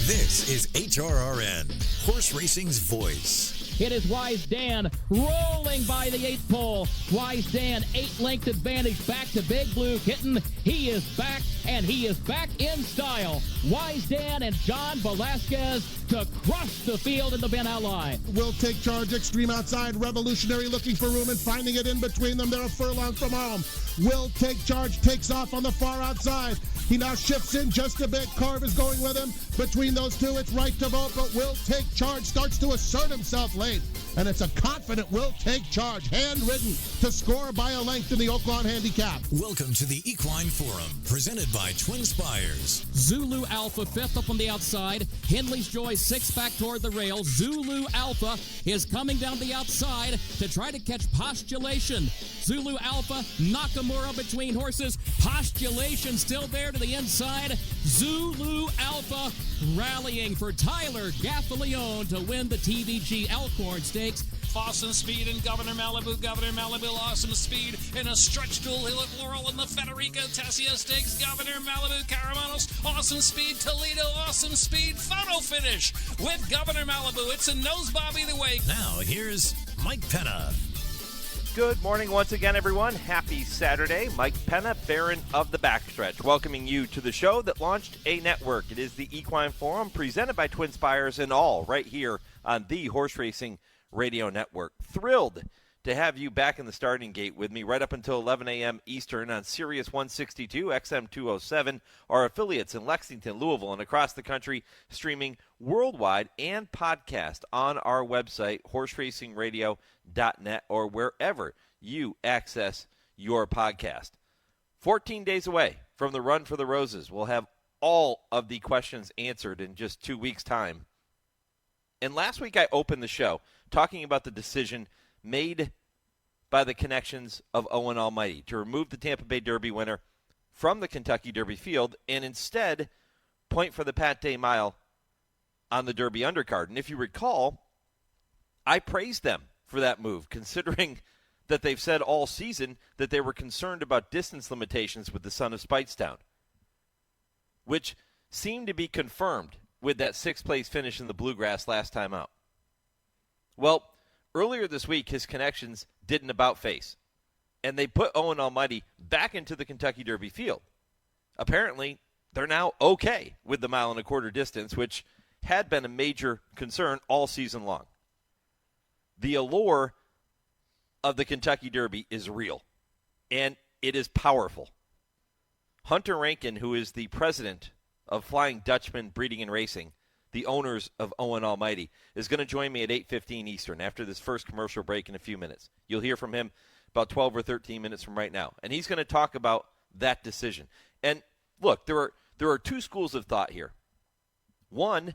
This is HRRN, horse racing's voice. It is Wise Dan rolling by the 8th pole. Wise Dan, 8-length advantage back to Big Blue Kitten. He is back, and he is back in style. Wise Dan and John Velasquez to cross the field in the Ben Ally. Will take charge, extreme outside, revolutionary looking for room and finding it in between them. They're a furlong from home. Will take charge, takes off on the far outside. He now shifts in just a bit. Carve is going with him. Between those two, it's right to vote, but Will Take Charge starts to assert himself late. And it's a confident Will Take Charge, handwritten to score by a length in the Oaklawn Handicap. Welcome to the Equine Forum, presented by TwinSpires. Zulu Alpha 5th up on the outside. Henley's Joy 6th back toward the rail. Zulu Alpha is coming down the outside to try to catch Postulation. Zulu Alpha, Nakamura between horses. Postulation still there to the inside. Zulu Alpha rallying for Tyler Gaffalione to win the TVG Elkhorn Stakes. Awesome Speed and Governor Malibu, Awesome Speed in a stretch duel hill at Laurel in the Federica Tessia Stakes, Governor Malibu, Caramonos, Awesome Speed, Toledo, Awesome Speed, photo finish with Governor Malibu. It's a nose bob either way. Now here's Mike Penna. Good morning once again, everyone. Happy Saturday. Mike Penna, Baron of the Backstretch, welcoming you to the show that launched a network. It is the Equine Forum, presented by TwinSpires and all right here on the Horse Racing Radio Network. Thrilled to have you back in the starting gate with me right up until 11 a.m. Eastern on Sirius 162, XM 207, our affiliates in Lexington, Louisville, and across the country, streaming worldwide and podcast on our website, horseracingradio.net, or wherever you access your podcast. 14 days away from the Run for the Roses. We'll have all of the questions answered in just 2 weeks' time. And last week I opened the show talking about the decision made by the connections of Owen Almighty to remove the Tampa Bay Derby winner from the Kentucky Derby field and instead point for the Pat Day Mile on the Derby undercard. And if you recall, I praised them for that move, considering that they've said all season that they were concerned about distance limitations with the Son of Speightstown, which seemed to be confirmed with that sixth-place finish in the Bluegrass last time out. Well, earlier this week, his connections did an about-face, and they put Owen Almighty back into the Kentucky Derby field. Apparently, they're now okay with the 1.25 mile distance, which had been a major concern all season long. The allure of the Kentucky Derby is real, and it is powerful. Hunter Rankin, who is the president of Flying Dutchman Breeding and Racing, the owners of Owen Almighty, is going to join me at 8:15 Eastern after this first commercial break in a few minutes. You'll hear from him about 12 or 13 minutes from right now, and he's going to talk about that decision. And look, there are two schools of thought here. One,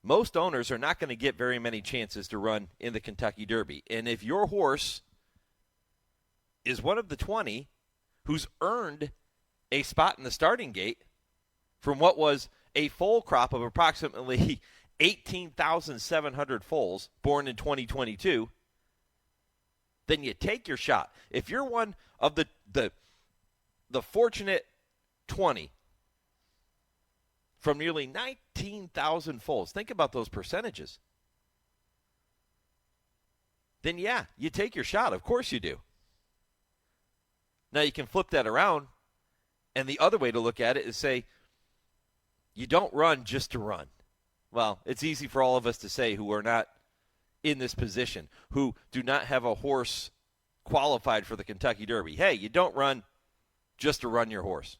most owners are not going to get very many chances to run in the Kentucky Derby, and if your horse is one of the 20 who's earned a spot in the starting gate from what was a foal crop of approximately 18,700 foals born in 2022, then you take your shot. If you're one of the fortunate 20 from nearly 19,000 foals, think about those percentages, then yeah, you take your shot. Of course you do. Now you can flip that around, and the other way to look at it is say, you don't run just to run. Well, it's easy for all of us to say who are not in this position, who do not have a horse qualified for the Kentucky Derby. Hey, you don't run just to run your horse.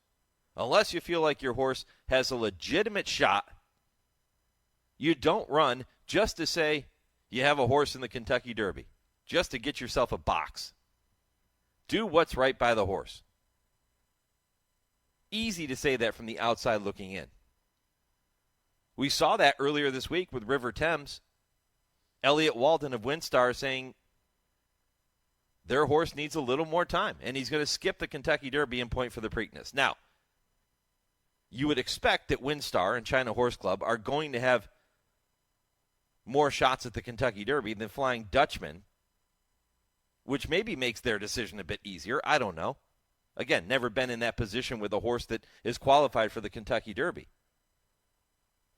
Unless you feel like your horse has a legitimate shot, you don't run just to say you have a horse in the Kentucky Derby, just to get yourself a box. Do what's right by the horse. Easy to say that from the outside looking in. We saw that earlier this week with River Thames. Elliott Walton of WinStar saying their horse needs a little more time, and he's going to skip the Kentucky Derby and point for the Preakness. Now, you would expect that WinStar and China Horse Club are going to have more shots at the Kentucky Derby than Flying Dutchman, which maybe makes their decision a bit easier. I don't know. Again, never been in that position with a horse that is qualified for the Kentucky Derby.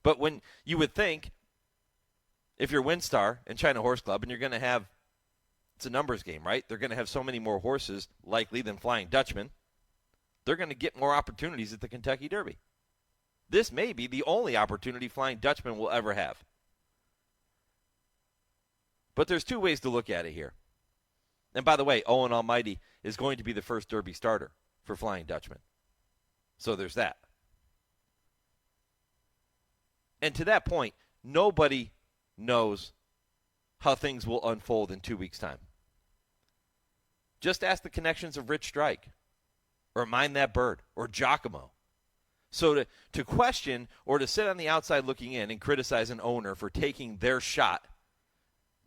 But when you would think, if you're WinStar and China Horse Club, and you're going to have, it's a numbers game, right? They're going to have so many more horses, likely, than Flying Dutchman. They're going to get more opportunities at the Kentucky Derby. This may be the only opportunity Flying Dutchman will ever have. But there's two ways to look at it here. And by the way, Owen Almighty is going to be the first Derby starter for Flying Dutchman. So there's that. And to that point, nobody knows how things will unfold in 2 weeks' time. Just ask the connections of Rich Strike, or Mind That Bird, or Giacomo. So to question or to sit on the outside looking in and criticize an owner for taking their shot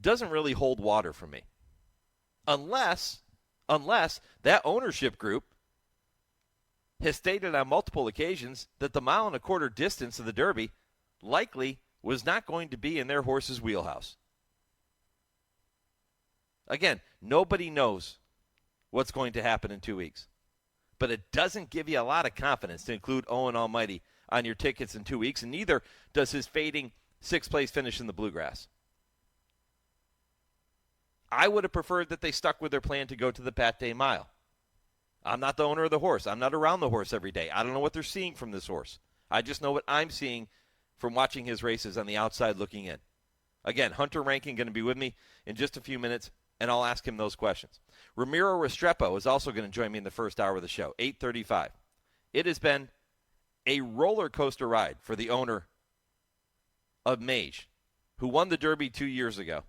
doesn't really hold water for me. Unless that ownership group has stated on multiple occasions that the 1.25 mile distance of the Derby likely was not going to be in their horse's wheelhouse. Again, nobody knows what's going to happen in 2 weeks. But it doesn't give you a lot of confidence to include Owen Almighty on your tickets in 2 weeks, and neither does his fading sixth-place finish in the Bluegrass. I would have preferred that they stuck with their plan to go to the Pat Day Mile. I'm not the owner of the horse. I'm not around the horse every day. I don't know what they're seeing from this horse. I just know what I'm seeing from watching his races on the outside looking in. Again, Hunter Rankin going to be with me in just a few minutes, and I'll ask him those questions. Ramiro Restrepo is also going to join me in the first hour of the show, 8:35. It has been a roller coaster ride for the owner of Mage, who won the Derby 2 years ago.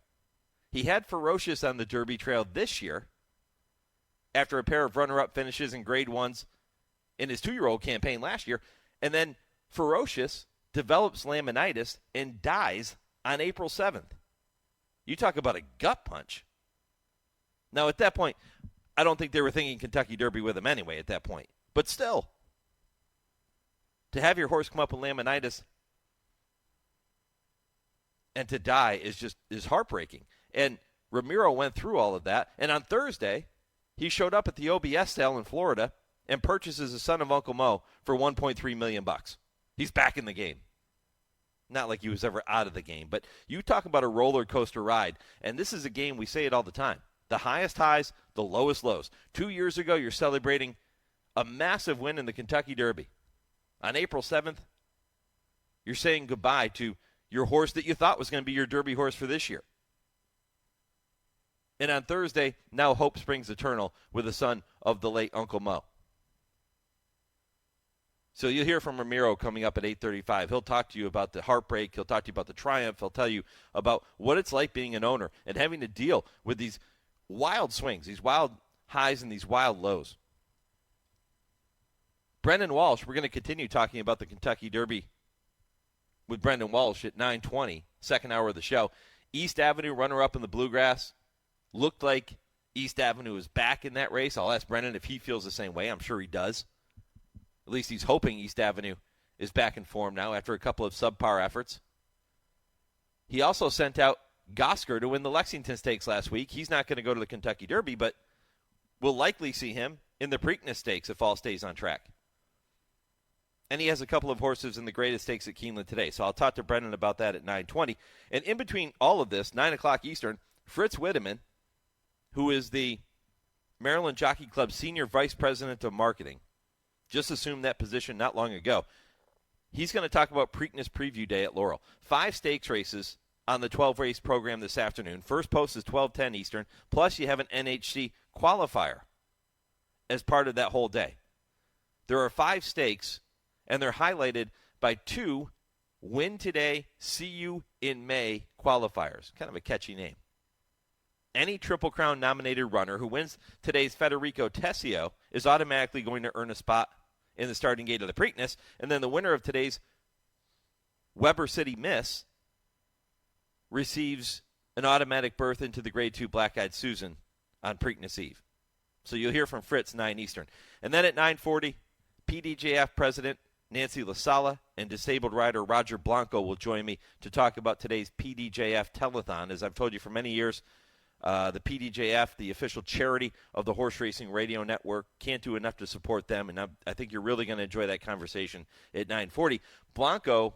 He had Ferocious on the Derby trail this year after a pair of runner-up finishes in Grade 1s in his 2-year-old campaign last year. And then Ferocious develops laminitis and dies on April 7th. You talk about a gut punch. Now, at that point, I don't think they were thinking Kentucky Derby with him anyway at that point. But still, to have your horse come up with laminitis and to die is heartbreaking. And Ramiro went through all of that. And on Thursday, he showed up at the OBS sale in Florida and purchases a Son of Uncle Mo for $1.3 million. He's back in the game. Not like he was ever out of the game. But you talk about a roller coaster ride, and this is a game, we say it all the time. The highest highs, the lowest lows. 2 years ago, you're celebrating a massive win in the Kentucky Derby. On April 7th, you're saying goodbye to your horse that you thought was going to be your Derby horse for this year. And on Thursday, now hope springs eternal with the son of the late Uncle Mo. So you'll hear from Ramiro coming up at 8:35. He'll talk to you about the heartbreak. He'll talk to you about the triumph. He'll tell you about what it's like being an owner and having to deal with these wild swings, these wild highs and these wild lows. Brendan Walsh, we're going to continue talking about the Kentucky Derby with Brendan Walsh at 9:20, second hour of the show. East Avenue runner-up in the Bluegrass. Looked like East Avenue is back in that race. I'll ask Brendan if he feels the same way. I'm sure he does. At least he's hoping East Avenue is back in form now after a couple of subpar efforts. He also sent out Gosger to win the Lexington Stakes last week. He's not going to go to the Kentucky Derby, but we'll likely see him in the Preakness Stakes if all stays on track. And he has a couple of horses in the Greatest Stakes at Keeneland today. So I'll talk to Brendan about that at 9:20. And in between all of this, 9 o'clock Eastern, Fritz Widamn, who is the Maryland Jockey Club Senior Vice President of Marketing, just assumed that position not long ago. He's going to talk about Preakness Preview Day at Laurel. 5 stakes races on the 12-race program this afternoon. First post is 12:10 Eastern, plus you have an NHC qualifier as part of that whole day. There are 5 stakes, and they're highlighted by 2 Win Today, See You in May qualifiers. Kind of a catchy name. Any Triple Crown nominated runner who wins today's Federico Tessio is automatically going to earn a spot in the starting gate of the Preakness, and then the winner of today's Weber City Miss receives an automatic berth into the Grade 2 Black-Eyed Susan on Preakness Eve. So you'll hear from Fritz, 9 Eastern. And then at 9:40, PDJF President Nancy LaSala and disabled rider Roger Blanco will join me to talk about today's PDJF Telethon. As I've told you for many years, the PDJF, the official charity of the Horse Racing Radio Network, can't do enough to support them, and I think you're really going to enjoy that conversation at 9:40. Blanco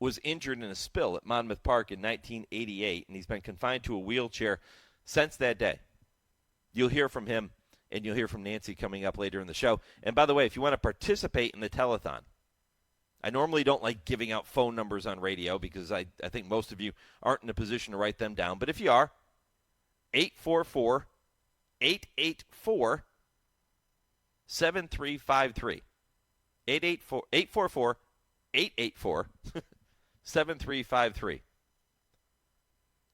was injured in a spill at Monmouth Park in 1988, and he's been confined to a wheelchair since that day. You'll hear from him, and you'll hear from Nancy coming up later in the show. And by the way, if you want to participate in the telethon, I normally don't like giving out phone numbers on radio because I think most of you aren't in a position to write them down. But if you are, 844-884-7353. 844-884-7353.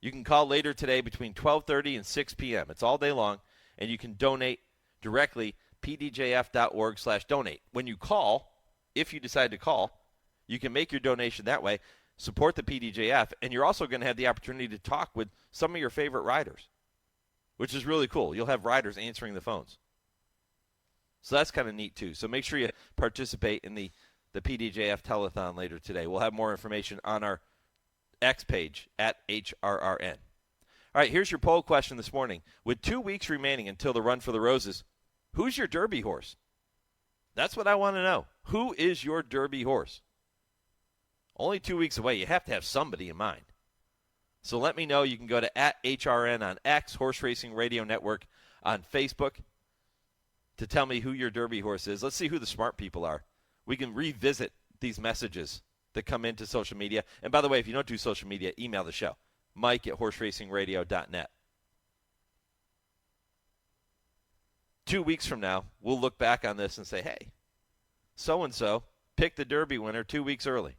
You can call later today between 12:30 and 6 p.m. It's all day long, and you can donate directly, pdjf.org/donate. When you call, if you decide to call, you can make your donation that way, support the PDJF, and you're also going to have the opportunity to talk with some of your favorite riders, which is really cool. You'll have riders answering the phones. So that's kind of neat, too. So make sure you participate in the PDJF telethon later today. We'll have more information on our X page at HRRN. All right, here's your poll question this morning. With 2 weeks remaining until the Run for the Roses, who's your Derby horse? That's what I want to know. Who is your Derby horse? Only 2 weeks away. You have to have somebody in mind. So let me know. You can go to @HRN on X, Horse Racing Radio Network on Facebook, to tell me who your Derby horse is. Let's see who the smart people are. We can revisit these messages that come into social media. And by the way, if you don't do social media, email the show, mike@horseracingradio.net. 2 weeks from now, we'll look back on this and say, hey, so-and-so picked the Derby winner 2 weeks early.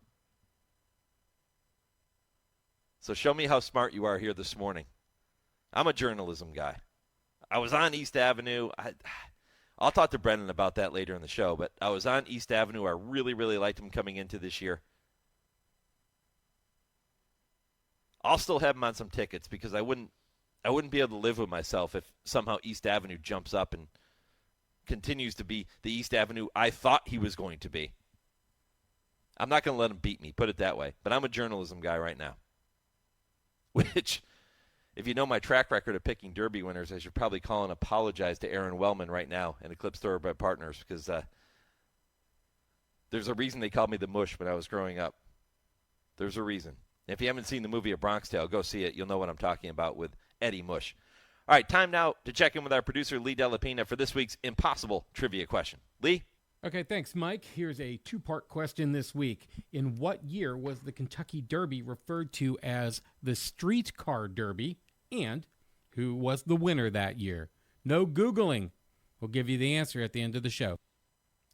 So show me how smart you are here this morning. I'm a journalism guy. I was on East Avenue. I'll talk to Brendan about that later in the show, but I was on East Avenue. I really, really liked him coming into this year. I'll still have him on some tickets because I wouldn't be able to live with myself if somehow East Avenue jumps up and continues to be the East Avenue I thought he was going to be. I'm not going to let him beat me, put it that way. But I'm a journalism guy right now. Which, if you know my track record of picking Derby winners, I should probably call and apologize to Aaron Wellman right now and Eclipse Thoroughbred Partners because there's a reason they called me the Mush when I was growing up. There's a reason. If you haven't seen the movie A Bronx Tale, go see it. You'll know what I'm talking about with Eddie Mush. All right, time now to check in with our producer, Lee Delapina, for this week's impossible trivia question. Lee? Okay, thanks, Mike. Here's a two-part question this week. In what year was the Kentucky Derby referred to as the Streetcar Derby, and who was the winner that year? No Googling. We'll give you the answer at the end of the show.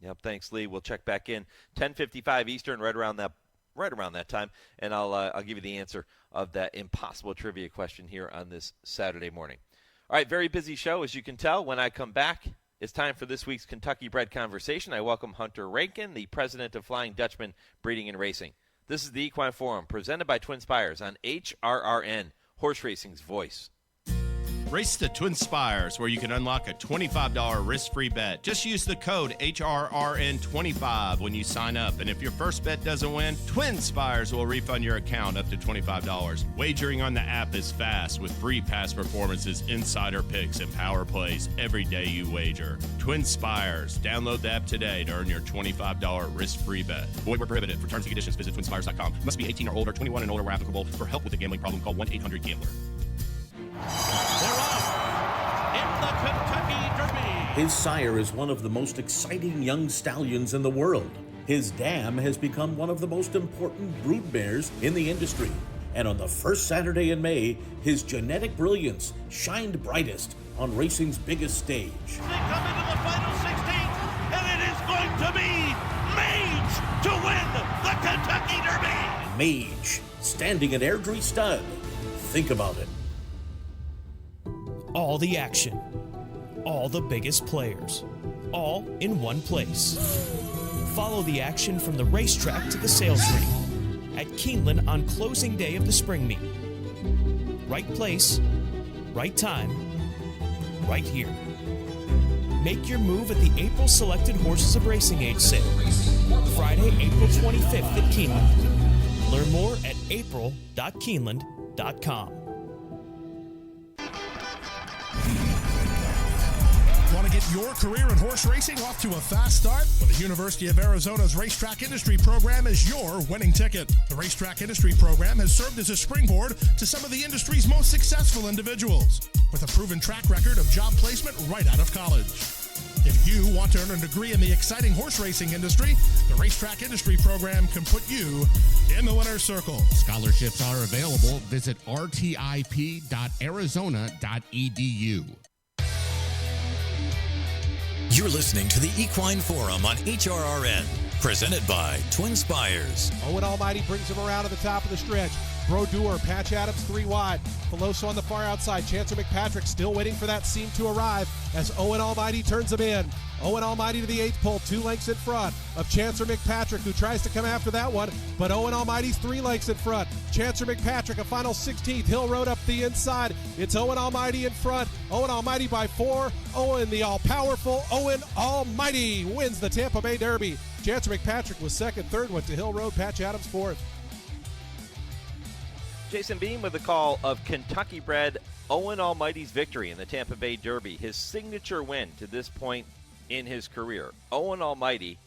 Yep, thanks, Lee. We'll check back in 10:55 Eastern, right around that time, and I'll give you the answer of that impossible trivia question here on this Saturday morning. All right, very busy show, as you can tell. When I come back, it's time for this week's Kentucky Bred Conversation. I welcome Hunter Rankin, the president of Flying Dutchman Breeding and Racing. This is the Equine Forum, presented by TwinSpires on HRRN, Horse Racing's voice. Race the TwinSpires, where you can unlock a $25 risk-free bet. Just use the code HRRN25 when you sign up. And if your first bet doesn't win, TwinSpires will refund your account up to $25. Wagering on the app is fast with free past performances, insider picks, and power plays every day you wager. TwinSpires. Download the app today to earn your $25 risk-free bet. Void where prohibited. For terms and conditions, visit TwinSpires.com. Must be 18 or older, 21 and older where applicable. For help with a gambling problem, call 1-800-GAMBLER. They're off in the Kentucky Derby. His sire is one of the most exciting young stallions in the world. His dam has become one of the most important broodmares in the industry. And on the first Saturday in May, his genetic brilliance shined brightest on racing's biggest stage. They come into the final 16, and it is going to be Mage to win the Kentucky Derby. Mage, standing at Airdrie Stud. Think about it. All the action, all the biggest players, all in one place. Follow the action from the racetrack to the sales ring at Keeneland on closing day of the spring meet. Right place, right time, right here. Make your move at the April Selected Horses of Racing Age sale, Friday, April 25th at Keeneland. Learn more at april.keeneland.com. Want to get your career in horse racing off to a fast start? Well, the University of Arizona's Racetrack Industry Program is your winning ticket. The Racetrack Industry Program has served as a springboard to some of the industry's most successful individuals, with a proven track record of job placement right out of college. If you want to earn a degree in the exciting horse racing industry, the Racetrack Industry Program can put you in the winner's circle. Scholarships are available. Visit rtip.arizona.edu. You're listening to the Equine Forum on HRRN, presented by TwinSpires. Owen Almighty brings him around to the top of the stretch. Brodeur, Patch Adams 3 wide. Veloso on the far outside. Chancer McPatrick still waiting for that seam to arrive as Owen Almighty turns him in. Owen Almighty to the 8th pole, 2 lengths in front of Chancer McPatrick, who tries to come after that one, but Owen Almighty's 3 lengths in front. Chancer McPatrick, a final 16th. Hill Road up the inside. It's Owen Almighty in front. Owen Almighty by 4. Owen, the all-powerful Owen Almighty, wins the Tampa Bay Derby. Chancer McPatrick was second. Third went to Hill Road. Patch Adams fourth. Jason Beam with a call of Kentucky-bred Owen Almighty's victory in the Tampa Bay Derby, his signature win to this point in his career. Owen Almighty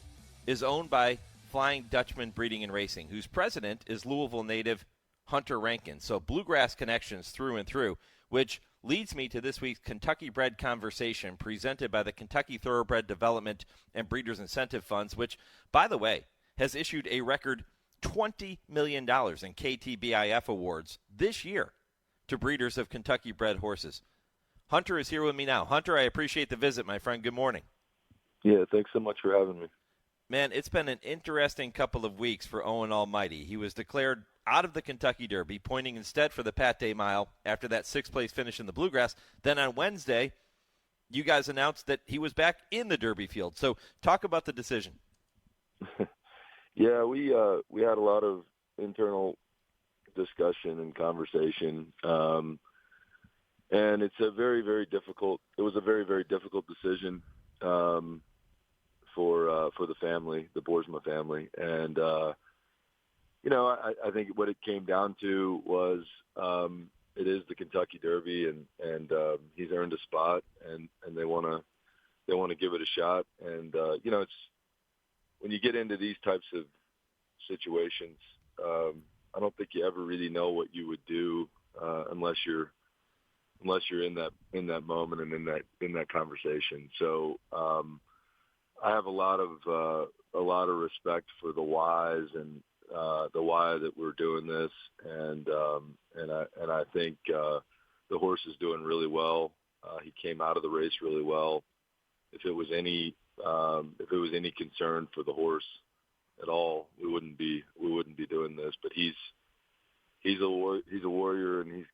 is owned by Flying Dutchman Breeding and Racing, whose president is Louisville native Hunter Rankin. So bluegrass connections through and through, which leads me to this week's Kentucky-bred conversation presented by the Kentucky Thoroughbred Development and Breeders Incentive Funds, which, by the way, has issued a record $20 million in KTBIF awards this year to breeders of Kentucky-bred horses. Hunter is here with me now. Hunter, I appreciate the visit, my friend. Good morning. Yeah, thanks so much for having me. Man, it's been an interesting couple of weeks for Owen Almighty. He was declared out of the Kentucky Derby, pointing instead for the Pat Day Mile after that 6th-place finish in the Bluegrass. Then on Wednesday, you guys announced that he was back in the Derby field. So talk about the decision. Yeah, we had a lot of internal discussion and conversation, and it's a very, very difficult. It was a very, very difficult decision for the family, the Boersma family, and I think what it came down to was it is the Kentucky Derby, and he's earned a spot, and they want to give it a shot, and it's. When you get into these types of situations, I don't think you ever really know what you would do unless you're in that moment and in that conversation. So I have a lot of respect for the whys and the why that we're doing this, and I think the horse is doing really well. He came out of the race really well. If it was any concern for the horse at all, we wouldn't be doing this. But he's a warrior, and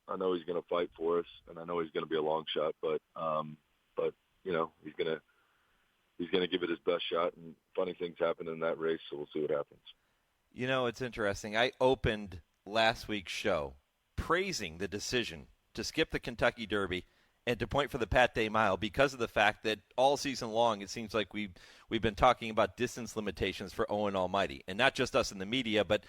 I know he's gonna fight for us, and I know he's gonna be a long shot. But he's gonna give it his best shot. And funny things happen in that race, so we'll see what happens. It's interesting. I opened last week's show praising the decision to skip the Kentucky Derby and to point for the Pat Day Mile because of the fact that all season long it seems like we've been talking about distance limitations for Owen Almighty. And not just us in the media, but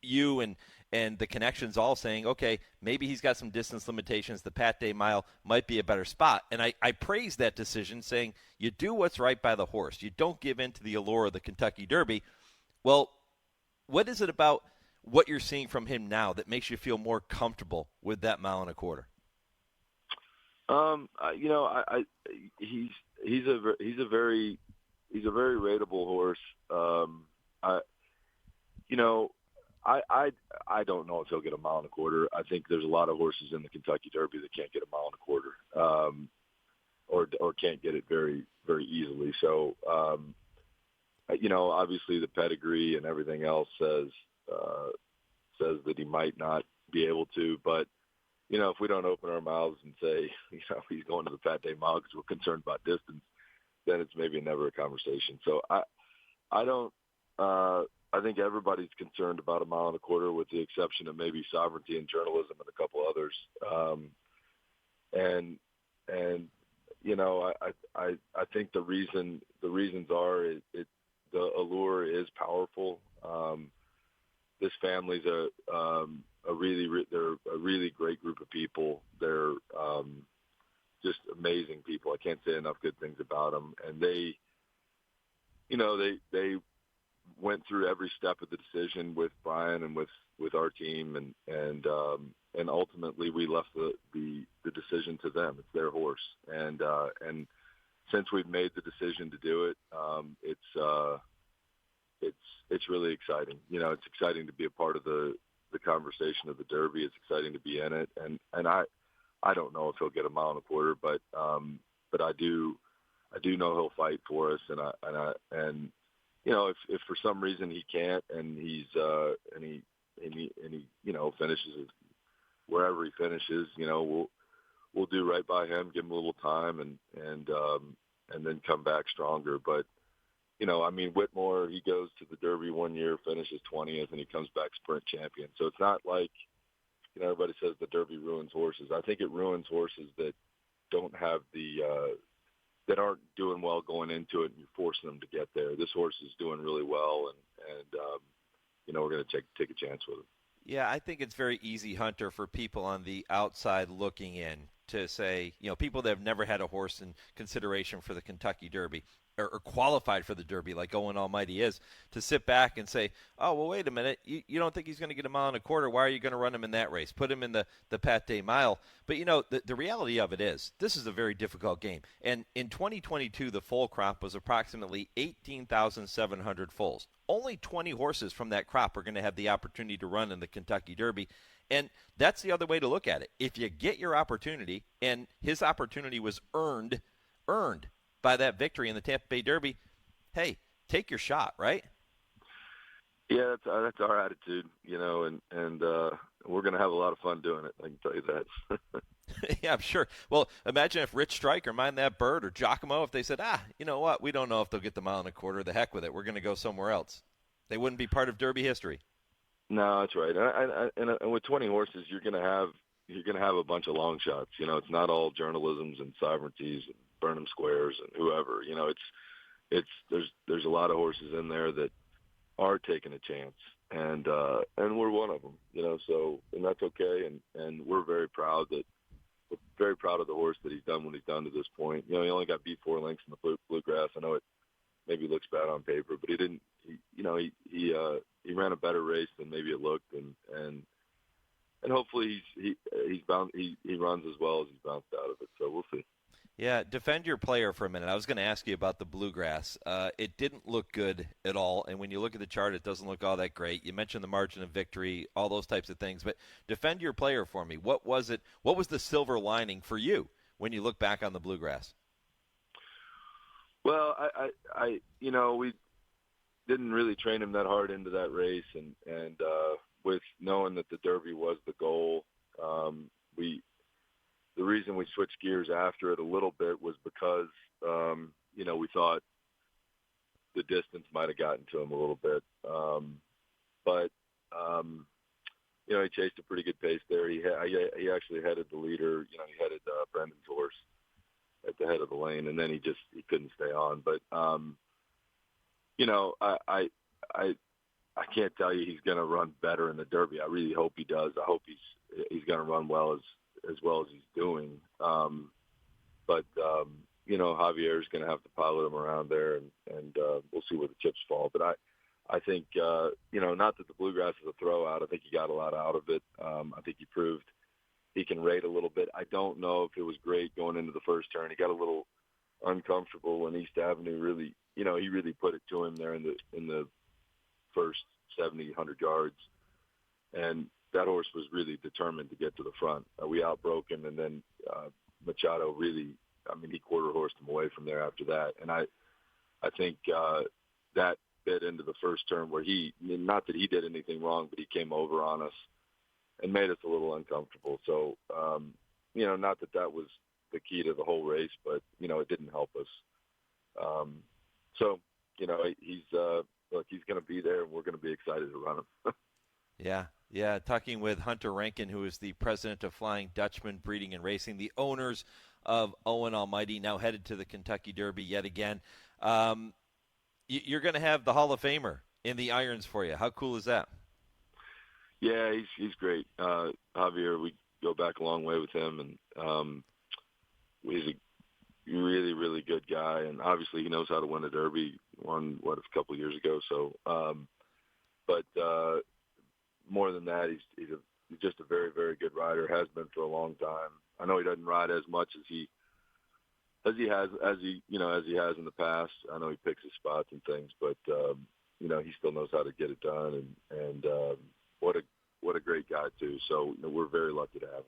you and the connections all saying, okay, maybe he's got some distance limitations. The Pat Day Mile might be a better spot. And I praise that decision, saying you do what's right by the horse. You don't give in to the allure of the Kentucky Derby. Well, what is it about what you're seeing from him now that makes you feel more comfortable with that 1.25 miles? He's a very rateable horse. I don't know if he'll get 1.25 miles. I think there's a lot of horses in the Kentucky Derby that can't get 1.25 miles, or can't get it very, very easily. So, obviously the pedigree and everything else says that he might not be able to, but if we don't open our mouths and say, he's going to the Pat Day Mile because we're concerned about distance, then it's maybe never a conversation. So I think everybody's concerned about 1.25 miles, with the exception of maybe Sovereignty and Journalism and a couple others. I think the reasons are the allure is powerful. This family's they're a really great group of people. They're just amazing people. I can't say enough good things about them. And they went through every step of the decision with Brian and with our team, and ultimately we left the decision to them. It's their horse, and since we've made the decision to do it, it's really exciting. It's exciting to be a part of the conversation of the Derby. It's exciting to be in it, and I don't know if he'll get a mile and a quarter, but I do know he'll fight for us, and if for some reason he can't, and he finishes wherever he finishes, we'll do right by him, give him a little time, and then come back stronger. But Whitmore, he goes to the Derby one year, finishes 20th, and he comes back sprint champion. So it's not like everybody says the Derby ruins horses. I think it ruins horses that don't have that aren't doing well going into it, and you're forcing them to get there. This horse is doing really well, and we're going to take a chance with him. Yeah, I think it's very easy, Hunter, for people on the outside looking in to say, people that have never had a horse in consideration for the Kentucky Derby or qualified for the Derby like Owen Almighty is, to sit back and say, oh, well, wait a minute, you don't think he's going to get a mile and a quarter? Why are you going to run him in that race? Put him in the Pat Day Mile. But, the reality of it is this is a very difficult game. And in 2022, the foal crop was approximately 18,700 foals. Only 20 horses from that crop are going to have the opportunity to run in the Kentucky Derby. And that's the other way to look at it. If you get your opportunity, and his opportunity was earned by that victory in the Tampa Bay Derby, hey, take your shot, right? Yeah, that's our attitude, and we're going to have a lot of fun doing it. I can tell you that. Yeah, I'm sure. Well, imagine if Rich Strike or Mind That Bird or Giacomo, if they said, you know what, we don't know if they'll get the mile and a quarter. The heck with it. We're going to go somewhere else. They wouldn't be part of Derby history. No, that's right. And with 20 horses, you're going to have a bunch of long shots. It's not all journalisms and sovereignties and Burnham Squares and whoever. There's a lot of horses in there that are taking a chance, and we're one of them. So, and that's okay. And we're very proud of the horse that he's done what he's done to this point. He only got beat 4 lengths in the Bluegrass. I know it maybe looks bad on paper, but he didn't. He ran a better race than maybe it looked, and hopefully he runs as well as he's bounced out of it. So we'll see. Yeah, defend your player for a minute. I was going to ask you about the Bluegrass. It didn't look good at all, and when you look at the chart, it doesn't look all that great. You mentioned the margin of victory, all those types of things, but defend your player for me. What was it? What was the silver lining for you when you look back on the Bluegrass? Well, I we didn't really train him that hard into that race, and with knowing that the Derby was the goal, the reason we switched gears after it a little bit was because, we thought the distance might have gotten to him a little bit. But he chased a pretty good pace there. He actually headed the leader. He headed Brendan's horse at the head of the lane, and then he couldn't stay on. But, I can't tell you he's going to run better in the Derby. I really hope he does. I hope he's going to run well as well as he's doing. But Javier's going to have to pilot him around there, and we'll see where the chips fall. But I think, not that the Bluegrass is a throwout. I think he got a lot out of it. I think he proved he can rate a little bit. I don't know if it was great going into the first turn. He got a little uncomfortable when East Avenue really, he really put it to him there in the first 70, 100 yards. And that horse was really determined to get to the front. We outbroke him, and then Machado really, he quarter-horsed him away from there after that. And I think that bit into the first turn where not that he did anything wrong, but he came over on us and made us a little uncomfortable. So, not that was the key to the whole race, but, it didn't help us. He's going to be there, and we're going to be excited to run him. Yeah, talking with Hunter Rankin, who is the president of Flying Dutchman Breeding and Racing, the owners of Owen Almighty, now headed to the Kentucky Derby yet again. You're going to have the Hall of Famer in the irons for you. How cool is that? Yeah, he's great. Javier, we go back a long way with him, and a really, really good guy, and obviously he knows how to win a Derby. Won a couple of years ago. So, but more than that, he's just a very, very good rider. Has been for a long time. I know he doesn't ride as much as he has in the past. I know he picks his spots and things, but he still knows how to get it done. And what a great guy too. So we're very lucky to have him.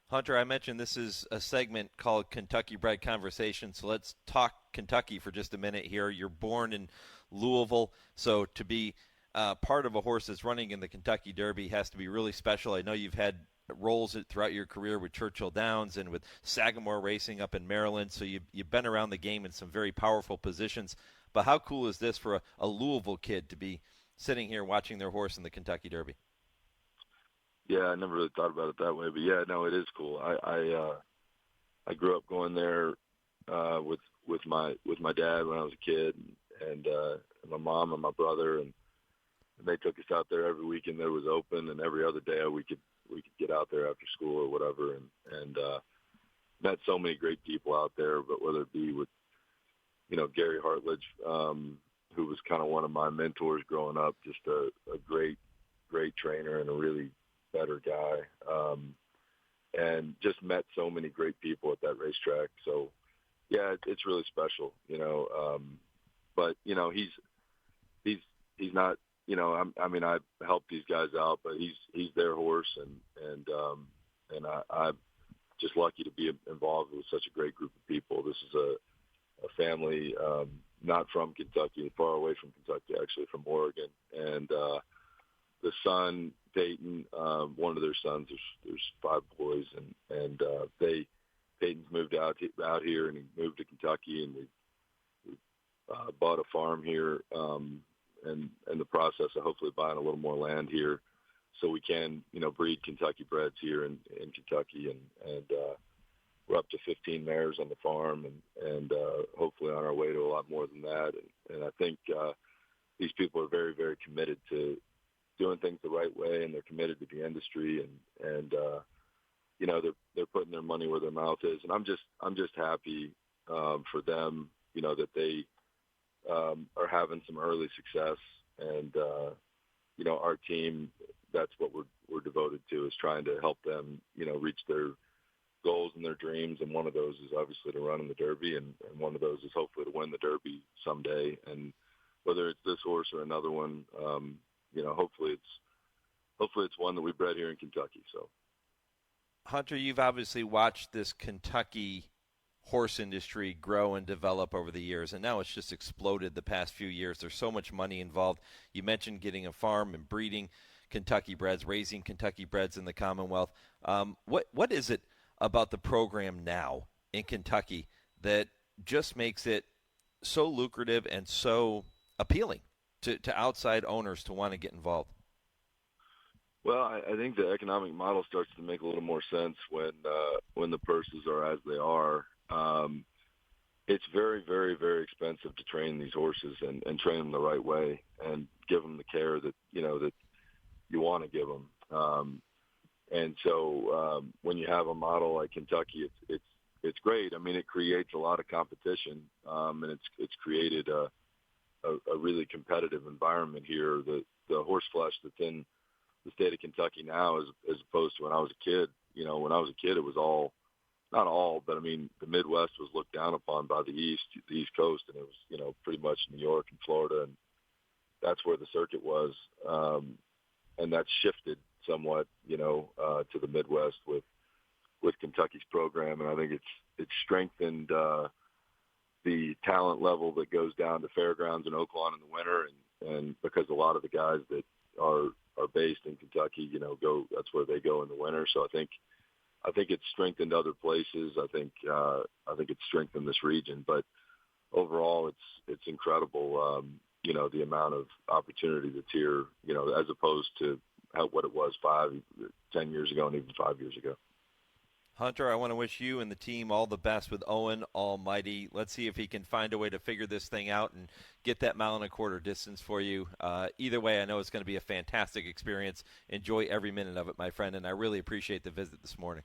Hunter, I mentioned this is a segment called Kentucky Bred Conversation, so let's talk Kentucky for just a minute here. You're born in Louisville, so to be part of a horse that's running in the Kentucky Derby has to be really special. I know you've had roles throughout your career with Churchill Downs and with Sagamore Racing up in Maryland, so you've been around the game in some very powerful positions. But how cool is this for a Louisville kid to be sitting here watching their horse in the Kentucky Derby? Yeah, I never really thought about it that way, but yeah, no, it is cool. I grew up going there with my dad when I was a kid, and my mom and my brother, and they took us out there every weekend that it was open, and every other day we could get out there after school or whatever, and met so many great people out there. But whether it be with Gary Hartledge, who was kind of one of my mentors growing up, just a great trainer and a really better guy, and just met so many great people at that racetrack. So yeah, it's really special, but he's not, I helped these guys out, but he's their horse, and I'm just lucky to be involved with such a great group of people. This is a family, not from Kentucky, far away from Kentucky, actually from Oregon, and the son, Peyton, one of their sons, there's 5 boys, and Peyton's moved out here, and he moved to Kentucky, and we bought a farm here, and in the process of hopefully buying a little more land here, so we can breed Kentucky breds here in Kentucky, and we're up to 15 mares on the farm, and hopefully on our way to a lot more than that, and I think these people are very, very committed to doing things the right way, and they're committed to the industry, and they're putting their money where their mouth is, and I'm just happy for them, that they are having some early success, and our team, that's what we're devoted to, is trying to help them reach their goals and their dreams, and one of those is obviously to run in the Derby, and one of those is hopefully to win the Derby someday, and whether it's this horse or another one, hopefully it's one that we bred here in Kentucky. So, Hunter, you've obviously watched this Kentucky horse industry grow and develop over the years, and now it's just exploded the past few years. There's so much money involved. You mentioned getting a farm and breeding Kentucky breds, raising Kentucky breds in the Commonwealth. What is it about the program now in Kentucky that just makes it so lucrative and so appealing to outside owners to want to get involved? Well, I think the economic model starts to make a little more sense when the purses are as they are. It's very, very, very expensive to train these horses and train them the right way and give them the care that that you want to give them. And so when you have a model like Kentucky, it's great. I mean, it creates a lot of competition, and it's created a really competitive environment here. The horse flesh that's in the state of Kentucky now, as opposed to when I was a kid. When I was a kid, it was all, not all, but I mean, the Midwest was looked down upon by the East Coast, and it was, pretty much New York and Florida, and that's where the circuit was. And that's shifted somewhat, to the Midwest with Kentucky's program, and I think it's strengthened the talent level that goes down to fairgrounds in Oaklawn in the winter, and because a lot of the guys that are based in Kentucky, that's where they go in the winter. So I think it's strengthened other places. I think it's strengthened this region, but overall it's incredible. The amount of opportunity that's here, as opposed to what it was 10 years ago and even 5 years ago. Hunter, I want to wish you and the team all the best with Owen Almighty. Let's see if he can find a way to figure this thing out and get that 1.25 mile distance for you. Either way, I know it's going to be a fantastic experience. Enjoy every minute of it, my friend, and I really appreciate the visit this morning.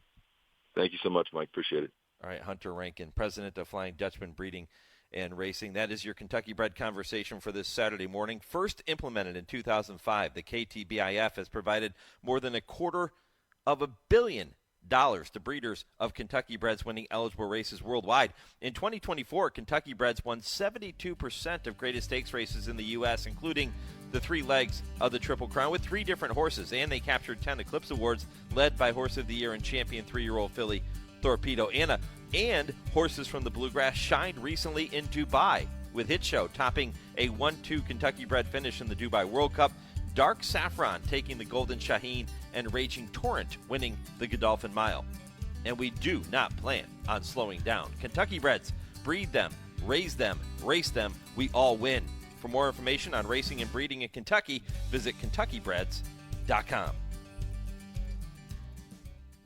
Thank you so much, Mike. Appreciate it. All right, Hunter Rankin, president of Flying Dutchman Breeding and Racing. That is your Kentucky bred conversation for this Saturday morning. First implemented in 2005, the KTBIF has provided more than $250 million to breeders of Kentucky breds winning eligible races worldwide. In 2024, Kentucky breds won 72% of greatest stakes races in the U.S., including the 3 legs of the Triple Crown with 3 different horses, and they captured 10 Eclipse Awards, led by Horse of the Year and champion 3-year-old filly Torpedo Anna. And horses from the Bluegrass shined recently in Dubai, with Hit Show topping a 1-2 Kentucky bred finish in the Dubai World Cup, Dark Saffron taking the Golden Shaheen, and Raging Torrent winning the Godolphin Mile. And we do not plan on slowing down. Kentucky breds, breed them, raise them, race them, we all win. For more information on racing and breeding in Kentucky, visit KentuckyBreds.com.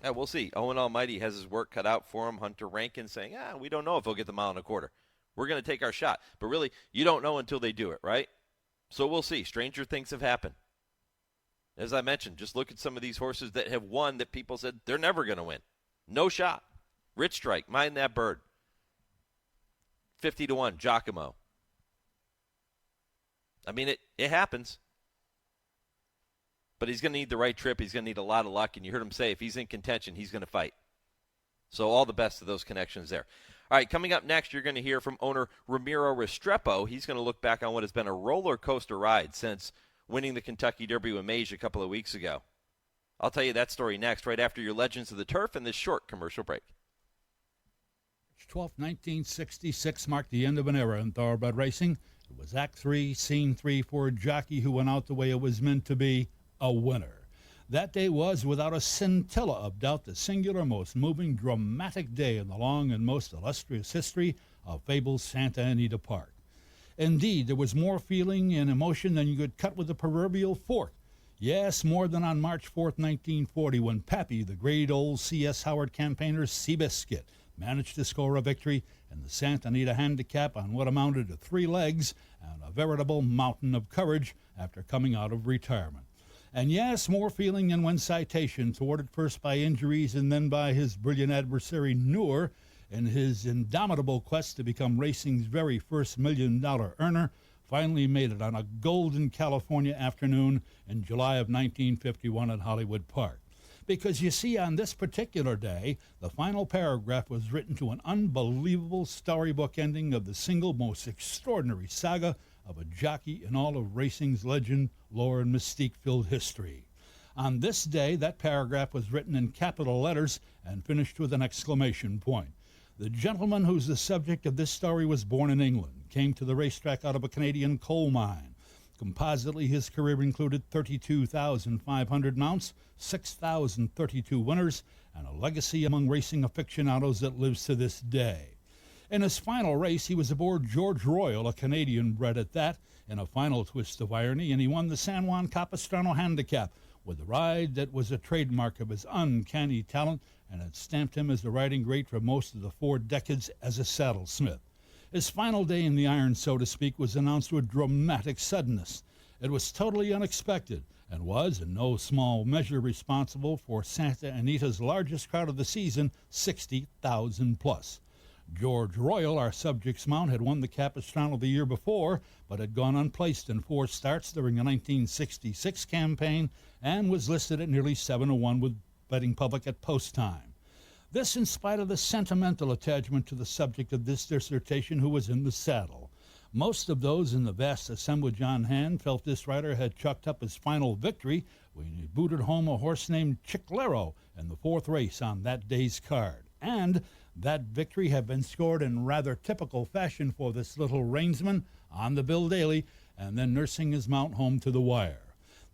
Yeah, we'll see. Owen Almighty has his work cut out for him. Hunter Rankin saying, we don't know if he'll get the 1.25 miles. We're going to take our shot. But really, you don't know until they do it, right? So we'll see. Stranger things have happened. As I mentioned, just look at some of these horses that have won that people said they're never going to win. No shot. Rich Strike, Mind That Bird. 50-1, Giacomo. I mean, it happens. But he's going to need the right trip. He's going to need a lot of luck. And you heard him say if he's in contention, he's going to fight. So all the best of those connections there. All right, coming up next, you're going to hear from owner Ramiro Restrepo. He's going to look back on what has been a roller coaster ride since winning the Kentucky Derby with Mage a couple of weeks ago. I'll tell you that story next, right after your Legends of the Turf and this short commercial break. March 12, 1966 marked the end of an era in thoroughbred racing. It was Act 3, Scene 3 for a jockey who went out the way it was meant to be, a winner. That day was, without a scintilla of doubt, the singular, most moving, dramatic day in the long and most illustrious history of fabled Santa Anita Park. Indeed, there was more feeling and emotion than you could cut with a proverbial fork. Yes, more than on March 4th, 1940, when Pappy, the great old C.S. Howard campaigner's Seabiscuit, managed to score a victory in the Santa Anita Handicap on what amounted to 3 legs and a veritable mountain of courage after coming out of retirement. And yes, more feeling than when Citation, thwarted first by injuries and then by his brilliant adversary Noor, in his indomitable quest to become racing's very first $1 million earner, finally made it on a golden California afternoon in July of 1951 at Hollywood Park. Because you see, on this particular day, the final paragraph was written to an unbelievable storybook ending of the single most extraordinary saga of a jockey in all of racing's legend, lore, and mystique-filled history. On this day, that paragraph was written in capital letters and finished with an exclamation point. The gentleman who's the subject of this story was born in England, came to the racetrack out of a Canadian coal mine. Compositely, his career included 32,500 mounts, 6,032 winners, and a legacy among racing aficionados that lives to this day. In his final race, he was aboard George Royal, a Canadian bred at that, in a final twist of irony, and he won the San Juan Capistrano Handicap with a ride that was a trademark of his uncanny talent and had stamped him as the riding great for most of the 4 decades as a saddlesmith. His final day in the iron, so to speak, was announced with dramatic suddenness. It was totally unexpected and was, in no small measure, responsible for Santa Anita's largest crowd of the season, 60,000 plus. George Royal, our subject's mount, had won the Capistrano the year before, but had gone unplaced in 4 starts during the 1966 campaign and was listed at nearly 7-1 with betting public at post time. This in spite of the sentimental attachment to the subject of this dissertation who was in the saddle. Most of those in the vast assemblage on hand felt this rider had chucked up his final victory when he booted home a horse named Chiclero in the 4th race on that day's card. And that victory had been scored in rather typical fashion for this little reinsman on the bill daily and then nursing his mount home to the wire.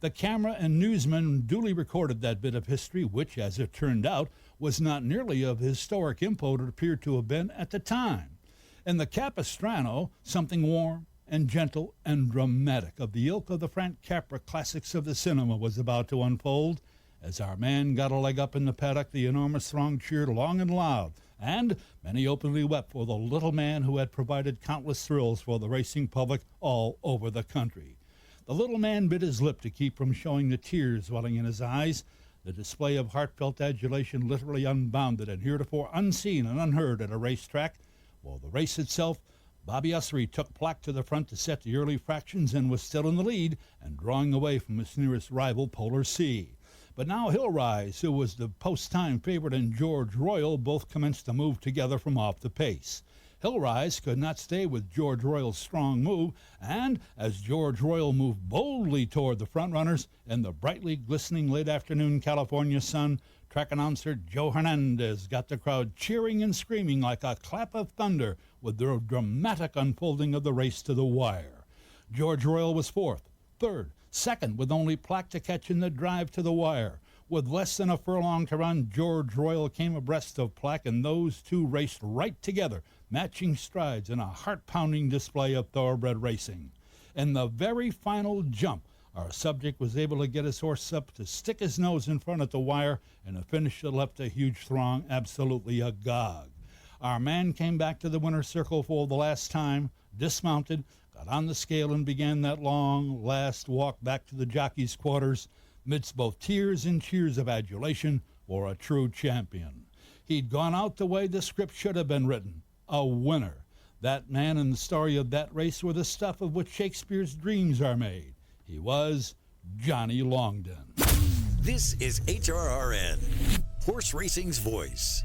The camera and newsmen duly recorded that bit of history, which, as it turned out, was not nearly of historic import it appeared to have been at the time. In the Capistrano, something warm and gentle and dramatic of the ilk of the Frank Capra classics of the cinema was about to unfold. As our man got a leg up in the paddock, the enormous throng cheered long and loud, and many openly wept for the little man who had provided countless thrills for the racing public all over the country. The little man bit his lip to keep from showing the tears welling in his eyes. The display of heartfelt adulation literally unbounded and heretofore unseen and unheard at a racetrack. While the race itself, Bobby Ussery took Plaque to the front to set the early fractions and was still in the lead and drawing away from his nearest rival, Polar Sea. But now Hillrise, who was the post-time favorite, and George Royal both commenced to move together from off the pace. Hillrise could not stay with George Royal's strong move, and as George Royal moved boldly toward the front runners in the brightly glistening late-afternoon California sun, track announcer Joe Hernandez got the crowd cheering and screaming like a clap of thunder with the dramatic unfolding of the race to the wire. George Royal was fourth, third, second, with only Plaque to catch in the drive to the wire. With less than a furlong to run, George Royal came abreast of Plaque, and those two raced right together, matching strides in a heart-pounding display of thoroughbred racing. In the very final jump, our subject was able to get his horse up to stick his nose in front of the wire in a finish that left a huge throng absolutely agog. Our man came back to the winner's circle for the last time, dismounted, got on the scale, and began that long last walk back to the jockey's quarters, midst both tears and cheers of adulation for a true champion. He'd gone out the way the script should have been written, a winner. That man and the story of that race were the stuff of which Shakespeare's dreams are made. He was Johnny Longden. This is HRRN, horse racing's voice.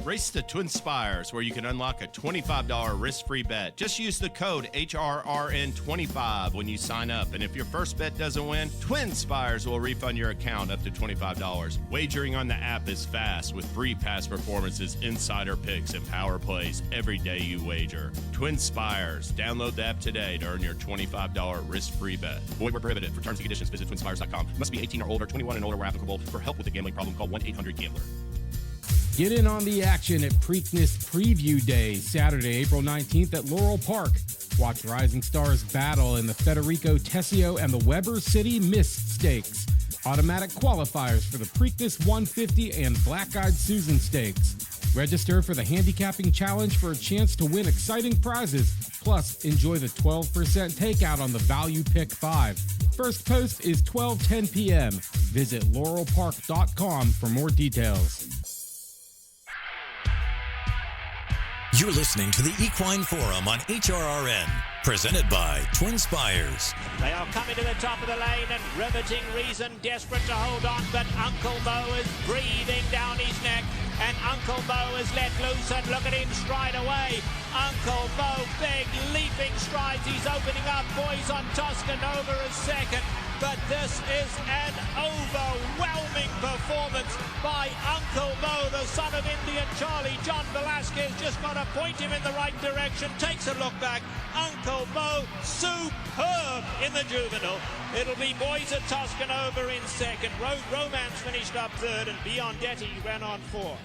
Race the TwinSpires, where you can unlock a $25 risk-free bet. Just use the code HRRN25 when you sign up. And if your first bet doesn't win, TwinSpires will refund your account up to $25. Wagering on the app is fast with free past performances, insider picks, and power plays every day you wager. TwinSpires. Download the app today to earn your $25 risk-free bet. Void where prohibited. For terms and conditions, visit TwinSpires.com. Must be 18 or older, 21 and older where applicable. For help with the gambling problem, call 1-800-GAMBLER. Get in on the action at Preakness Preview Day, Saturday, April 19th at Laurel Park. Watch Rising Stars battle in the Federico Tessio and the Weber City Mist Stakes. Automatic qualifiers for the Preakness 150 and Black Eyed Susan Stakes. Register for the Handicapping Challenge for a chance to win exciting prizes. Plus, enjoy the 12% takeout on the Value Pick 5. First post is 12:10 p.m. Visit laurelpark.com for more details. You're listening to the Equine Forum on HRRN, presented by TwinSpires. They are coming to the top of the lane, and Riveting Reason desperate to hold on, but Uncle Mo is breathing down his neck, and Uncle Mo is let loose, and look at him stride away. Uncle Mo, big leaping strides. He's opening up. Boys on Toscanova is second, but this is an overwhelming performance by Uncle Mo, the son of Indian Charlie. John Velasquez just got to point him in the right direction, takes a look back. Uncle Mo, superb in the juvenile. It'll be Boys at Toscanova in second. Road Romance finished up third, and Biondetti ran on fourth.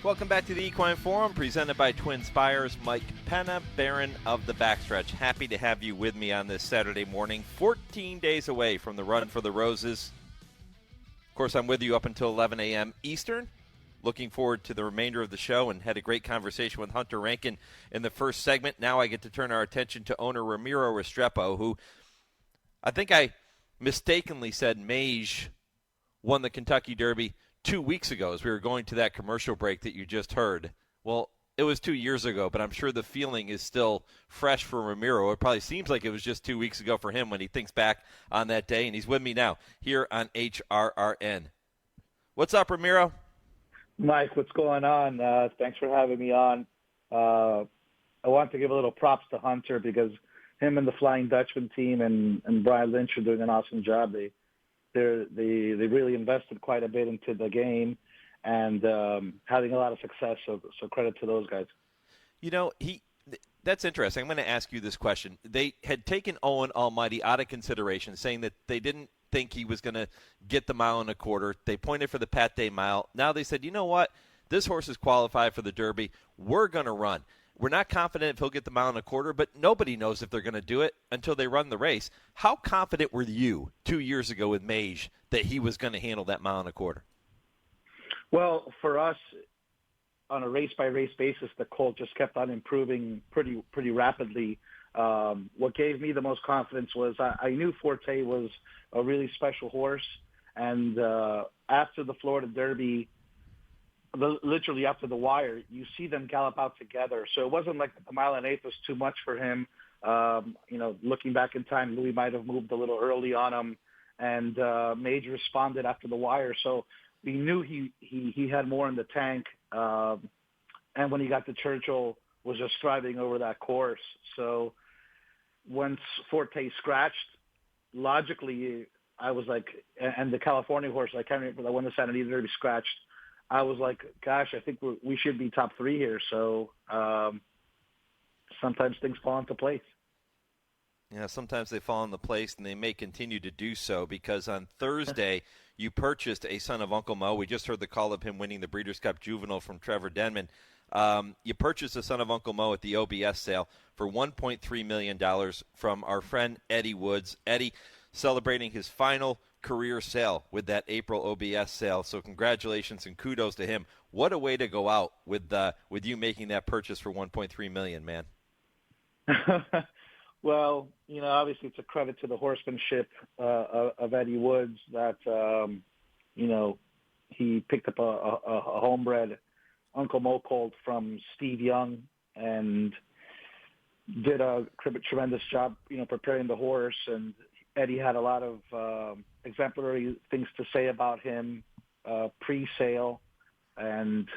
Welcome back to the Equine Forum, presented by TwinSpires. Mike Penna, Baron of the Backstretch. Happy to have you with me on this Saturday morning, 14 days away from the Run for the Roses. Of course, I'm with you up until 11 a.m. Eastern. Looking forward to the remainder of the show, and had a great conversation with Hunter Rankin in the first segment. Now I get to turn our attention to owner Ramiro Restrepo, who I think I mistakenly said Mage won the Kentucky Derby 2 weeks ago as we were going to that commercial break that you just heard. Well, it was 2 years ago, but I'm sure the feeling is still fresh for Ramiro. It probably seems like it was just 2 weeks ago for him when he thinks back on that day, and he's with me now here on HRRN. What's up, Ramiro? Mike, what's going on? Thanks for having me on. I want to give a little props to Hunter because him and the Flying Dutchman team and Brian Lynch are doing an awesome job. They really invested quite a bit into the game and having a lot of success. So credit to those guys. You know, that's interesting. I'm going to ask you this question. They had taken Owen Almighty out of consideration, saying that they didn't think he was going to get the mile and a quarter. They pointed for the Pat Day mile. Now they said, you know what? This horse is qualified for the Derby. We're going to run. We're not confident if he'll get the mile and a quarter, but nobody knows if they're going to do it until they run the race. How confident were you 2 years ago with Mage that he was going to handle that mile and a quarter? Well, for us, on a race-by-race basis, the colt just kept on improving pretty rapidly. What gave me the most confidence was I knew Forte was a really special horse, And after the Florida Derby, literally after the wire, you see them gallop out together. So it wasn't like the mile and eighth was too much for him. Looking back in time, Louis might have moved a little early on him, and Mage responded after the wire. So we knew he had more in the tank. And when he got to Churchill, was just striving over that course. So once Forte scratched, logically, I was like, and the California horse, I can't remember, when the Santa Anita Derby scratched, I was like, gosh, I think we should be top three here. So sometimes things fall into place. Yeah, sometimes they fall into place, and they may continue to do so, because on Thursday you purchased a Son of Uncle Mo. We just heard the call of him winning the Breeders' Cup Juvenile from Trevor Denman. You purchased a Son of Uncle Mo at the OBS sale for $1.3 million from our friend Eddie Woods. Eddie celebrating his final career sale with that April OBS sale. So congratulations and kudos to him. What a way to go out with you making that purchase for $1.3 million, man. Well, obviously it's a credit to the horsemanship of Eddie Woods that, he picked up a homebred Uncle Mo colt from Steve Young and did a tremendous job, preparing the horse. And Eddie had a lot of exemplary things to say about him pre-sale. And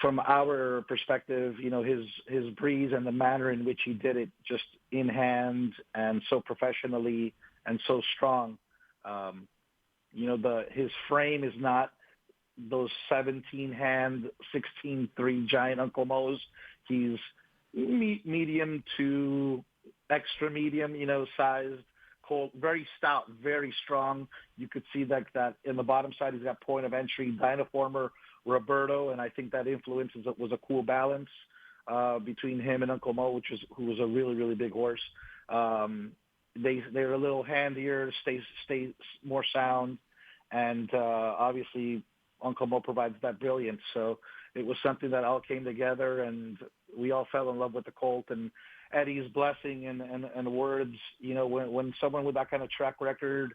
from our perspective, his breeze and the manner in which he did it, just in hand and so professionally and so strong. His frame is not those 17-hand, 16-3 giant Uncle Mo's. He's medium to extra medium, sized, colt, very stout, very strong. You could see that in the bottom side he's got point of entry, Dynaformer, Roberto, and I think that influences it was a cool balance between him and Uncle Mo, who was a really, really big horse. They're a little handier, stay more sound, and obviously Uncle Mo provides that brilliance. So it was something that all came together, and we all fell in love with the colt. And Eddie's blessing and words, when someone with that kind of track record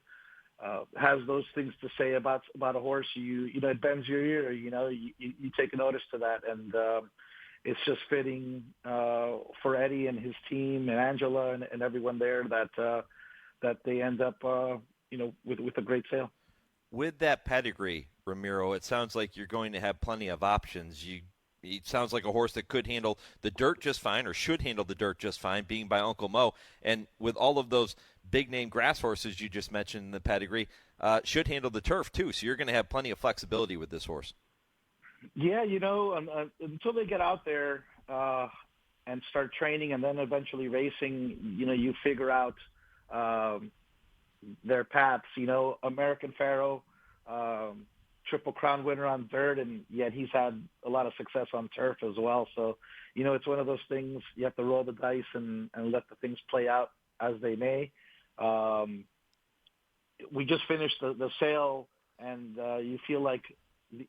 has those things to say about a horse, it bends your ear. You take notice to that, and it's just fitting for Eddie and his team and Angela and everyone there that they end up with a great sale. With that pedigree, Ramiro, it sounds like you're going to have plenty of options. It sounds like a horse that could handle the dirt just fine, or should handle the dirt just fine, being by Uncle Mo. And with all of those big-name grass horses you just mentioned in the pedigree, should handle the turf too. So you're going to have plenty of flexibility with this horse. Yeah, until they get out there and start training and then eventually racing, you figure out their paths. American Pharaoh, Triple Crown winner on dirt, and yet he's had a lot of success on turf as well. So, it's one of those things you have to roll the dice and let the things play out as they may. We just finished the sale, and you feel like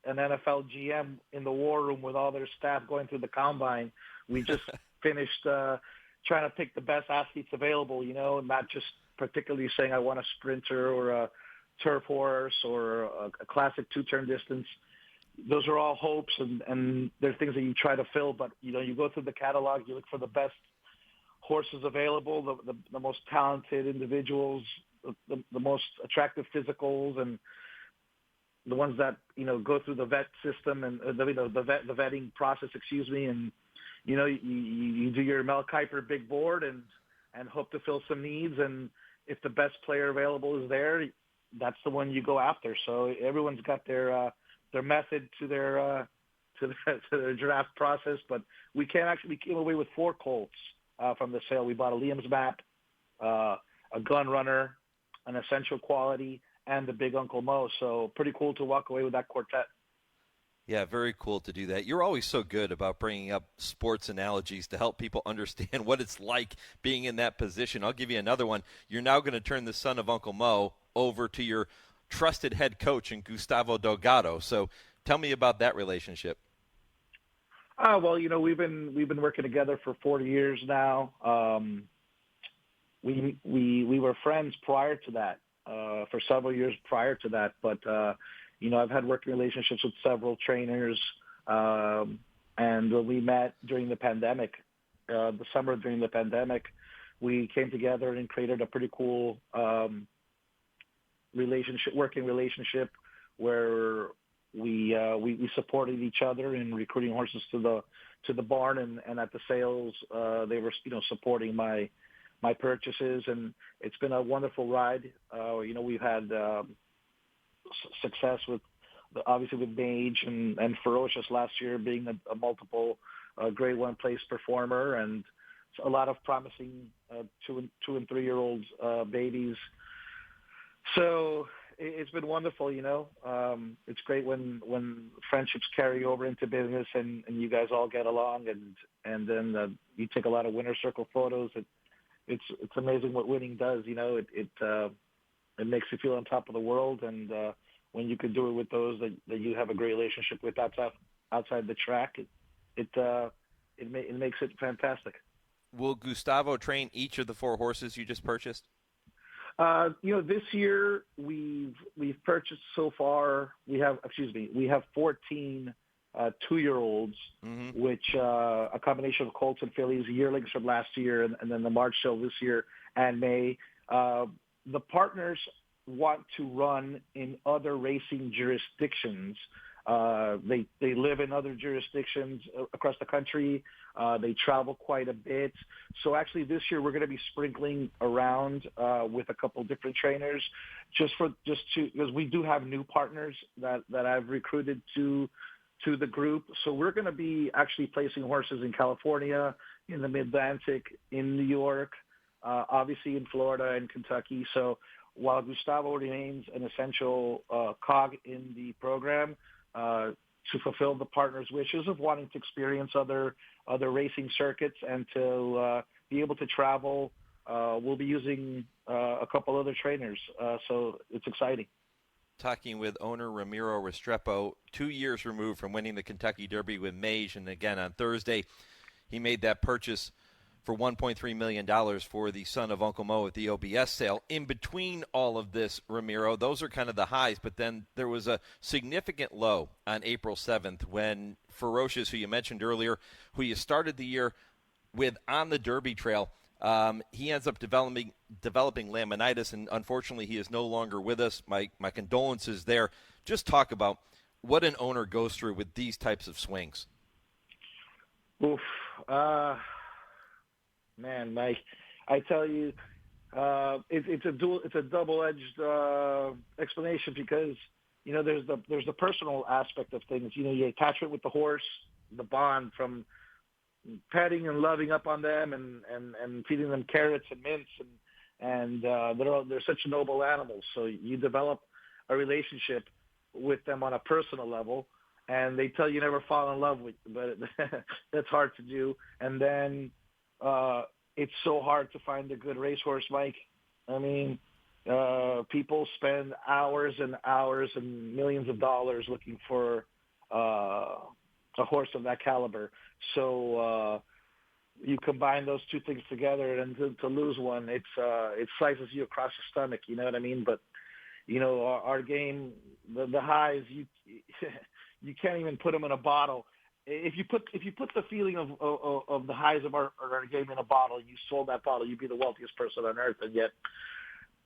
an NFL GM in the war room with all their staff going through the combine. We just finished trying to pick the best athletes available, not just particularly saying I want a sprinter or a turf horse or a classic two-turn distance. Those are all hopes, and they're things that you try to fill. But, you go through the catalog, you look for the best horses available, the most talented individuals, the most attractive physicals, and the ones that, go through the vet system and the vetting process, and, you do your Mel Kiper big board and hope to fill some needs. And if the best player available is there, that's the one you go after. So everyone's got their method to their draft process, but we came away with 4 colts from the sale. We bought a Liam's Map, a Gun Runner, an Essential Quality, and the Big Uncle Mo. So pretty cool to walk away with that quartet. Yeah, very cool to do that. You're always so good about bringing up sports analogies to help people understand what it's like being in that position. I'll give you another one. You're now going to turn the Son of Uncle Mo over to your trusted head coach in Gustavo Delgado. So tell me about that relationship. Well, we've been working together for 40 years now. We were friends prior to that. for several years prior to that. But, I've had working relationships with several trainers, and we met during the pandemic, the summer during the pandemic. We came together and created a pretty cool working relationship where we supported each other in recruiting horses to the barn, and at the sales they were supporting my purchases, and it's been a wonderful ride. We've had success with obviously with Mage and Ferocious last year being a multiple Grade 1 place performer, and a lot of promising 2 and 3 year olds babies. So it's been wonderful. It's great when friendships carry over into business and you guys all get along, and then you take a lot of winner circle photos. It's amazing what winning does. It makes you feel on top of the world, and when you can do it with those that you have a great relationship with outside the track, it makes it fantastic. Will Gustavo train each of the 4 horses you just purchased? This year we've purchased so far. We have 14 2-year-olds, which a combination of colts and fillies, yearlings from last year, and then the March show this year and May. The partners want to run in other racing jurisdictions. They live in other jurisdictions across the country. They travel quite a bit. So actually this year we're going to be sprinkling around with a couple different trainers because we do have new partners that I've recruited to the group. So we're going to be actually placing horses in California, in the Mid-Atlantic, in New York, obviously in Florida and Kentucky. So while Gustavo remains an essential cog in the program, to fulfill the partners' wishes of wanting to experience other racing circuits and to be able to travel, we'll be using a couple other trainers. So it's exciting. Talking with owner Ramiro Restrepo, 2 years removed from winning the Kentucky Derby with Mage, and again on Thursday he made that purchase for $1.3 million for the son of Uncle Mo at the OBS sale. In between all of this, Ramiro, those are kind of the highs, but then there was a significant low on April 7th when Ferocious, who you mentioned earlier, who you started the year with on the Derby trail, he ends up developing laminitis, and unfortunately he is no longer with us. My condolences there. Just talk about what an owner goes through with these types of swings. Oof. Man, Mike, I tell you, it's a double-edged explanation because there's the personal aspect of things. You attachment with the horse, the bond from petting and loving up on them and feeding them carrots and mints and they're such noble animals. So you develop a relationship with them on a personal level, and they tell you never fall in love with, but that's hard to do. And then it's so hard to find a good racehorse, Mike. I mean, people spend hours and hours and millions of dollars looking for a horse of that caliber. So you combine those two things together, and to lose one, it slices you across the stomach. You know what I mean? But our game, the highs, you can't even put them in a bottle. If you put the feeling of the highs of our game in a bottle, you sold that bottle, you'd be the wealthiest person on earth. And yet,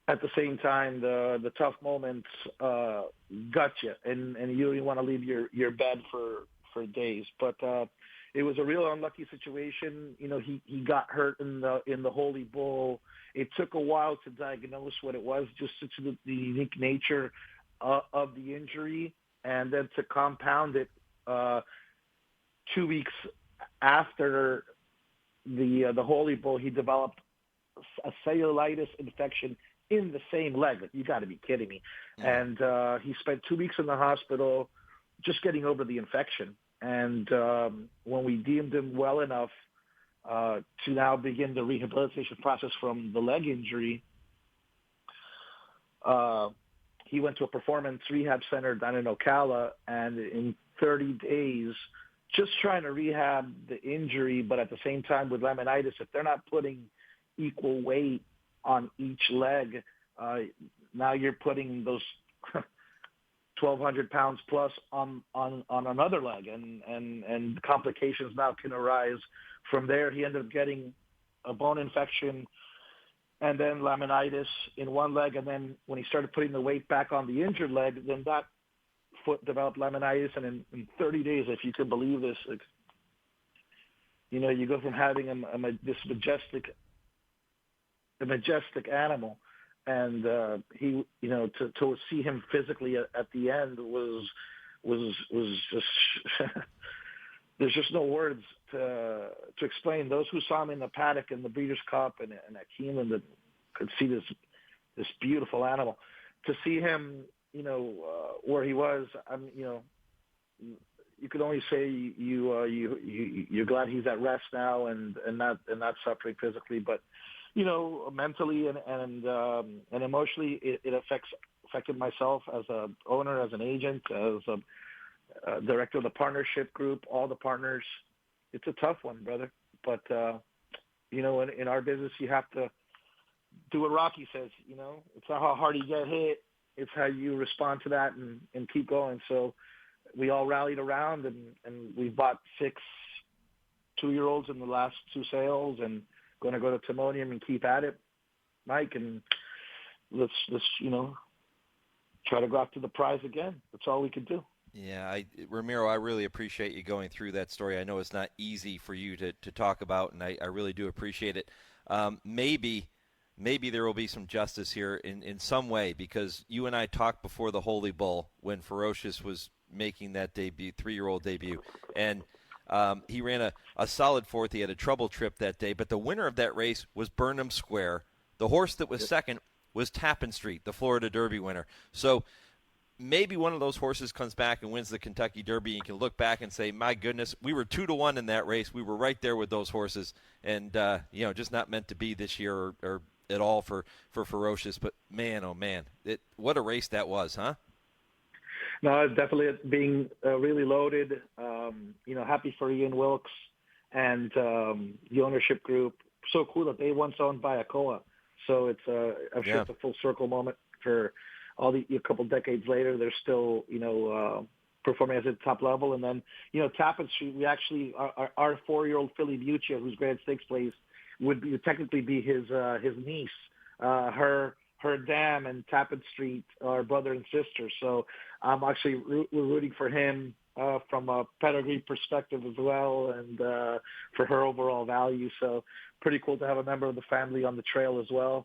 at the same time, the tough moments gut you, and you don't even want to leave your bed for days. But it was a real unlucky situation. He got hurt in the Holy Bull. It took a while to diagnose what it was, just due to the unique nature of the injury, and then to compound it. 2 weeks after the Holy Bull, he developed a cellulitis infection in the same leg. Like, you got to be kidding me. And he spent 2 weeks in the hospital just getting over the infection. And when we deemed him well enough to now begin the rehabilitation process from the leg injury, he went to a performance rehab center down in Ocala, and in 30 days, just trying to rehab the injury, but at the same time with laminitis, if they're not putting equal weight on each leg, now you're putting those 1,200 pounds plus on another leg, and complications now can arise from there. He ended up getting a bone infection and then laminitis in one leg, and then when he started putting the weight back on the injured leg, then that foot developed laminitis, and in 30 days, if you could believe this, you go from having this majestic animal, and he, to see him physically at the end was just there's just no words to explain. Those who saw him in the paddock in the Breeders' Cup and at Keeneland that could see this beautiful animal. To see him, where he was, you could only say you're glad he's at rest now and not suffering physically, but mentally and emotionally, it affected myself as a owner, as an agent, as a director of the partnership group, all the partners. It's a tough one, brother. But in our business, you have to do what Rocky says. It's not how hard you get hit; it's how you respond to that and keep going. So we all rallied around, and we bought 6 2-year-olds in the last 2 sales, and going to go to Timonium and keep at it, Mike, and let's try to go after the prize again. That's all we could do. Yeah, Ramiro, I really appreciate you going through that story. I know it's not easy for you to talk about, and I really do appreciate it. Maybe there will be some justice here in some way, because you and I talked before the Holy Bull when Ferocious was making that debut, 3-year-old debut, and he ran a solid 4th. He had a trouble trip that day, but the winner of that race was Burnham Square. The horse that was second was Tappan Street, the Florida Derby winner. So maybe one of those horses comes back and wins the Kentucky Derby, and you can look back and say, my goodness, we were 2-1 in that race. We were right there with those horses, and just not meant to be this year or at all for Ferocious. But man, oh man, what a race that was, huh? No, it's definitely being really loaded. Happy for Ian Wilkes and the ownership group. So cool that they once owned by ACOA. So it's I'm sure it's a full circle moment for all a couple decades later. They're still performing at the top level. And then Tappan Street, we actually our 4-year-old filly Buccia, whose Grand Stakes plays, would technically be his niece. Her dam and Tappan Street are brother and sister. So I'm actually we're rooting for him from a pedigree perspective as well, and for her overall value. So pretty cool to have a member of the family on the trail as well.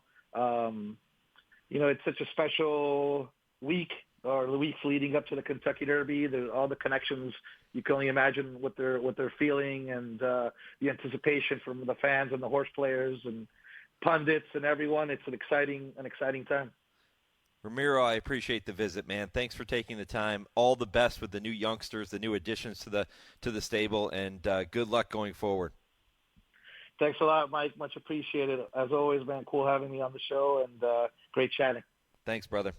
It's such a special week, or the weeks leading up to the Kentucky Derby. There's all the connections. You can only imagine what they're feeling, and the anticipation from the fans and the horse players and pundits and everyone. It's an exciting time. Ramiro, I appreciate the visit, man. Thanks for taking the time. All the best with the new youngsters, the new additions to the stable, and good luck going forward. Thanks a lot, Mike. Much appreciated. As always, man, cool having me on the show, and great chatting. Thanks, brother.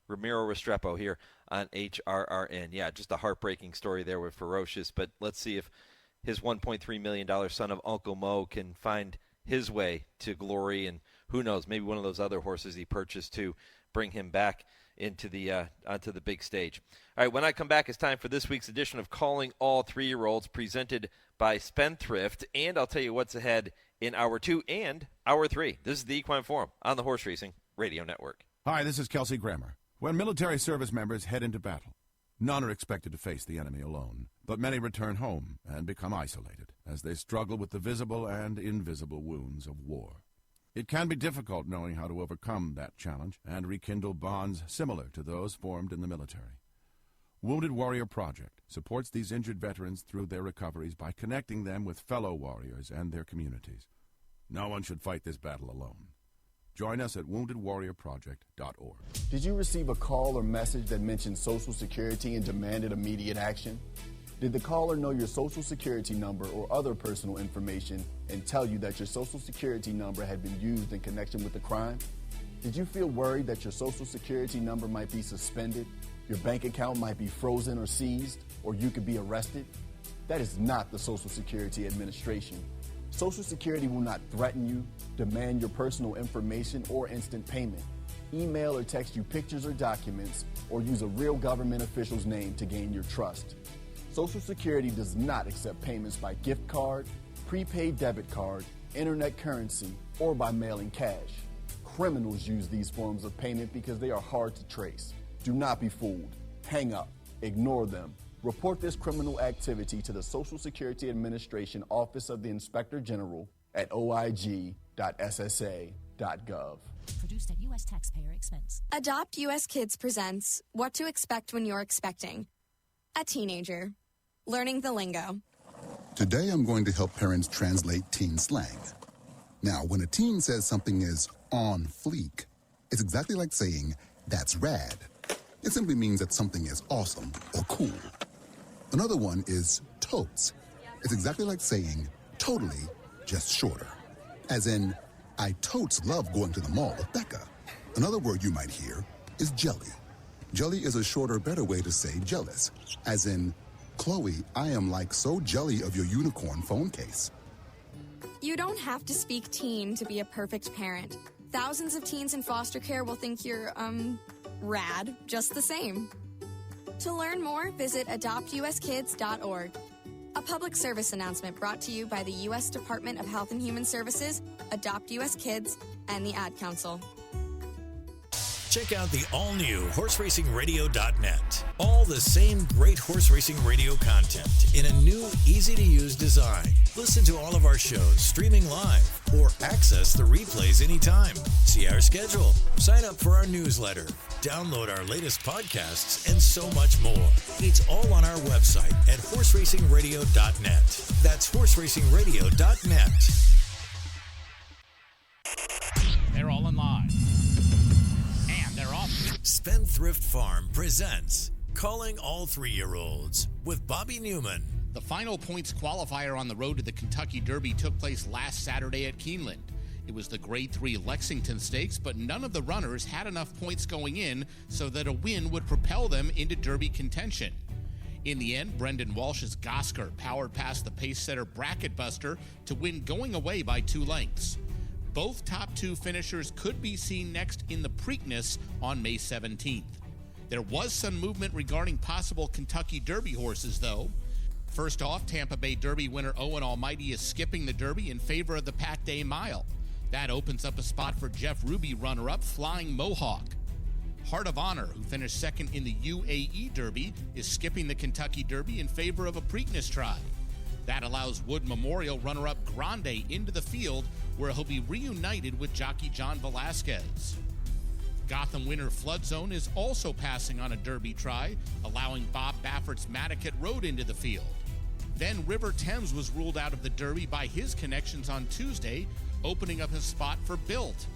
Ramiro Restrepo here on HRRN. Yeah, just a heartbreaking story there with Ferocious, but let's see if his $1.3 million son of Uncle Mo can find his way to glory, and who knows, maybe one of those other horses he purchased to bring him back into the onto the big stage. All right, when I come back, it's time for this week's edition of Calling All 3-Year-Olds, presented by Spendthrift, and I'll tell you what's ahead in Hour 2 and Hour 3. This is the Equine Forum on the Horse Racing Radio Network. Hi, this is Kelsey Grammer. When military service members head into battle, none are expected to face the enemy alone, but many return home and become isolated as they struggle with the visible and invisible wounds of war. It can be difficult knowing how to overcome that challenge and rekindle bonds similar to those formed in the military. Wounded Warrior Project supports these injured veterans through their recoveries by connecting them with fellow warriors and their communities. No one should fight this battle alone. Join us at woundedwarriorproject.org. Did you receive a call or message that mentioned Social Security and demanded immediate action? Did the caller know your Social Security number or other personal information and tell you that your Social Security number had been used in connection with the crime? Did you feel worried that your Social Security number might be suspended, your bank account might be frozen or seized, or you could be arrested? That is not the Social Security Administration. Social Security will not threaten you, demand your personal information, or instant payment. email or text you pictures or documents, or use a real government official's name to gain your trust. Social Security does not accept payments by gift card, prepaid debit card, internet currency, or by mailing cash. Criminals use these forms of payment because they are hard to trace. Do not be fooled. Hang up. Ignore them. Report this criminal activity to the Social Security Administration Office of the Inspector General at oig.ssa.gov. Produced at U.S. taxpayer expense. Adopt U.S. Kids presents What to Expect When You're Expecting. A teenager. Learning the lingo. Today I'm going to help parents translate teen slang. Now, when a teen says something is on fleek, it's exactly like saying, that's rad. It simply means that something is awesome or cool. Another one is totes. It's exactly like saying, totally, just shorter. As in, I totes love going to the mall with Becker. Another word you might hear is jelly. Jelly is a shorter, better way to say jealous. As in, Chloe, I am like so jelly of your unicorn phone case. You don't have to speak teen to be a perfect parent. Thousands of teens in foster care will think you're, rad just the same. To learn more, visit adoptuskids.org. A public service announcement brought to you by the U.S. Department of Health and Human Services, Adopt U.S. Kids, and the Ad Council. Check out the all-new horseracingradio.net. All the same great horse racing radio content in a new, easy-to-use design. Listen to all of our shows streaming live or access the replays anytime. See our schedule, sign up for our newsletter, download our latest podcasts, and so much more. It's all on our website at horseracingradio.net. That's horseracingradio.net. They're all in line. And they're off. Spendthrift Farm presents Calling All 3-Year-Olds with Bobby Neuman. The final points qualifier on the road to the Kentucky Derby took place last Saturday at Keeneland. It was the Grade 3 Lexington Stakes, but none of the runners had enough points going in so that a win would propel them into Derby contention. In the end, Brendan Walsh's Gosger powered past the pace-setter Bracket Buster to win going away by 2 lengths. Both top 2 finishers could be seen next in the Preakness on May 17th. There was some movement regarding possible Kentucky Derby horses, though. First off, Tampa Bay Derby winner Owen Almighty is skipping the Derby in favor of the Pat Day Mile. That opens up a spot for Jeff Ruby runner-up Flying Mohawk. Heart of Honor, who finished second in the UAE Derby, is skipping the Kentucky Derby in favor of a Preakness try. That allows Wood Memorial runner-up Grande into the field, where he'll be reunited with jockey John Velasquez. Gotham winner Flood Zone is also passing on a Derby try, allowing Bob Baffert's Madaket Road into the field. Then River Thames was ruled out of the Derby by his connections on Tuesday, opening up his spot for Built.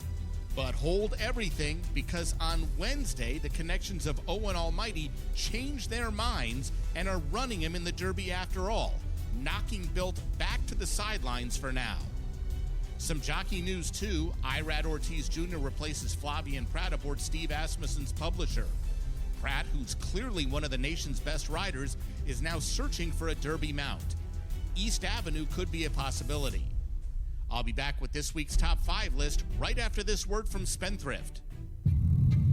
But hold everything, because on Wednesday, the connections of Owen Almighty changed their minds and are running him in the Derby after all, knocking Built back to the sidelines for now. Some jockey news, too. Irad Ortiz Jr. replaces Flavian Pratt aboard Steve Asmussen's Publisher. Pratt, who's clearly one of the nation's best riders, is now searching for a Derby mount. East Avenue could be a possibility. I'll be back with this week's top 5 list right after this word from Spendthrift.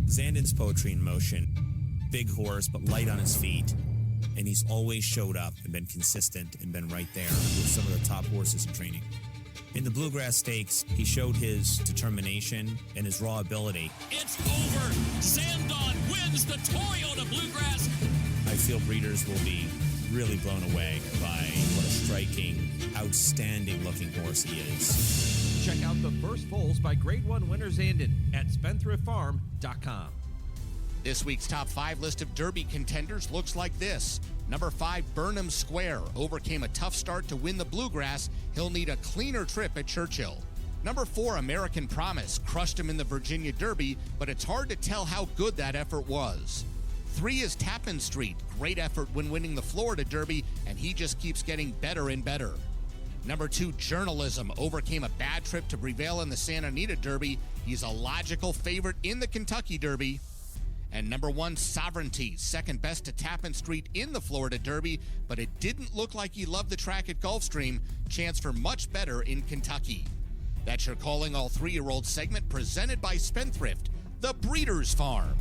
Zandon's poetry in motion. Big horse, but light on his feet. And he's always showed up and been consistent and been right there with some of the top horses in training. In the Bluegrass Stakes, he showed his determination and his raw ability. It's over. Zandon wins the Toyota Bluegrass. I feel breeders will be really blown away by what a striking, outstanding-looking horse he is. Check out the first foals by Grade 1 winner Zandon at SpendthriftFarm.com. This week's top 5 list of Derby contenders looks like this. Number 5, Burnham Square, overcame a tough start to win the Bluegrass. He'll need a cleaner trip at Churchill. Number 4, American Promise, crushed him in the Virginia Derby, but it's hard to tell how good that effort was. 3 is Tappan Street, great effort when winning the Florida Derby, and he just keeps getting better and better. Number 2, Journalism, overcame a bad trip to prevail in the Santa Anita Derby. He's a logical favorite in the Kentucky Derby. And number 1, Sovereignty, second best to Tappan Street in the Florida Derby, but it didn't look like he loved the track at Gulfstream. Chance for much better in Kentucky. That's your Calling All 3-Year-Olds segment presented by Spendthrift, the Breeders' Farm.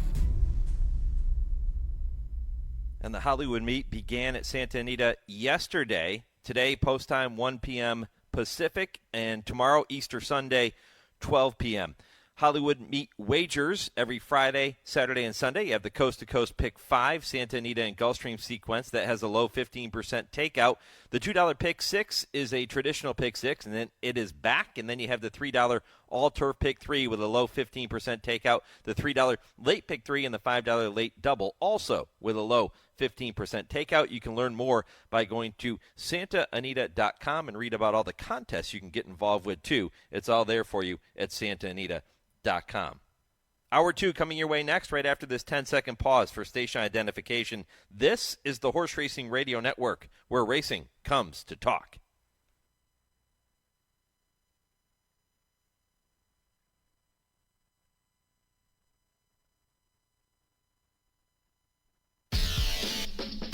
And the Hollywood Meet began at Santa Anita yesterday. Today, post time 1 p.m. Pacific, and tomorrow, Easter Sunday, 12 p.m. Hollywood Meet wagers every Friday, Saturday, and Sunday. You have the Coast to Coast Pick 5, Santa Anita and Gulfstream sequence that has a low 15% takeout. The $2 Pick 6 is a traditional Pick 6, and then it is back. And then you have the $3 All-Turf Pick 3 with a low 15% takeout. The $3 Late Pick 3 and the $5 Late Double also with a low 15% takeout. You can learn more by going to santaanita.com and read about all the contests you can get involved with, too. It's all there for you at santaanita.com. Hour 2 coming your way next, right after this 10-second pause for station identification. This is the Horse Racing Radio Network, where racing comes to talk.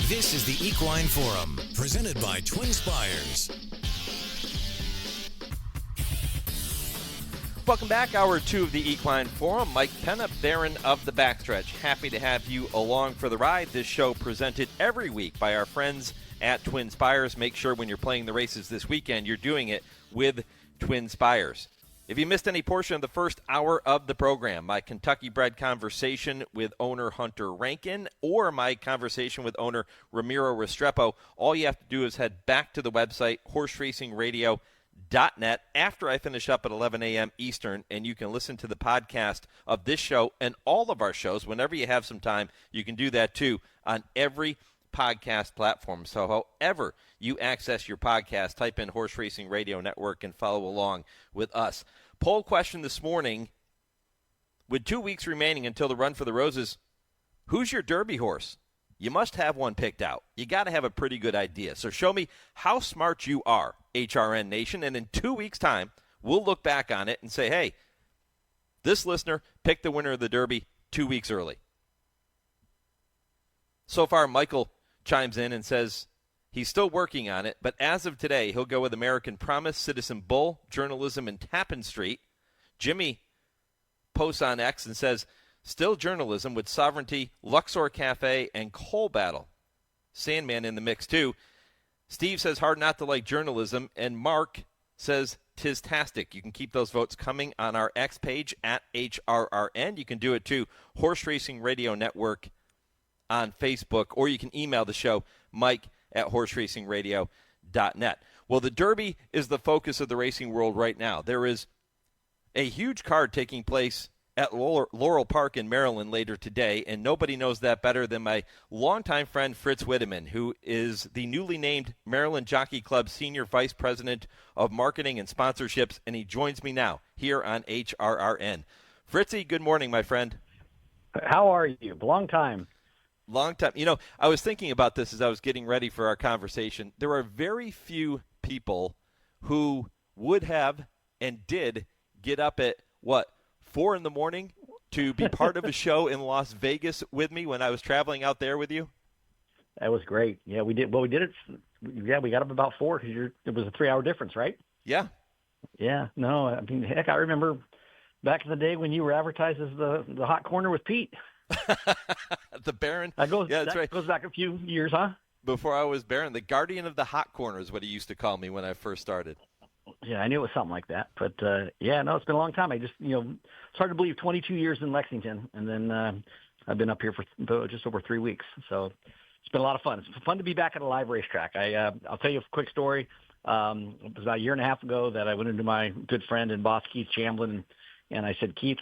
This is the Equine Forum, presented by TwinSpires. Welcome back. Hour 2 of the Equine Forum. Mike Penna, Baron of the Backstretch. Happy to have you along for the ride. This show presented every week by our friends at TwinSpires. Make sure when you're playing the races this weekend, you're doing it with TwinSpires. If you missed any portion of the first hour of the program, my Kentucky-bred conversation with owner Hunter Rankin or my conversation with owner Ramiro Restrepo, all you have to do is head back to the website, horseracingradio.net, after I finish up at 11 a.m. Eastern, and you can listen to the podcast of this show and all of our shows whenever you have some time. You can do that, too, on every podcast platform. So however you access your podcast, type in Horse Racing Radio Network and follow along with us. Poll question this morning, with 2 weeks remaining until the Run for the Roses, who's your Derby horse? You must have one picked out. You got to have a pretty good idea. So show me how smart you are, HRN Nation, and in 2 weeks' time, we'll look back on it and say, hey, this listener picked the winner of the Derby 2 weeks early. So far, Michael chimes in and says he's still working on it, but as of today, he'll go with American Promise, Citizen Bull, Journalism, and Tappan Street. Jimmy posts on X and says, still Journalism with Sovereignty, Luxor Cafe, and Coal Battle. Sandman in the mix, too. Steve says hard not to like Journalism, and Mark says Tistastic. You can keep those votes coming on our X page at HRRN. You can do it, too, Horse Racing Radio Network on Facebook, or you can email the show, mike@horseracingradio.net. Well, the Derby is the focus of the racing world right now. There is a huge card taking place at Laurel Park in Maryland later today, and nobody knows that better than my longtime friend Fritz Widamn, who is the newly named Maryland Jockey Club Senior Vice President of Marketing and Sponsorships, and he joins me now here on HRRN. Fritzy, good morning, my friend. How are you? Long time. Long time. You know, I was thinking about this as I was getting ready for our conversation. There are very few people who would have and did get up at, 4 in the morning to be part of a show in Las Vegas with me when I was traveling out there with you? That was great. Yeah, we did. Well, we did it. Yeah, we got up about 4 because it was a 3-hour difference, right? Yeah. Yeah. No, I mean, heck, I remember back in the day when you were advertised as the hot corner with Pete. The Baron. That goes right. back a few years, huh? Before I was Baron, the guardian of the hot corner is what he used to call me when I first started. Yeah, I knew it was something like that. But, yeah, no, it's been a long time. I just, it's hard to believe 22 years in Lexington, and then I've been up here for just over 3 weeks. So it's been a lot of fun. It's fun to be back at a live racetrack. I'll tell you a quick story. It was about a year and a half ago that I went into my good friend and boss, Keith Chamblin, and I said, Keith,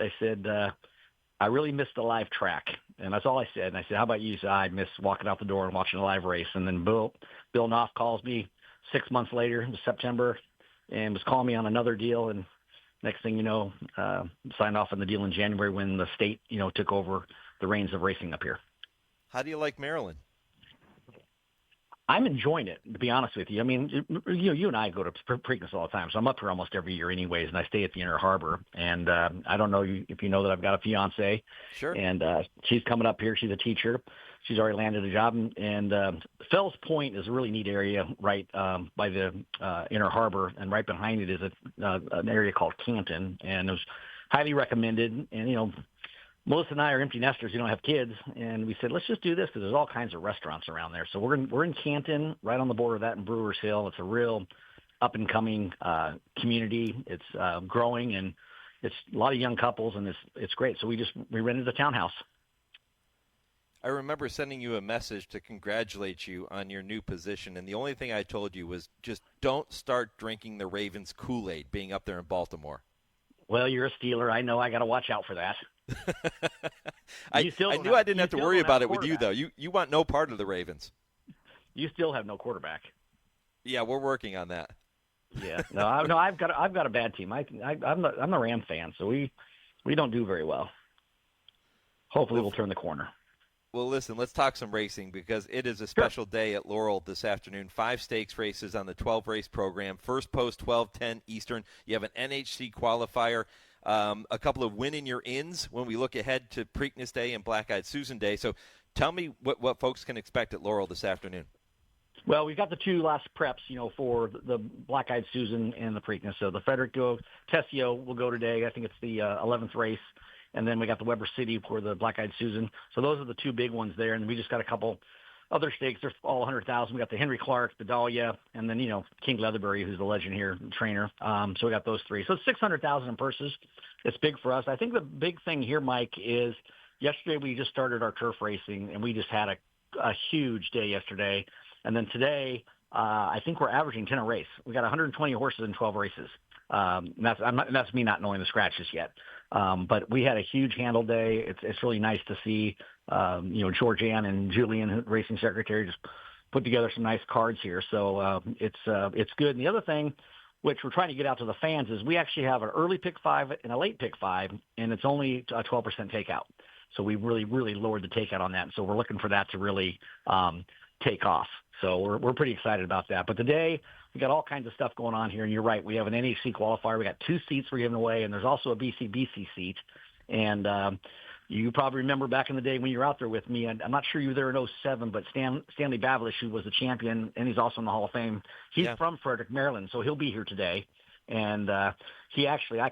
I really missed the live track. And that's all I said. And I said, how about you? He said, I miss walking out the door and watching a live race. And then Bill Knopf calls me 6 months later in September and was calling me on another deal. And next thing you know, signed off on the deal in January when the state, took over the reins of racing up here. How do you like Maryland? I'm enjoying it, to be honest with you. I mean, you and I go to Preakness all the time, so I'm up here almost every year anyways, and I stay at the Inner Harbor. And I don't know if you know that I've got a fiance. Sure. And she's coming up here. She's a teacher. She's already landed a job. And Fells Point is a really neat area right by the Inner Harbor, and right behind it is an area called Canton. And it was highly recommended. And, Melissa and I are empty nesters. We don't have kids, and we said, let's just do this because there's all kinds of restaurants around there. So we're in Canton, right on the border of that in Brewers Hill. It's a real up-and-coming community. It's growing, and it's a lot of young couples, and it's great. So we rented a townhouse. I remember sending you a message to congratulate you on your new position, and the only thing I told you was just don't start drinking the Ravens Kool-Aid being up there in Baltimore. Well, you're a Steeler. I know I got to watch out for that. I knew I didn't have to worry about it with you, though. You want no part of the Ravens. You still have no quarterback. Yeah, we're working on that. Yeah, I've got a bad team. I'm the Ram fan, so we don't do very well. Hopefully, we'll turn the corner. Well, listen, let's talk some racing because it is a special day at Laurel this afternoon. 5 stakes races on the 12-race program. First post 12:10 Eastern. You have an NHC qualifier. A couple of win-in-your-ins when we look ahead to Preakness Day and Black-Eyed Susan Day. So tell me what folks can expect at Laurel this afternoon. Well, we've got the 2 last preps, for the Black-Eyed Susan and the Preakness. So the Federico Tessio will go today. I think it's the 11th race. And then we got the Weber City for the Black-Eyed Susan. So those are the 2 big ones there. And we just got a couple other stakes. They're all 100,000. We got the Henry Clark, the Dahlia, and then, King Leatherbury, who's the legend here, the trainer. So we got those 3. So it's 600,000 in purses. It's big for us. I think the big thing here, Mike, is yesterday we just started our turf racing, and we just had a huge day yesterday. And then today, I think we're averaging 10 a race. We got 120 horses in 12 races. That's me not knowing the scratches yet. But we had a huge handle day. It's really nice to see, Georgianne and Julian, racing secretary, just put together some nice cards here. So it's good. And the other thing, which we're trying to get out to the fans, is we actually have an early pick 5 and a late pick 5, and it's only a 12% takeout. So we really, really lowered the takeout on that. And so we're looking for that to really take off. So we're pretty excited about that. But today, we got all kinds of stuff going on here, and you're right. We have an NHC qualifier. We got 2 seats we're giving away, and there's also a BCBC seat. And you probably remember back in the day when you were out there with me, and I'm not sure you were there in 07, but Stanley Bavlish, who was the champion, and he's also in the Hall of Fame, he's from Frederick, Maryland, so he'll be here today. And I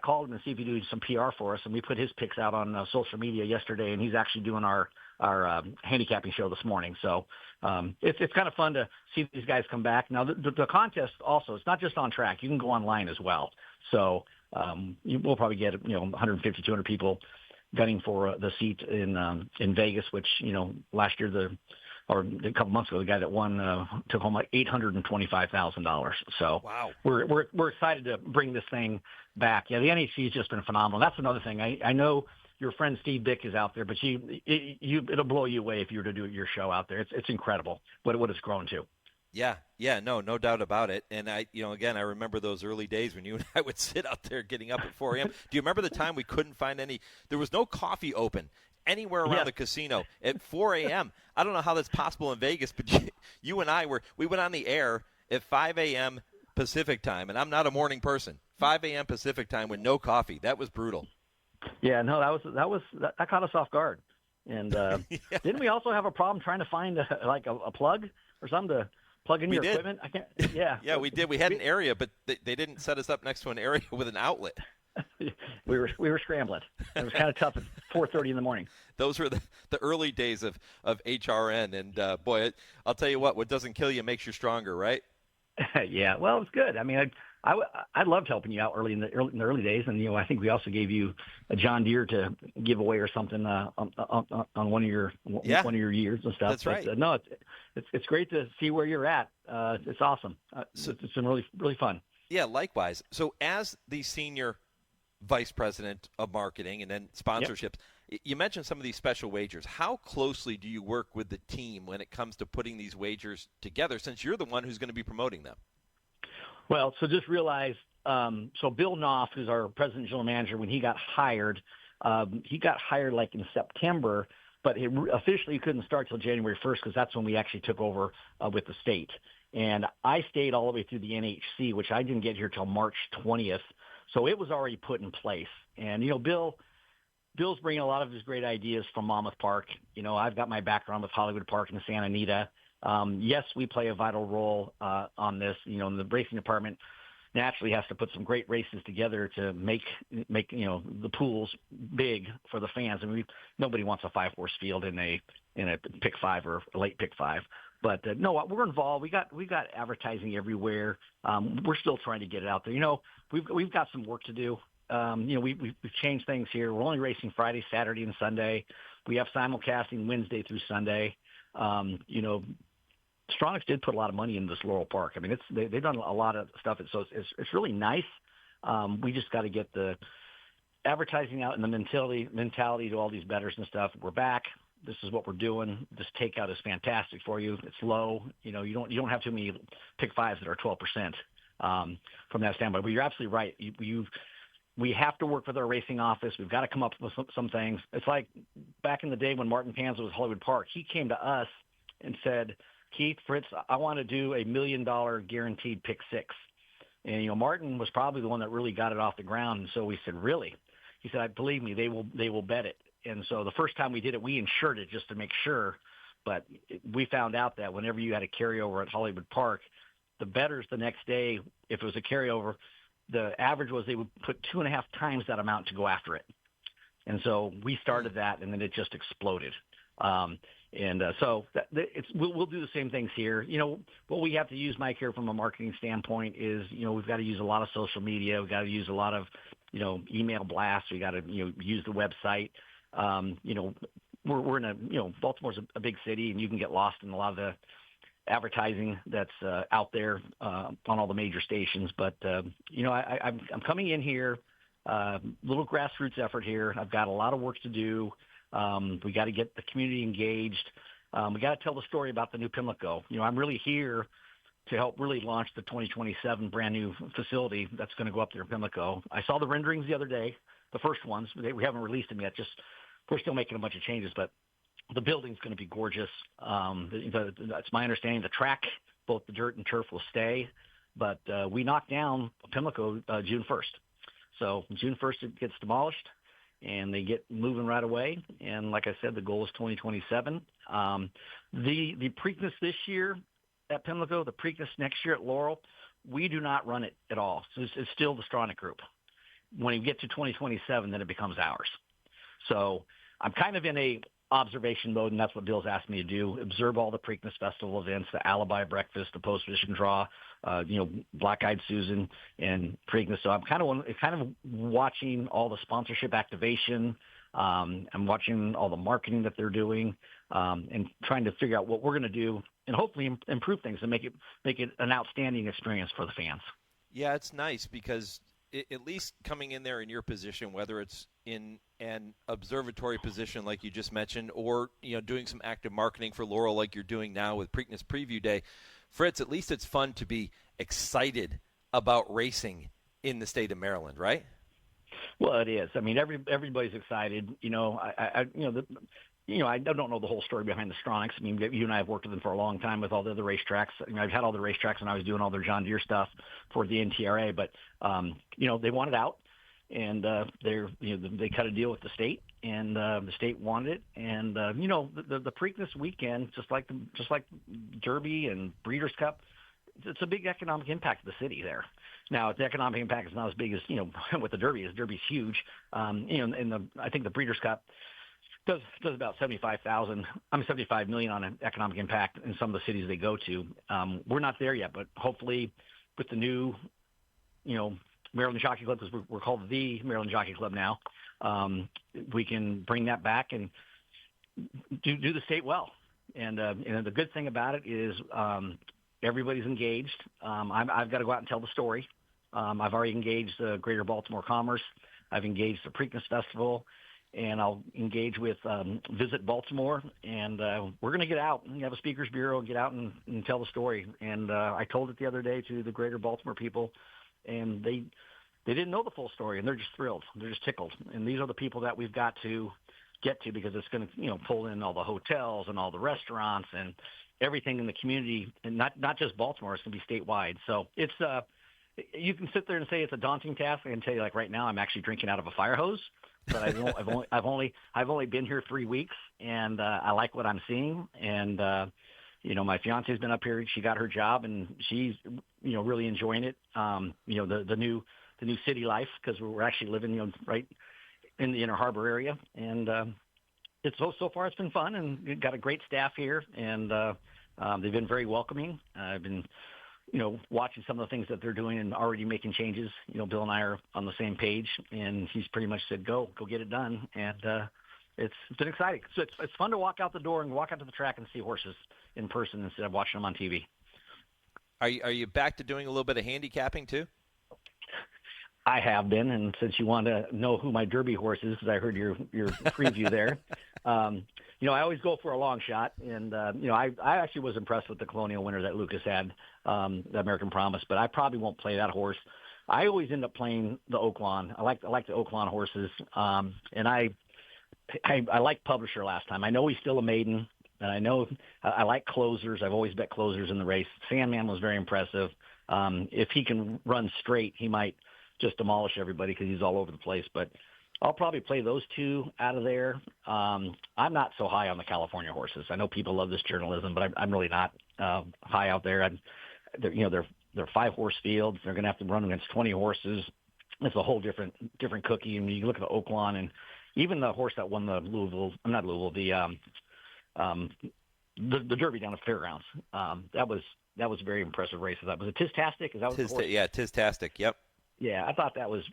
called him to see if he'd do some PR for us, and we put his picks out on social media yesterday, and he's actually doing our handicapping show this morning. So it's kind of fun to see these guys come back. Now, the contest also, it's not just on track. You can go online as well. So we'll probably get 150, 200 people gunning for the seat in Vegas, which, last year or a couple months ago, the guy that won took home like $825,000. So wow. We're excited to bring this thing back. Yeah, the NHC has just been phenomenal. That's another thing. I know your friend Steve Bick is out there, but it'll blow you away if you were to do your show out there. It's incredible what it's grown to. Yeah, no doubt about it. And I remember those early days when you and I would sit out there getting up at 4 a.m. Do you remember the time we couldn't find there was no coffee open anywhere around the casino at 4 a.m.? I don't know how that's possible in Vegas, but you and I we went on the air at 5 a.m. Pacific time, and I'm not a morning person. 5 a.m. Pacific time with no coffee. That was brutal. Yeah, no, that caught us off guard. And didn't we also have a problem trying to find a plug or something to plug in your equipment? I can't. Yeah. Yeah, we did. We had an area, but they didn't set us up next to an area with an outlet. We were scrambling. It was kind of tough at 4:30 in the morning. Those were the early days of HRN, and boy, I'll tell you what doesn't kill you makes you stronger, right? Yeah, well, it's good. I mean, I loved helping you out in the early days, and I think we also gave you a John Deere to give away or something on one of your years and stuff. That's right. No, it's great to see where you're at. It's awesome. It's been really, really fun. Yeah, likewise. So as the senior vice president of marketing and then sponsorships, you mentioned some of these special wagers. How closely do you work with the team when it comes to putting these wagers together, since you're the one who's going to be promoting them? Well, so just realize, so Bill Knopf, who's our president and general manager, when he got hired like in September, but officially he couldn't start till January 1st because that's when we actually took over with the state. And I stayed all the way through the NHC, which I didn't get here till March 20th. So it was already put in place. And, Bill's bringing a lot of his great ideas from Monmouth Park. I've got my background with Hollywood Park and the Santa Anita. Yes, we play a vital role on this, in the racing department. naturally has to put some great races together to make the pools big for the fans. I mean, nobody wants a 5-horse field in a pick 5 or a late pick 5. But no, we're involved. We got advertising everywhere. We're still trying to get it out there. We've got some work to do. We've changed things here. We're only racing Friday, Saturday, and Sunday. We have simulcasting Wednesday through Sunday. Stronach did put a lot of money into this Laurel Park. I mean, they've done a lot of stuff, so it's really nice. We just got to get the advertising out and the mentality to all these bettors and stuff. We're back. This is what we're doing. This takeout is fantastic for you. It's low. You don't have too many pick 5s that are 12% from that standpoint. But you're absolutely right. We have to work with our racing office. We've got to come up with some things. It's like back in the day when Martin Panza was Hollywood Park. He came to us and said, Keith, Fritz, I want to do $1 million guaranteed pick 6. And, Martin was probably the one that really got it off the ground. And so we said, really? He said, believe me, they will bet it. And so the first time we did it, we insured it just to make sure. But we found out that whenever you had a carryover at Hollywood Park, the bettors the next day, if it was a carryover, the average was they would put 2.5 times that amount to go after it. And so we started that, and then it just exploded. So we'll do the same things here. What we have to use, Mike, here from a marketing standpoint is, we've got to use a lot of social media. We've got to use a lot of, email blasts. We got to, use the website. We're in Baltimore's a big city, and you can get lost in a lot of the advertising that's out there on all the major stations. But, I'm coming in here, little grassroots effort here. I've got a lot of work to do. We got to get the community engaged. We got to tell the story about the new Pimlico. I'm really here to help really launch the 2027 brand new facility that's going to go up there in Pimlico. I saw the renderings the other day, the first ones. We haven't released them yet. We're still making a bunch of changes, but the building's going to be gorgeous. That's my understanding. The track, both the dirt and turf, will stay, but we knocked down Pimlico June 1st. So June 1st it gets demolished, and they get moving right away. And like I said, the goal is 2027. The Preakness this year at Pimlico, the Preakness next year at Laurel, we do not run it at all. So it's still the Stronach Group. When you get to 2027, then it becomes ours. So I'm kind of in a observation mode, and that's what Bill's asked me to do: observe all the Preakness Festival events, the Alibi Breakfast, the post-position draw, Black-Eyed Susan, and Preakness. So I'm kind of watching all the sponsorship activation. I'm watching all the marketing that they're doing, and trying to figure out what we're going to do, and hopefully improve things and make it an outstanding experience for the fans. Yeah, it's nice because at least coming in there in your position, whether it's in an observatory position like you just mentioned, or doing some active marketing for Laurel like you're doing now with Preakness Preview Day, Fritz, at least it's fun to be excited about racing in the state of Maryland, right? Well, it is. I mean, everybody's excited. I don't know the whole story behind the Stronachs. I mean, you and I have worked with them for a long time with all the other racetracks. I've had all the racetracks when I was doing all their John Deere stuff for the NTRA, but they wanted out, and they cut a deal with the state, and the state wanted it. And the Preakness weekend, just like Derby and Breeders' Cup, it's a big economic impact to the city there. Now, the economic impact is not as big as what the Derby is. Derby's huge. I think the Breeders' Cup does about $75 million on an economic impact in some of the cities they go to. We're not there yet, but hopefully with the new, Maryland Jockey Club, because we're called the Maryland Jockey Club now, we can bring that back and do the state well. And the good thing about it is everybody's engaged. I've got to go out and tell the story. I've already engaged the Greater Baltimore Commerce. I've engaged the Preakness Festival, and I'll engage with Visit Baltimore, and we're going to get out and have a speakers bureau and get out and tell the story. And I told it the other day to the Greater Baltimore people, and they didn't know the full story, and they're just thrilled. They're just tickled. And these are the people that we've got to get to, because it's going to pull in all the hotels and all the restaurants and everything in the community, and not just Baltimore. It's going to be statewide. So it's you can sit there and say it's a daunting task. I can tell you, like right now, I'm actually drinking out of a fire hose. But I've only been here 3 weeks, and I like what I'm seeing. And my fiance's been up here. She got her job, and she's, really enjoying it. The new city life, because we're actually living, right in the Inner Harbor area. And it's so far it's been fun, and we've got a great staff here, and they've been very welcoming. I've been, watching some of the things that they're doing and already making changes. Bill and I are on the same page, and he's pretty much said, go get it done. And it's been exciting. So it's fun to walk out the door and walk out to the track and see horses in person instead of watching them on TV. Are you back to doing a little bit of handicapping too? I have been, and since you want to know who my Derby horse is, because I heard your preview there, I always go for a long shot, and I actually was impressed with the Colonial winner that Lucas had, the American Promise, but I probably won't play that horse. I always end up playing the Oaklawn. I like the Oaklawn horses, and I like Publisher last time. I know he's still a maiden, and I know I like closers. I've always bet closers in the race. Sandman was very impressive. If he can run straight, he might just demolish everybody because he's all over the place. But I'll probably play those two out of there. I'm not so high on the California horses. I know people love this journalism, but I'm really not high out there. They're 5-horse fields. They're going to have to run against 20 horses. It's a whole different cookie. And you look at the Oaklawn, and even the horse that won the the Derby down at Fairgrounds. That was a very impressive race. Was it Tiztastic? Is that what the horse? Yeah, Tiztastic. Yep. Yeah, I thought that was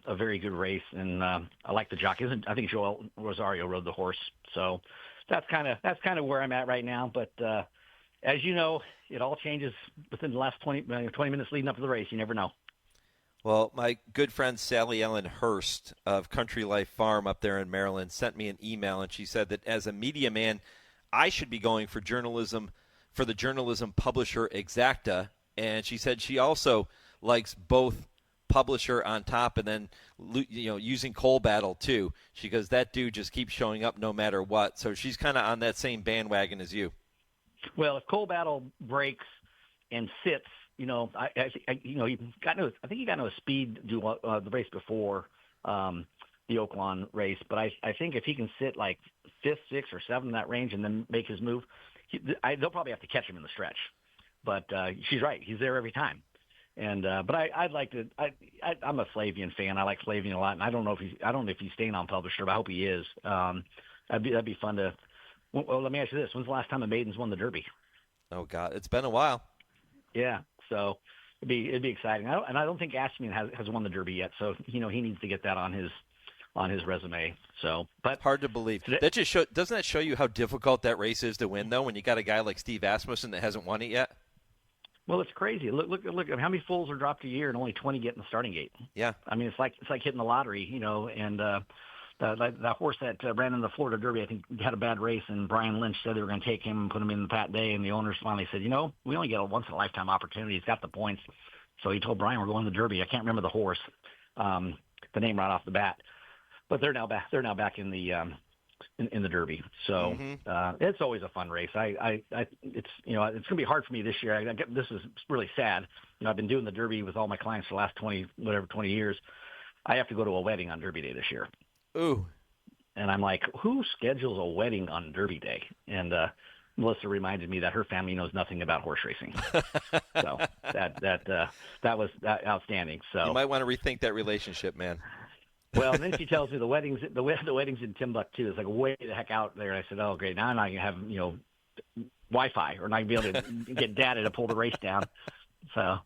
a very good race, and I like the jockey. I think Joel Rosario rode the horse, so that's kind of where I'm at right now. But as you know, it all changes within the last 20 minutes leading up to the race. You never know. Well, my good friend Sally Ellen Hurst of Country Life Farm up there in Maryland sent me an email, and she said that as a media man, I should be going for the journalism publisher exacta, and she said she also likes both Publisher on top and then using Coal Battle too. She goes, that dude just keeps showing up no matter what. So she's kind of on that same bandwagon as you. Well, if Coal Battle breaks and sits, he got no speed do the race before the Oaklawn race, but I think if he can sit like 5th, 6th, or 7th in that range and then make his move, they'll probably have to catch him in the stretch. But she's right; he's there every time. And but I'd like to. I'm a Flavian fan. I like Flavian a lot, and I don't know if he's staying on Publisher, but I hope he is. That'd be fun to. Well, let me ask you this: when's the last time a maiden's won the Derby? Oh God, it's been a while. Yeah, so it'd be exciting. I don't think Ashman has won the Derby yet, so he needs to get that on his resume. So, but hard to believe. That just doesn't that show you how difficult that race is to win, though, when you got a guy like Steve Asmussen that hasn't won it yet? Well, it's crazy. Look at how many foals are dropped a year and only 20 get in the starting gate. Yeah. I mean, it's like hitting the lottery, and that horse that ran in the Florida Derby, I think, had a bad race, and Brian Lynch said they were going to take him and put him in the Pat Day, and the owners finally said, we only get a once-in-a-lifetime opportunity. He's got the points. So he told Brian, we're going to the Derby. I can't remember the horse, the name right off the bat. But they're now back in the in the Derby. So it's always a fun race. It's going to be hard for me this year. This is really sad. I've been doing the Derby with all my clients for the last 20 years. I have to go to a wedding on Derby Day this year. Ooh. And I'm like, who schedules a wedding on Derby Day? And Melissa reminded me that her family knows nothing about horse racing. So that was outstanding. So you might want to rethink that relationship, man. Well, and then she tells me the wedding's in Timbuktu. It's like way the heck out there. And I said, oh, great. Now I'm not going to have, Wi-Fi, or not going to be able to get data to pull the race down. So,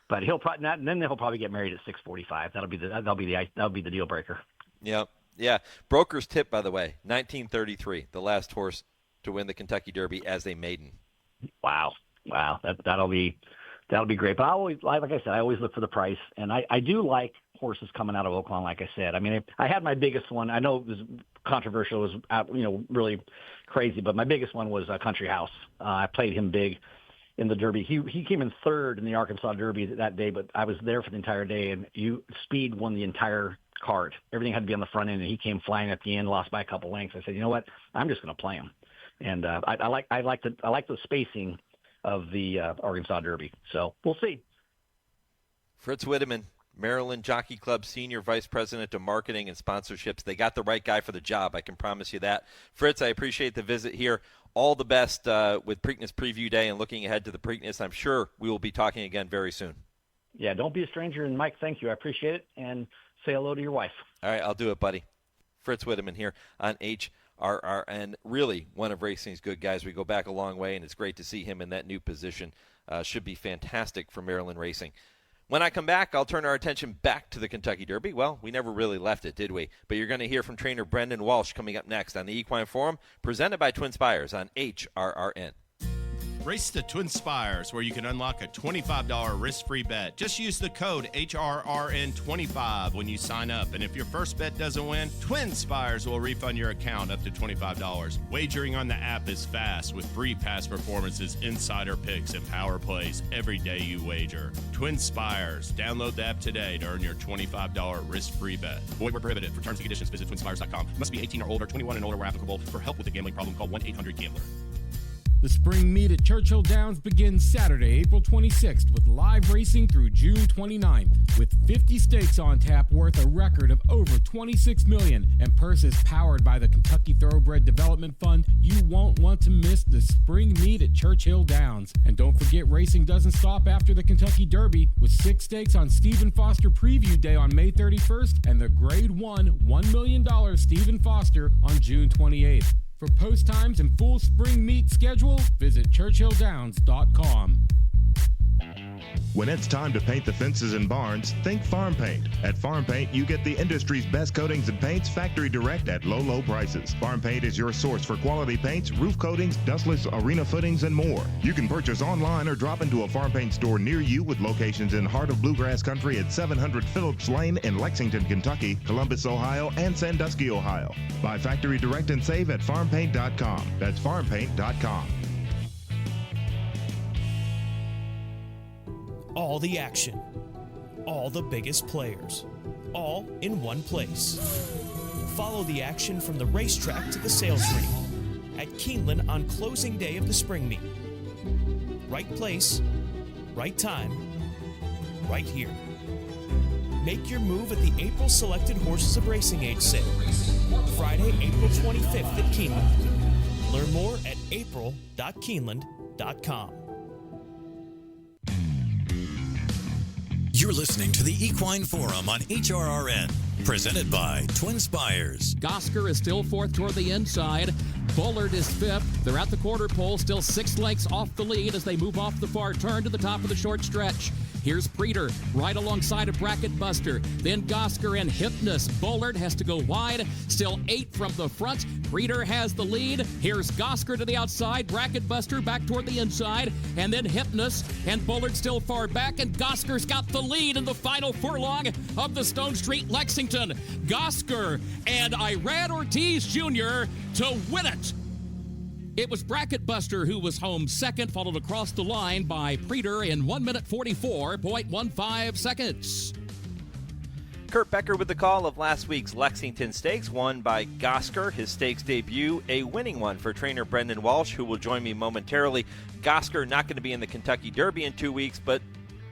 but he'll probably get married at 6:45. That'll be the deal breaker. Yep. Yeah. Broker's tip, by the way, 1933, the last horse to win the Kentucky Derby as a maiden. Wow. That'll be great. But like I said, I always look for the price, and I do like horses coming out of Oaklawn. Like I said, I mean, I had my biggest one. I know it was controversial, it was really crazy, but my biggest one was Country House. I played him big in the Derby. He came in third in the Arkansas Derby that day, but I was there for the entire day, and Speed won the entire card. Everything had to be on the front end, and he came flying at the end, lost by a couple lengths. I said, you know what? I'm just going to play him. And I like the spacing of the Arkansas Derby. So we'll see. Fritz Widamn, Maryland Jockey Club Sr, Vice President of Marketing and Sponsorships. They got the right guy for the job, I can promise you that. Fritz, I appreciate the visit here. All the best with Preakness Preview Day and looking ahead to the Preakness. I'm sure we will be talking again very soon. Yeah, don't be a stranger. And, Mike, thank you. I appreciate it. And say hello to your wife. All right, I'll do it, buddy. Fritz Widamn here on HRRN. Really one of racing's good guys. We go back a long way, and it's great to see him in that new position. Should be fantastic for Maryland racing. When I come back, I'll turn our attention back to the Kentucky Derby. Well, we never really left it, did we? But you're going to hear from trainer Brendan Walsh coming up next on the Equine Forum, presented by TwinSpires on HRRN. Race to TwinSpires, where you can unlock a $25 risk-free bet. Just use the code HRRN25 when you sign up. And if your first bet doesn't win, TwinSpires will refund your account up to $25. Wagering on the app is fast with free past performances, insider picks, and power plays every day you wager. TwinSpires. Download the app today to earn your $25 risk-free bet. Void where prohibited. For terms and conditions, visit TwinSpires.com. Must be 18 or older, 21 and older where applicable. For help with a gambling problem, call 1-800-GAMBLER. The spring meet at Churchill Downs begins Saturday, April 26th with live racing through June 29th. With 50 stakes on tap worth a record of over $26 million and purses powered by the Kentucky Thoroughbred Development Fund, you won't want to miss the spring meet at Churchill Downs. And don't forget, racing doesn't stop after the Kentucky Derby with 6 stakes on Stephen Foster Preview Day on May 31st and the Grade 1 $1 million Stephen Foster on June 28th. For post times and full spring meet schedule, visit churchilldowns.com. When it's time to paint the fences and barns, think Farm Paint. At Farm Paint, you get the industry's best coatings and paints factory direct at low, low prices. Farm Paint is your source for quality paints, roof coatings, dustless arena footings, and more. You can purchase online or drop into a Farm Paint store near you with locations in Heart of Bluegrass Country at 700 Phillips Lane in Lexington, Kentucky, Columbus, Ohio, and Sandusky, Ohio. Buy factory direct and save at farmpaint.com. That's farmpaint.com. All the action, all the biggest players, all in one place. Follow the action from the racetrack to the sales ring at Keeneland on closing day of the spring meet. Right place, right time, right here. Make your move at the April Selected Horses of Racing Age sale, Friday, April 25th at Keeneland. Learn more at april.keeneland.com. You're listening to the Equine Forum on HRRN, presented by TwinSpires. Gosger is still fourth toward the inside. Bullard is fifth. They're at the quarter pole, still 6 lengths off the lead as they move off the far turn to the top of the short stretch. Here's Preeter right alongside of Bracket Buster. Then Gosger and Hypnus. Bullard has to go wide. Still 8 from the front. Preeter has the lead. Here's Gosger to the outside. Bracket Buster back toward the inside. And then Hypnus. And Bullard still far back. And Gosger's got the lead in the final furlong of the Stone Street Lexington. Gosger and Irad Ortiz Jr. to win it. It was Bracket Buster who was home second, followed across the line by Preeter in 1 minute 44.15 seconds. Kurt Becker with the call of last week's Lexington Stakes, won by Gosger. His stakes debut, a winning one for trainer Brendan Walsh, who will join me momentarily. Gosger not going to be in the Kentucky Derby in 2 weeks, but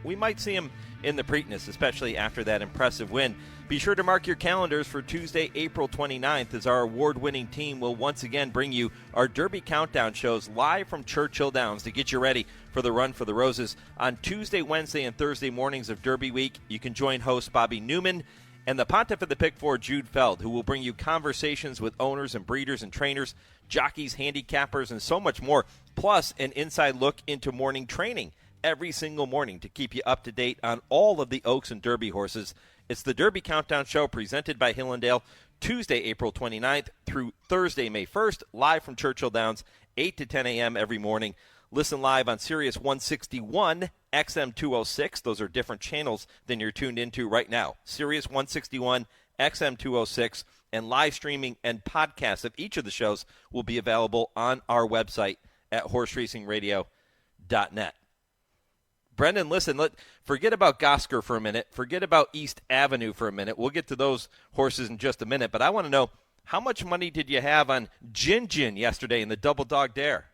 we might see him in the Preakness, especially after that impressive win. Be sure to mark your calendars for Tuesday, April 29th, as our award-winning team will once again bring you our Derby Countdown shows live from Churchill Downs to get you ready for the Run for the Roses. On Tuesday, Wednesday, and Thursday mornings of Derby Week, you can join host Bobby Neuman and the Pontiff of the Pick 4, Jude Feld, who will bring you conversations with owners and breeders and trainers, jockeys, handicappers, and so much more, plus an inside look into morning training every single morning to keep you up to date on all of the Oaks and Derby horses. It's the Derby Countdown Show presented by Hillendale, Tuesday, April 29th through Thursday, May 1st, live from Churchill Downs, 8 to 10 a.m. every morning. Listen live on Sirius 161, XM 206. Those are different channels than you're tuned into right now. Sirius 161, XM 206, and live streaming and podcasts of each of the shows will be available on our website at horseracingradio.net. Brendan, listen, forget about Gosger for a minute. Forget about East Avenue for a minute. We'll get to those horses in just a minute. But I want to know, how much money did you have on Gin Gin yesterday in the Double Dog Dare?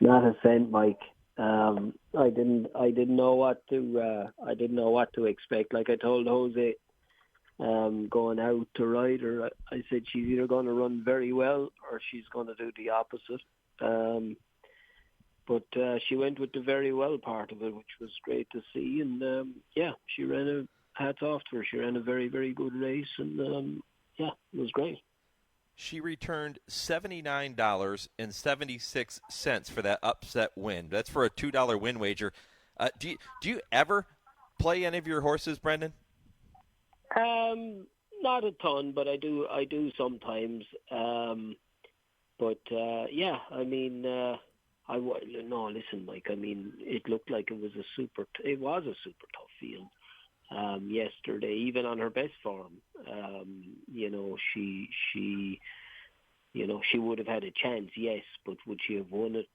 Not a cent, Mike. I didn't know what to expect. Like I told Jose, going out to ride her, I said she's either going to run very well or she's going to do the opposite. But she went with the very well part of it, which was great to see. And she ran hats off to her. She ran a very, very good race, and it was great. She returned $79.76 for that upset win. That's for a $2 win wager. Do you ever play any of your horses, Brendan? Not a ton, but I do sometimes. Listen, Mike. I mean, it looked like it was a super tough field yesterday, even on her best form. She would have had a chance, yes, but would she have won it?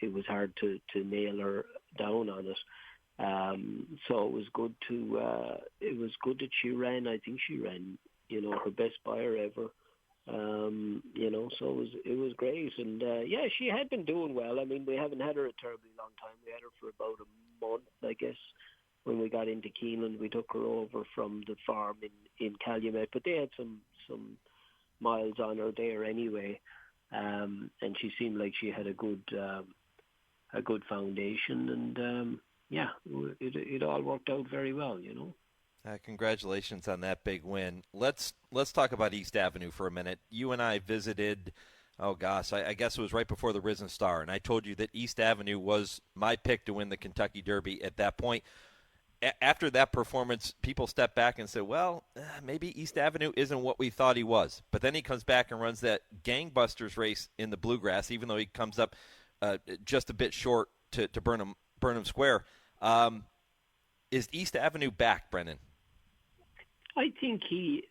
It was hard to nail her down on it. So it was good that she ran. I think she ran, her best buyer ever. So it was great. And she had been doing well. I mean, we haven't had her a terribly long time. We had her for about a month, I guess. When we got into Keeneland, we took her over from the farm in Calumet, but they had some miles on her there anyway. And she seemed like she had a good foundation, and it all worked out very well, Congratulations on that big win. Let's talk about East Avenue for a minute. You and I visited, I guess it was right before the Risen Star, and I told you that East Avenue was my pick to win the Kentucky Derby at that point. After that performance, people stepped back and said, well, maybe East Avenue isn't what we thought he was. But then he comes back and runs that gangbusters race in the Bluegrass, even though he comes up just a bit short to Burnham Square. Is East Avenue back, Brendan? I think he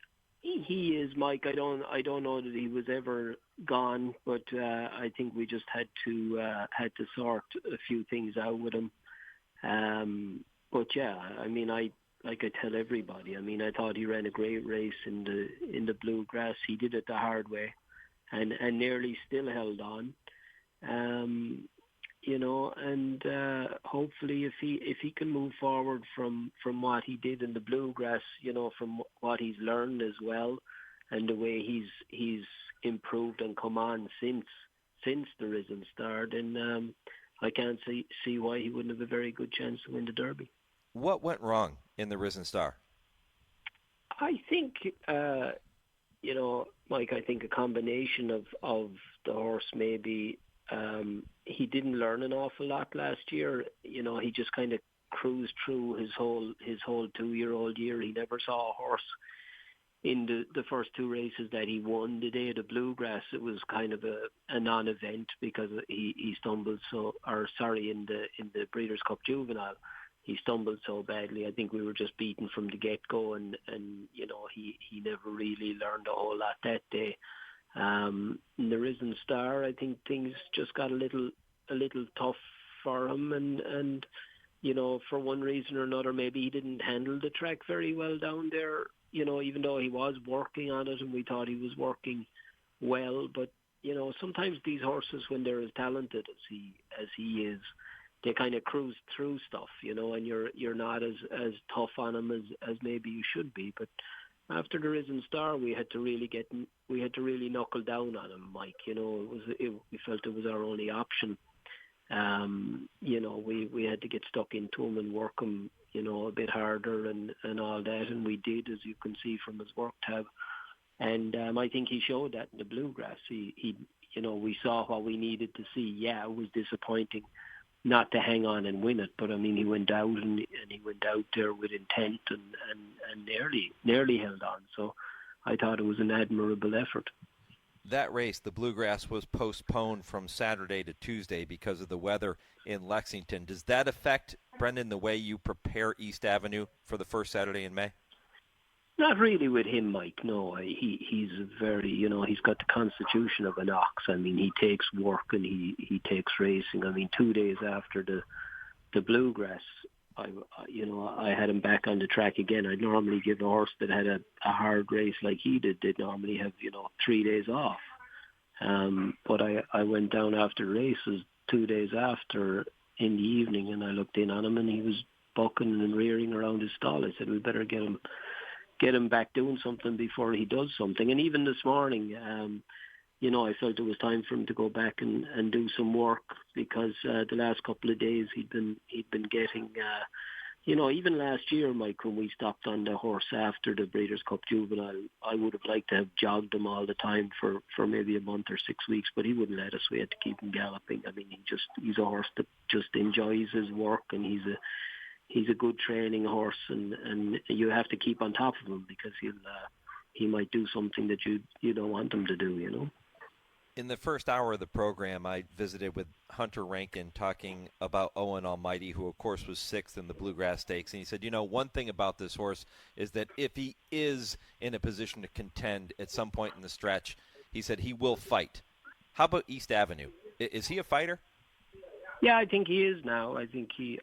is, Mike. I don't know that he was ever gone, but I think we just had to sort a few things out with him. But yeah, I mean, I tell everybody. I mean, I thought he ran a great race in the Bluegrass. He did it the hard way, and nearly still held on. And hopefully if he can move forward from what he did in the Bluegrass, from what he's learned as well, and the way he's improved and come on since the Risen Star, then I can't see why he wouldn't have a very good chance to win the Derby. What went wrong in the Risen Star? I think, Mike, I think a combination of the horse maybe. He didn't learn an awful lot last year. He just kind of cruised through his whole 2-year-old year. He never saw a horse in the first two races that he won. The day of the Bluegrass, it was kind of a non-event because he stumbled in the Breeders' Cup Juvenile. He stumbled so badly. I think we were just beaten from the get-go, and he never really learned a whole lot that day. In the Risen Star, I think things just got a little tough for him, and for one reason or another, maybe he didn't handle the track very well down there. Even though he was working on it, and we thought he was working well, but sometimes these horses, when they're as talented as he is, they kind of cruise through stuff, and you're not as tough on them as maybe you should be, but. After the Risen Star, we had to really knuckle down on him, Mike. We felt it was our only option. We had to get stuck into him and work him, a bit harder and all that, and we did, as you can see from his work tab. And I think he showed that in the Bluegrass. We saw what we needed to see. Yeah, it was disappointing not to hang on and win it, but I mean, he went out and he went out there with intent and nearly held on. So I thought it was an admirable effort. That race, the Bluegrass, was postponed from Saturday to Tuesday because of the weather in Lexington. Does that affect, Brendan, the way you prepare East Avenue for the first Saturday in May? Not really with him, Mike. No, he's very, he's got the constitution of an ox. I mean, he takes work and he takes racing. I mean, 2 days after the Bluegrass, I had him back on the track again. I'd normally give a horse that had a hard race like he did. They'd normally have, 3 days off. But I went down after races 2 days after in the evening, and I looked in on him, and he was bucking and rearing around his stall. I said, we better get him back doing something before he does something. And even this morning, I felt it was time for him to go back and do some work, because the last couple of days he'd been getting, even last year, Mike, when we stopped on the horse after the Breeders' Cup Juvenile, I would have liked to have jogged him all the time for maybe a month or 6 weeks, but he wouldn't let us. We had to keep him galloping. I mean, he's a horse that just enjoys his work, and he's a good training horse, and you have to keep on top of him, because he might do something that you don't want him to do, In the first hour of the program, I visited with Hunter Rankin talking about Owen Almighty, who, of course, was 6th in the Bluegrass Stakes. And he said, one thing about this horse is that if he is in a position to contend at some point in the stretch, he said he will fight. How about East Avenue? Is he a fighter? Yeah, I think he is now. I think he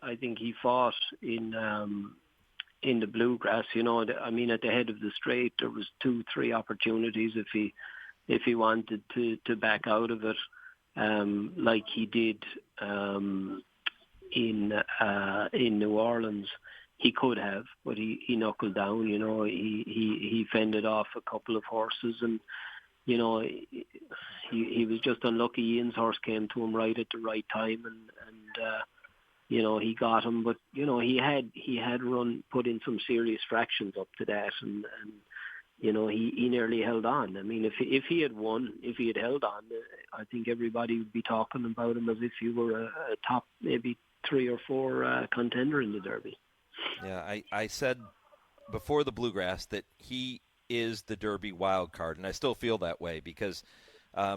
fought in the Bluegrass. I mean, at the head of the straight, there was 2-3 opportunities if he wanted to back out of it, like he did in New Orleans. He could have, but he knuckled down. He fended off a couple of horses, and he was just unlucky. Ian's horse came to him right at the right time, and he got him. But he had put in some serious fractions up to that, and he nearly held on. I mean, if he had won, if he had held on, I think everybody would be talking about him as if he were a top maybe 3 or 4 contender in the Derby. Yeah, I said before the Bluegrass that he is the Derby wild card, and I still feel that way because,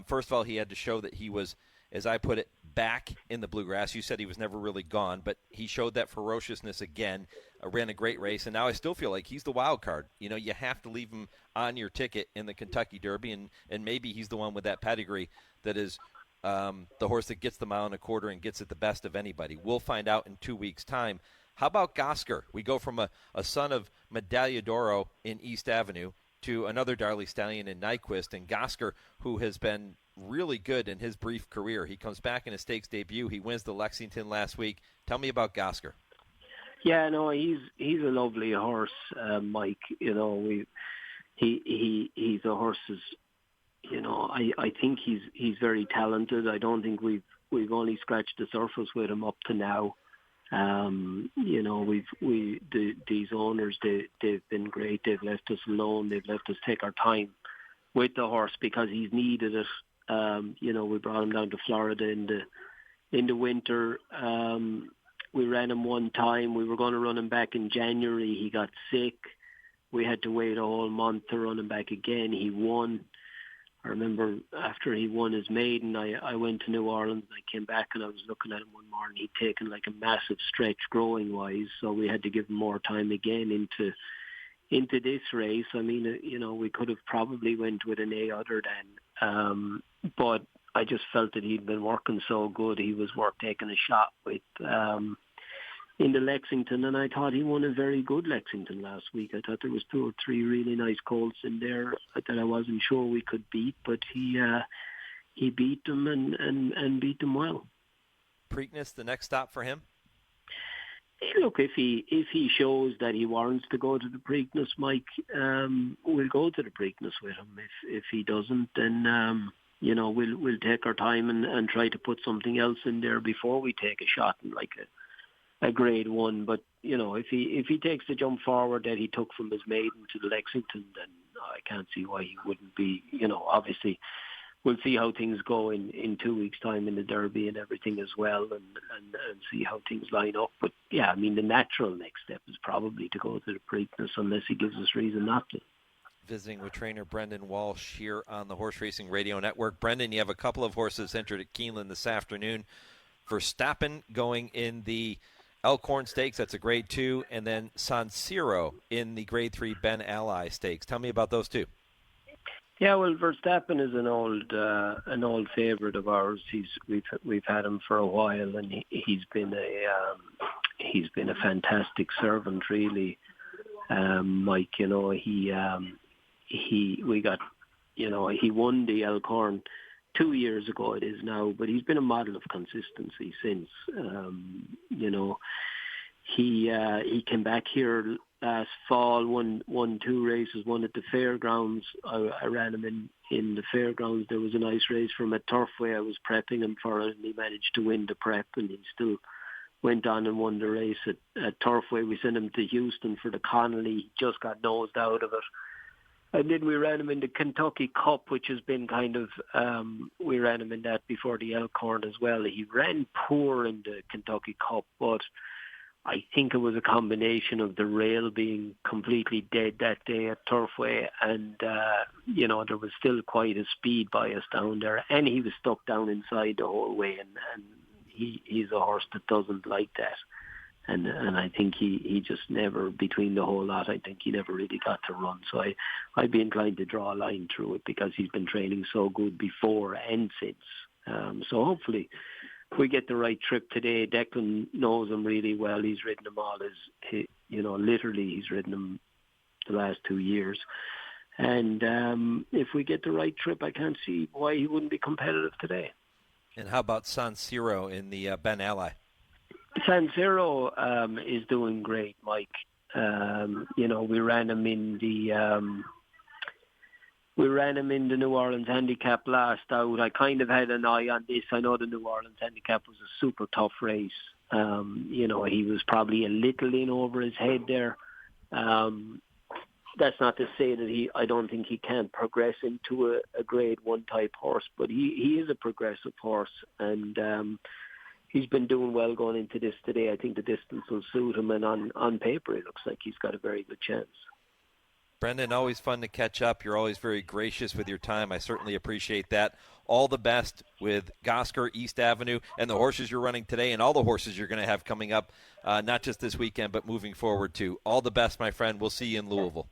first of all, he had to show that he was, as I put it, back in the Bluegrass. You said he was never really gone, but he showed that ferociousness again, ran a great race, and now I still feel like he's the wild card. You have to leave him on your ticket in the Kentucky Derby, and maybe he's the one with that pedigree that is the horse that gets the 1.25 miles and gets it the best of anybody. We'll find out in 2 weeks' time. How about Gosger? We go from a son of Medaglia d'Oro in East Avenue to another Darley Stallion in Nyquist, and Gosger, who has been really good in his brief career. He comes back in his stakes debut. He wins the Lexington last week. Tell me about Gosger. Yeah, no, he's a lovely horse, Mike. He's a horse. I think he's very talented. I don't think we've only scratched the surface with him up to now. These owners, they've been great. They've left us alone. They've let us take our time with the horse because he's needed it. We brought him down to Florida in the winter. We ran him one time. We were going to run him back in January. He got sick. We had to wait a whole month to run him back again. He won. I remember after he won his maiden, I went to New Orleans. I came back and I was looking at him one morning. He'd taken like a massive stretch growing-wise, so we had to give him more time again into this race. I mean, we could have probably went with an A other than, but I just felt that he'd been working so good. He was worth taking a shot with in the Lexington, and I thought he won a very good Lexington last week. I thought there was 2 or 3 really nice colts in there that I wasn't sure we could beat, but he beat them and beat them well. Preakness, the next stop for him? Look, if he shows that he warrants to go to the Preakness, Mike, we'll go to the Preakness with him. If he doesn't, then we'll take our time and try to put something else in there before we take a shot in like a grade 1. But if he takes the jump forward that he took from his maiden to the Lexington, then I can't see why he wouldn't be. Obviously we'll see how things go in 2 weeks' time in the Derby and everything as well, and see how things line up. But yeah, I mean, the natural next step is probably to go to the Preakness unless he gives us reason not to. Visiting with trainer Brendan Walsh here on the Horse Racing Radio Network. Brendan, you have a couple of horses entered at Keeneland this afternoon. Verstappen going in the Elkhorn Stakes, that's a grade 2, and then San Siro in the grade 3 Ben Ally Stakes. Tell me about those two. Yeah, well, Verstappen is an old favorite of ours. We've had him for a while, and he's been a fantastic servant, really. Mike, he won the Elkhorn 2 years ago it is now, but he's been a model of consistency since. He came back here last fall, won 2 races, one at the fairgrounds. I ran him in the fairgrounds. There was a nice race for him at Turfway. I was prepping him for it, and he managed to win the prep, and he still went on and won the race at Turfway. We sent him to Houston for the Connolly. He just got nosed out of it. And then we ran him in the Kentucky Cup, which has been kind of, we ran him in that before the Elkhorn as well. He ran poor in the Kentucky Cup, but I think it was a combination of the rail being completely dead that day at Turfway, and, there was still quite a speed bias down there, and he was stuck down inside the whole way, and he's a horse that doesn't like that. And I think he just never, between the whole lot, I think he never really got to run. So I'd be inclined to draw a line through it because he's been training so good before and since. So hopefully we get the right trip today. Declan knows him really well. He's ridden him all literally he's ridden him the last 2 years. And if we get the right trip, I can't see why he wouldn't be competitive today. And how about San Siro in the Ben Ally? San Siro is doing great, Mike. We ran him in the New Orleans Handicap last out. I kind of had an eye on this. I know the New Orleans Handicap was a super tough race. He was probably a little in over his head there. That's not to say that I don't think he can progress into a grade 1 type horse, but he is a progressive horse, and he's been doing well going into this today. I think the distance will suit him, and on paper it looks like he's got a very good chance. Brendan, always fun to catch up. You're always very gracious with your time. I certainly appreciate that. All the best with Gosger, East Avenue, and the horses you're running today, and all the horses you're going to have coming up, not just this weekend, but moving forward too. All the best, my friend. We'll see you in Louisville.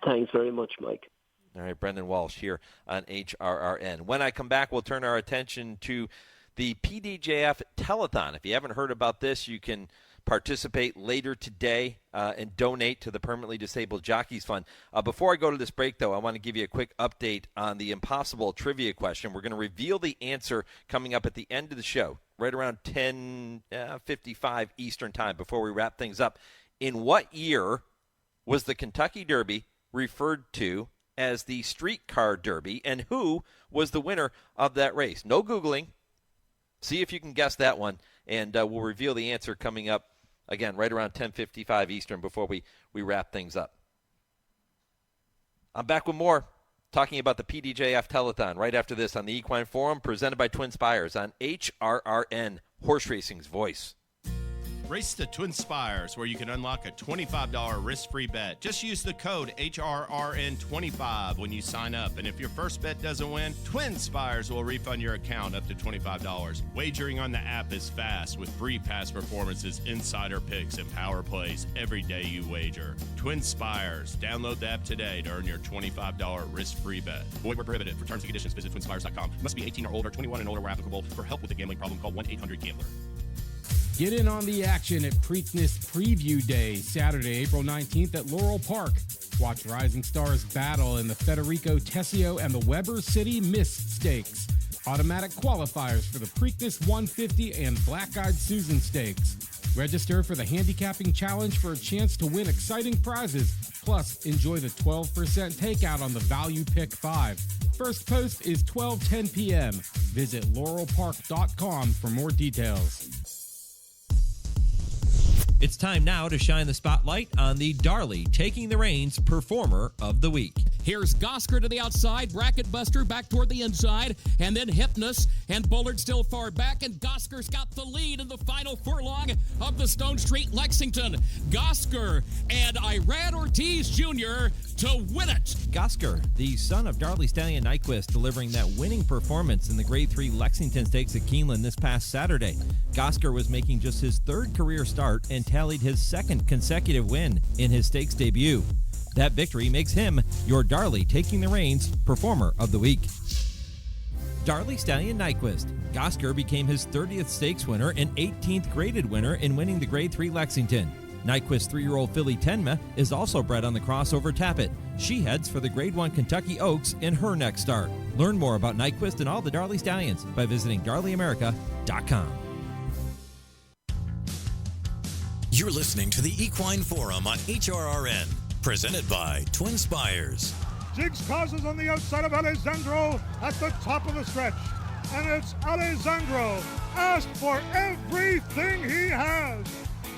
Thanks very much, Mike. All right, Brendan Walsh here on HRRN. When I come back, we'll turn our attention to the PDJF Telethon. If you haven't heard about this, you can participate later today and donate to the Permanently Disabled Jockeys Fund. Before I go to this break, though, I want to give you a quick update on the impossible trivia question. We're going to reveal the answer coming up at the end of the show, right around 10:55 Eastern Time, before we wrap things up. In what year was the Kentucky Derby referred to as the Streetcar Derby, and who was the winner of that race? No Googling. See if you can guess that one, and we'll reveal the answer coming up, again, right around 10:55 Eastern before we wrap things up. I'm back with more, talking about the PDJF Telethon right after this on the Equine Forum, presented by TwinSpires on HRRN, Horse Racing's voice. Race to TwinSpires, where you can unlock a $25 risk-free bet. Just use the code HRRN25 when you sign up. And if your first bet doesn't win, TwinSpires will refund your account up to $25. Wagering on the app is fast with free past performances, insider picks, and power plays every day you wager. TwinSpires. Download the app today to earn your $25 risk-free bet. Void where prohibited. For terms and conditions, visit TwinSpires.com. Must be 18 or older, 21 and older where applicable. For help with a gambling problem, call 1-800-GAMBLER. Get in on the action at Preakness Preview Day, Saturday, April 19th at Laurel Park. Watch Rising Stars battle in the Federico Tessio and the Weber City Mist Stakes. Automatic qualifiers for the Preakness 150 and Black-Eyed Susan Stakes. Register for the Handicapping Challenge for a chance to win exciting prizes. Plus, enjoy the 12% takeout on the Value Pick 5. First post is 12:10 p.m. Visit laurelpark.com for more details. It's time now to shine the spotlight on the Darley Taking the Reins Performer of the Week. Here's Gosger to the outside, Bracket Buster back toward the inside, and then Hypnus, and Bullard still far back, and Gosger's got the lead in the final furlong of the Stone Street Lexington. Gosger and Irad Ortiz Jr. to win it. Gosger, the son of Darley Stallion Nyquist, delivering that winning performance in the Grade 3 Lexington Stakes at Keeneland this past Saturday. Gosger was making just his third career start and tallied his second consecutive win in his stakes debut. That victory makes him your Darley Taking the Reins Performer of the Week. Darley Stallion Nyquist. Gosger became his 30th stakes winner and 18th graded winner in winning the Grade 3 Lexington. Nyquist's 3-year-old filly Tenma is also bred on the crossover Tappet. She heads for the Grade 1 Kentucky Oaks in her next start. Learn more about Nyquist and all the Darley Stallions by visiting darleyamerica.com. You're listening to the Equine Forum on HRRN, presented by TwinSpires. Jigs causes on the outside of Alessandro at the top of the stretch. And it's Alessandro asked for everything he has.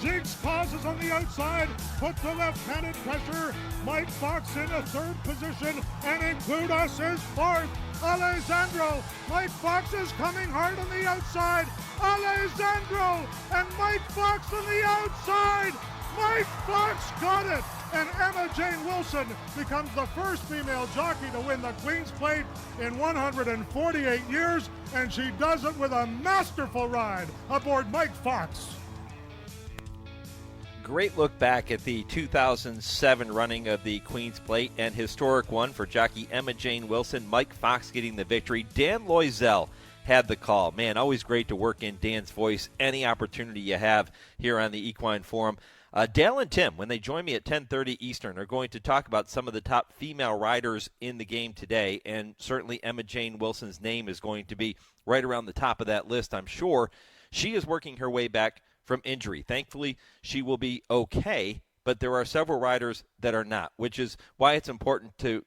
Jigs causes on the outside, put the left-handed pressure. Mike Fox in a third position, and Include Us is fourth. Alessandro, Mike Fox is coming hard on the outside. Alessandro and Mike Fox on the outside. Mike Fox got it, and Emma Jane Wilson becomes the first female jockey to win the Queen's Plate in 148 years, and she does it with a masterful ride aboard Mike Fox. Great look back at the 2007 running of the Queen's Plate, and historic one for jockey Emma Jane Wilson. Mike Fox getting the victory. Dan Loisel had the call. Man, always great to work in Dan's voice any opportunity you have here on the Equine Forum. Dale and Tim, when they join me at 10:30 Eastern, are going to talk about some of the top female riders in the game today, and certainly Emma Jane Wilson's name is going to be right around the top of that list, I'm sure. She is working her way back from injury. Thankfully, she will be okay, but there are several riders that are not, which is why it's important to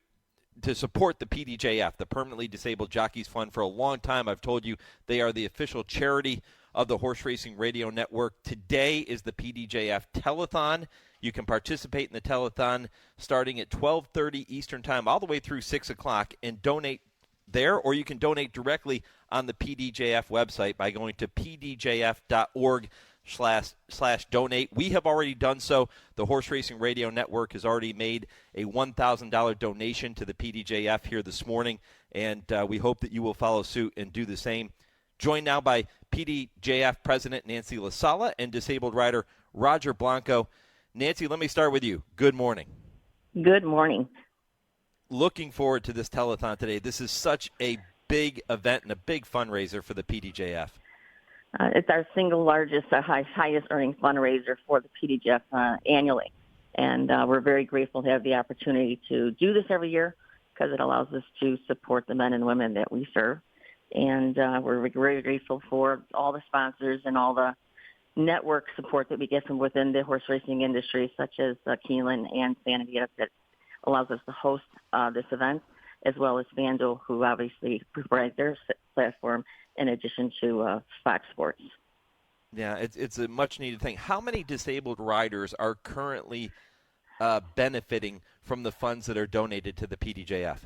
support the PDJF, the Permanently Disabled Jockeys Fund. For a long time, I've told you they are the official charity of the Horse Racing Radio Network. Today is the PDJF Telethon. You can participate in the Telethon starting at 12:30 Eastern Time all the way through 6 o'clock and donate there, or you can donate directly on the PDJF website by going to pdjf.org/donate. We have already done so. The Horse Racing Radio Network has already made a $1,000 donation to the PDJF here this morning, and we hope that you will follow suit and do the same. Joined now by PDJF President Nancy LaSala and disabled rider Roger Blanco. Nancy, let me start with you. Good morning. Good morning. Looking forward to this telethon today. This is such a big event and a big fundraiser for the PDJF. It's our single largest, highest earning fundraiser for the PDJF annually. And we're very grateful to have the opportunity to do this every year because it allows us to support the men and women that we serve. And we're very grateful for all the sponsors and all the network support that we get from within the horse racing industry, such as Keeneland and Sanity, that allows us to host this event, as well as FanDuel, who obviously provides their platform in addition to Fox Sports. Yeah, it's a much-needed thing. How many disabled riders are currently benefiting from the funds that are donated to the PDJF?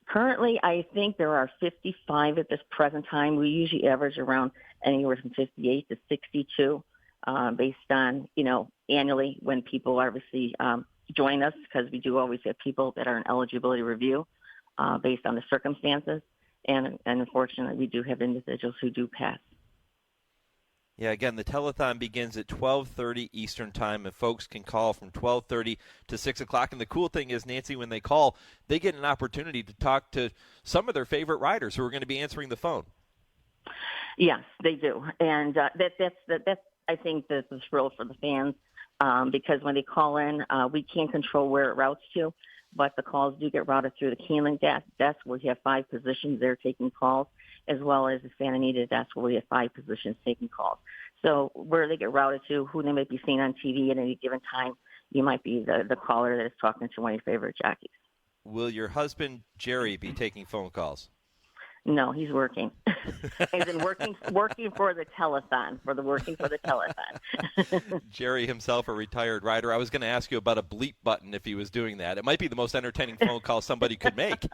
Currently, I think there are 55 at this present time. We usually average around anywhere from 58 to 62 based on, annually when people obviously join us, because we do always have people that are in eligibility review based on the circumstances. And unfortunately, we do have individuals who do pass. Yeah, again, the telethon begins at 12:30 Eastern Time, and folks can call from 12:30 to 6 o'clock. And the cool thing is, Nancy, when they call, they get an opportunity to talk to some of their favorite riders who are going to be answering the phone. Yes, they do. And that's I think, the thrill for the fans because when they call in, we can't control where it routes to, but the calls do get routed through the Keeneland desk where we have 5 positions there taking calls, as well as the Santa Anita desk where we have 5 positions taking calls. So where they get routed to, who they might be seeing on TV at any given time, you might be the caller that is talking to one of your favorite jockeys. Will your husband, Jerry, be taking phone calls? No, he's working. He's been working for the telethon, working for the telethon. Jerry himself, a retired rider. I was going to ask you about a bleep button if he was doing that. It might be the most entertaining phone call somebody could make.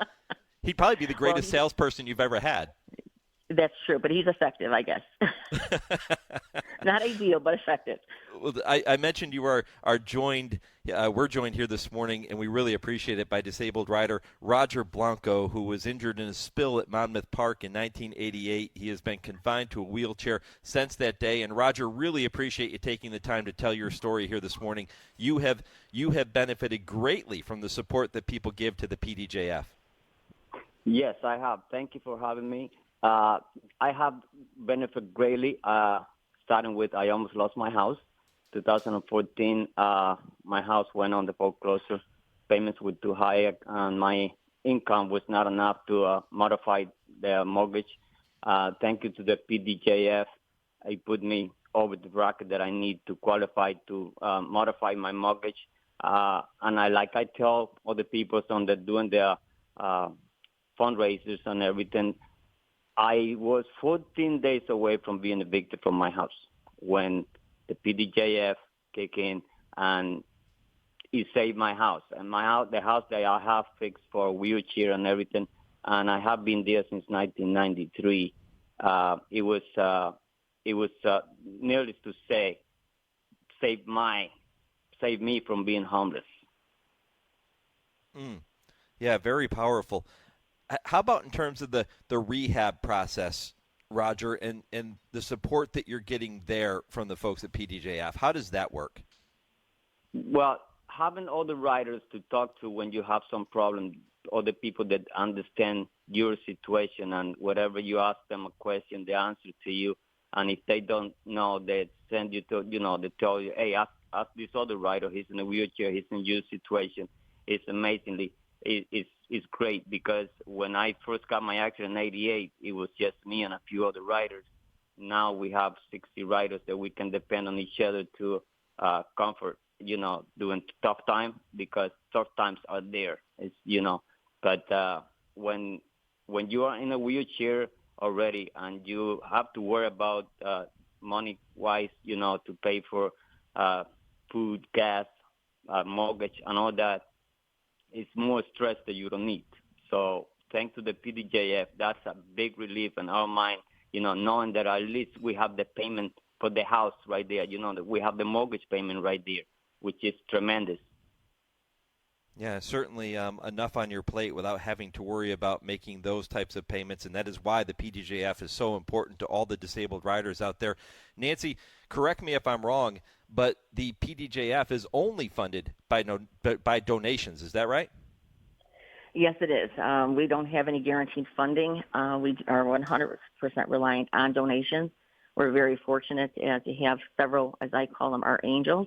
He'd probably be the greatest salesperson you've ever had. That's true, but he's effective, I guess. Not ideal, but effective. Well, I mentioned you are joined. We're joined here this morning, and we really appreciate it, by disabled rider Roger Blanco, who was injured in a spill at Monmouth Park in 1988. He has been confined to a wheelchair since that day. And Roger, really appreciate you taking the time to tell your story here this morning. You have benefited greatly from the support that people give to the PDJF. Yes, I have. Thank you for having me. I have benefited greatly, starting with I almost lost my house. 2014, my house went on the foreclosure. Payments were too high, and my income was not enough to modify the mortgage. Thank you to the PDJF. It put me over the bracket that I need to qualify to modify my mortgage. And I tell all the people on the doing their fundraisers and everything, I was 14 days away from being evicted from my house when the PDJF kicked in and it saved my house. And the house that I have fixed for a wheelchair and everything, and I have been there since 1993. It was nearly to say, save me from being homeless. Yeah, very powerful. How about in terms of the rehab process, Roger, and the support that you're getting there from the folks at PDJF? How does that work? Well, having all the riders to talk to when you have some problem, all the people that understand your situation, and whatever you ask them a question, they answer to you. And if they don't know, they send you to, they tell you, hey, ask this other rider. He's in a wheelchair. He's in your situation. It's amazingly, it's great, because when I first got my accident in 88, it was just me and a few other riders. Now we have 60 riders that we can depend on each other to comfort, during tough time, because tough times are there. But when you are in a wheelchair already and you have to worry about money-wise, to pay for food, gas, mortgage, and all that, it's more stress that you don't need. So thanks to the PDJF, that's a big relief in our mind, knowing that at least we have the payment for the house right there, that we have the mortgage payment right there, which is tremendous. Yeah, certainly enough on your plate without having to worry about making those types of payments, and that is why the PDJF is so important to all the disabled riders out there. Nancy, correct me if I'm wrong, but the PDJF is only funded by donations. Is that right? Yes, it is. We don't have any guaranteed funding. We are 100% reliant on donations. We're very fortunate to have several, as I call them, our angels,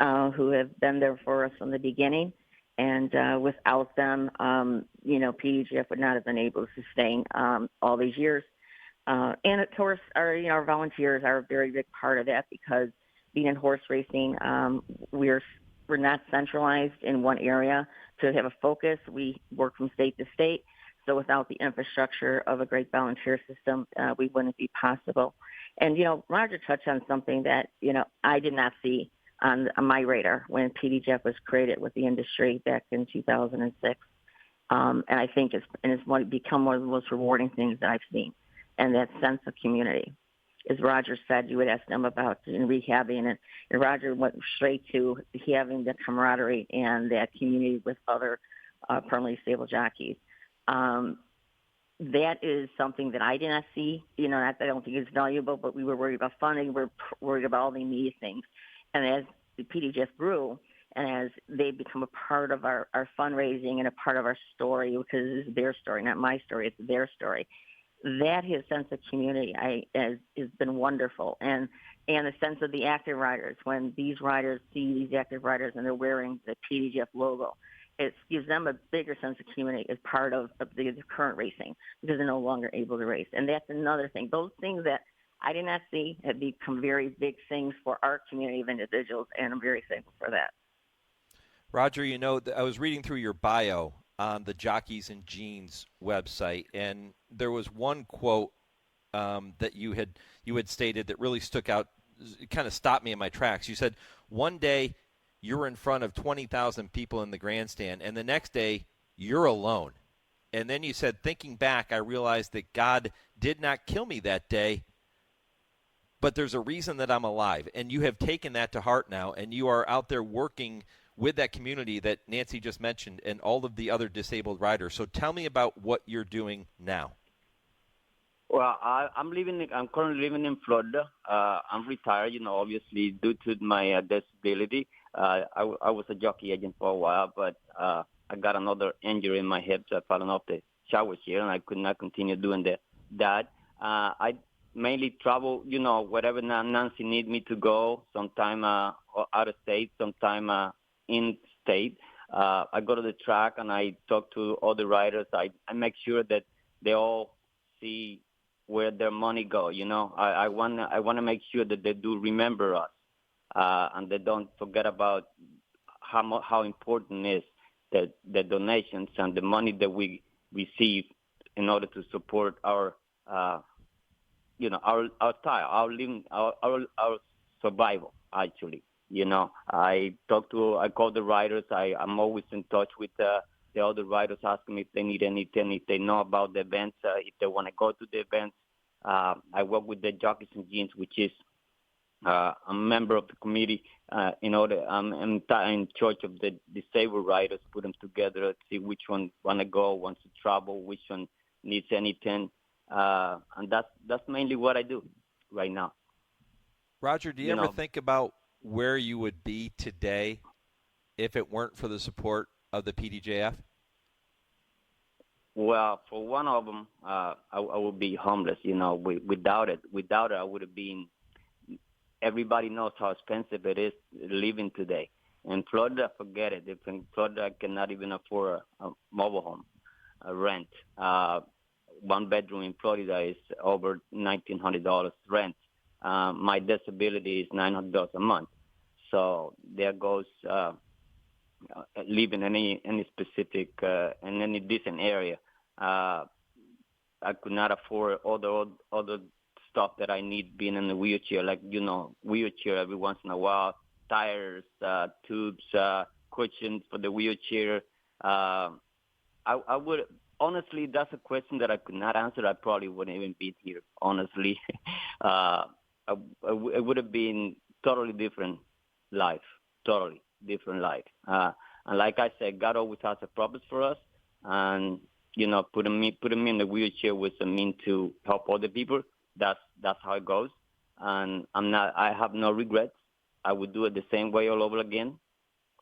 who have been there for us from the beginning. And without them, PDJF would not have been able to sustain all these years. And of course, our volunteers are a very big part of that, because being in horse racing, we're not centralized in one area to have a focus. We work from state to state. So without the infrastructure of a great volunteer system, we wouldn't be possible. And, Roger touched on something that, I did not see on my radar when PDJF was created with the industry back in 2006. And I think it's become one of the most rewarding things that I've seen, and that sense of community. As Roger said, you would ask them about rehabbing, and Roger went straight to having the camaraderie and that community with other permanently disabled jockeys. That is something that I did not see. I don't think it's valuable, but we were worried about funding. We're worried about all the immediate things. And as the PDJF grew, and as they become a part of our fundraising and a part of our story, because it's their story, not my story, it's their story, that his sense of community has been wonderful. And the sense of the active riders, when these riders see these active riders and they're wearing the PDJF logo, it gives them a bigger sense of community as part of the current racing, because they're no longer able to race. And that's another thing. Those things that I did not see have become very big things for our community of individuals, and I'm very thankful for that. Roger, I was reading through your bio on the Jockeys and Jeans website, and there was one quote that you had stated that really stuck out, kind of stopped me in my tracks. You said, one day you're in front of 20,000 people in the grandstand, and the next day you're alone. And then you said, thinking back, I realized that God did not kill me that day, but there's a reason that I'm alive. And you have taken that to heart now, and you are out there working with that community that Nancy just mentioned and all of the other disabled riders. So tell me about what you're doing now. Well, I'm currently living in Florida. I'm retired, obviously due to my disability. I was a jockey agent for a while, but I got another injury in my hip, so I fell off the shower chair, and I could not continue doing that. mainly travel, wherever Nancy need me to go, sometime out of state, sometime in state. I go to the track and I talk to other riders. I make sure that they all see where their money go. I want to make sure that they do remember us, and they don't forget about how important is the donations and the money that we receive in order to support our style, our living, our survival. Actually, I call the riders. I'm always in touch with the other riders, asking me if they need anything, if they know about the events, if they want to go to the events. I work with the Jockeys and Jeans, which is I'm a member of the committee. I'm in charge of the disabled riders, put them together, see which one want to go, wants to travel, which one needs anything, and that's mainly what I do right now. Roger, do you ever think about where you would be today if it weren't for the support of the PDJF? Well, for one of them, I would be homeless. Without it, I would have been. Everybody knows how expensive it is living today. In Florida, forget it. If in Florida, I cannot even afford a mobile home, a rent. One bedroom in Florida is over $1,900 rent. My disability is $900 a month. So there goes living in any specific in any decent area. I could not afford all the other stuff that I need being in the wheelchair, like wheelchair every once in a while, tires, tubes, cushions for the wheelchair. I would honestly, that's a question that I could not answer. I probably wouldn't even be here. Honestly, it would have been totally different life. And like I said, God always has a purpose for us, and putting me in the wheelchair was a mean to help other people. That's how it goes, and I have no regrets. I would do it the same way all over again.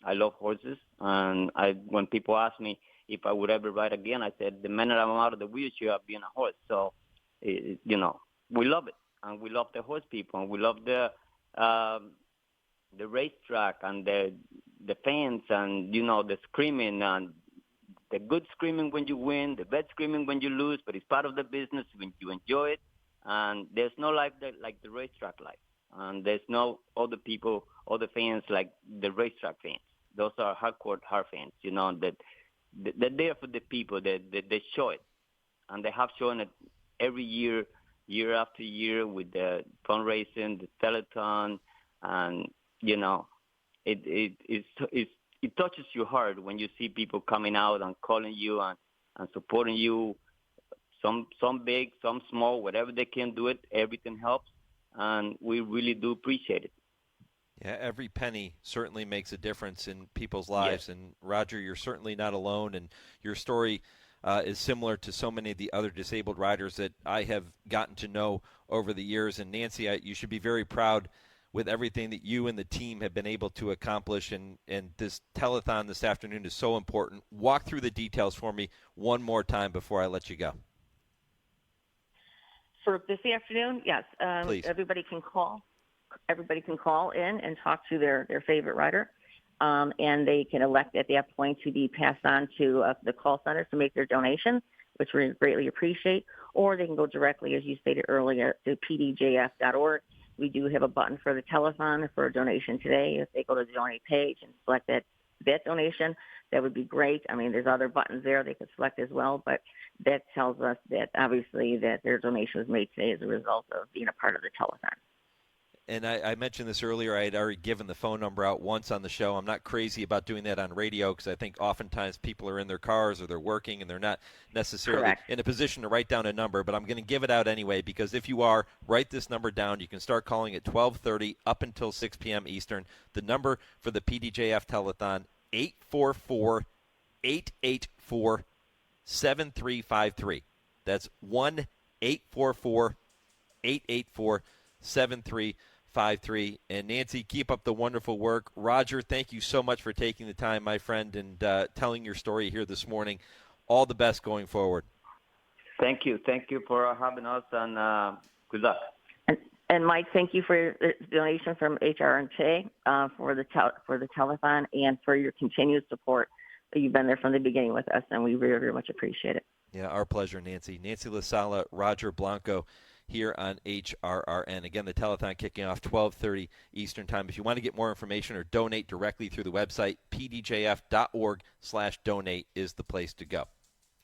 I love horses, and when people ask me if I would ever ride again, I said the minute I'm out of the wheelchair, I'll be on a horse. So, we love it, and we love the horse people, and we love the racetrack and the fans, and the screaming, and the good screaming when you win, the bad screaming when you lose. But it's part of the business when you enjoy it. And there's no life like the racetrack life. And there's no other people, other fans like the racetrack fans. Those are hardcore hard fans, that they're there for the people. They show it. And they have shown it every year after year with the fundraising, the telethon. And, it touches your heart when you see people coming out and calling you and supporting you. Some big, some small, whatever they can do it, everything helps, and we really do appreciate it. Yeah, every penny certainly makes a difference in people's lives. Yes. And Roger, you're certainly not alone, and your story is similar to so many of the other disabled riders that I have gotten to know over the years. And Nancy, you should be very proud with everything that you and the team have been able to accomplish, and this telethon this afternoon is so important. Walk through the details for me one more time before I let you go. For this afternoon, yes. Please. Everybody can call in and talk to their favorite rider, and they can elect at that point to be passed on to the call center to make their donation, which we greatly appreciate. Or they can go directly, as you stated earlier, to pdjf.org. We do have a button for the telethon for a donation today. If they go to the donate page and select that donation, that would be great. I mean, there's other buttons there they could select as well, but that tells us that obviously that their donation was made today as a result of being a part of the telethon. And I mentioned this earlier. I had already given the phone number out once on the show. I'm not crazy about doing that on radio because I think oftentimes people are in their cars or they're working and they're not necessarily Correct. in a position to write down a number. But I'm going to give it out anyway because if you are, write this number down. You can start calling at 12:30 up until 6 p.m. Eastern. The number for the PDJF Telethon, 844-884-7353. That's 1-844-884-7353. And Nancy, keep up the wonderful work. Roger, thank you so much for taking the time, my friend, and telling your story here this morning. All the best going forward. Thank you for having us, and Good luck. And Mike, thank you for the donation from HRRN for the telethon and for your continued support. You've been there from the beginning with us, and we very, very much appreciate it. Yeah, our pleasure, Nancy. Nancy LaSala, Roger Blanco here on HRRN. Again, the telethon kicking off 12:30 Eastern Time. If you want to get more information or donate directly through the website, pdjf.org/donate is the place to go.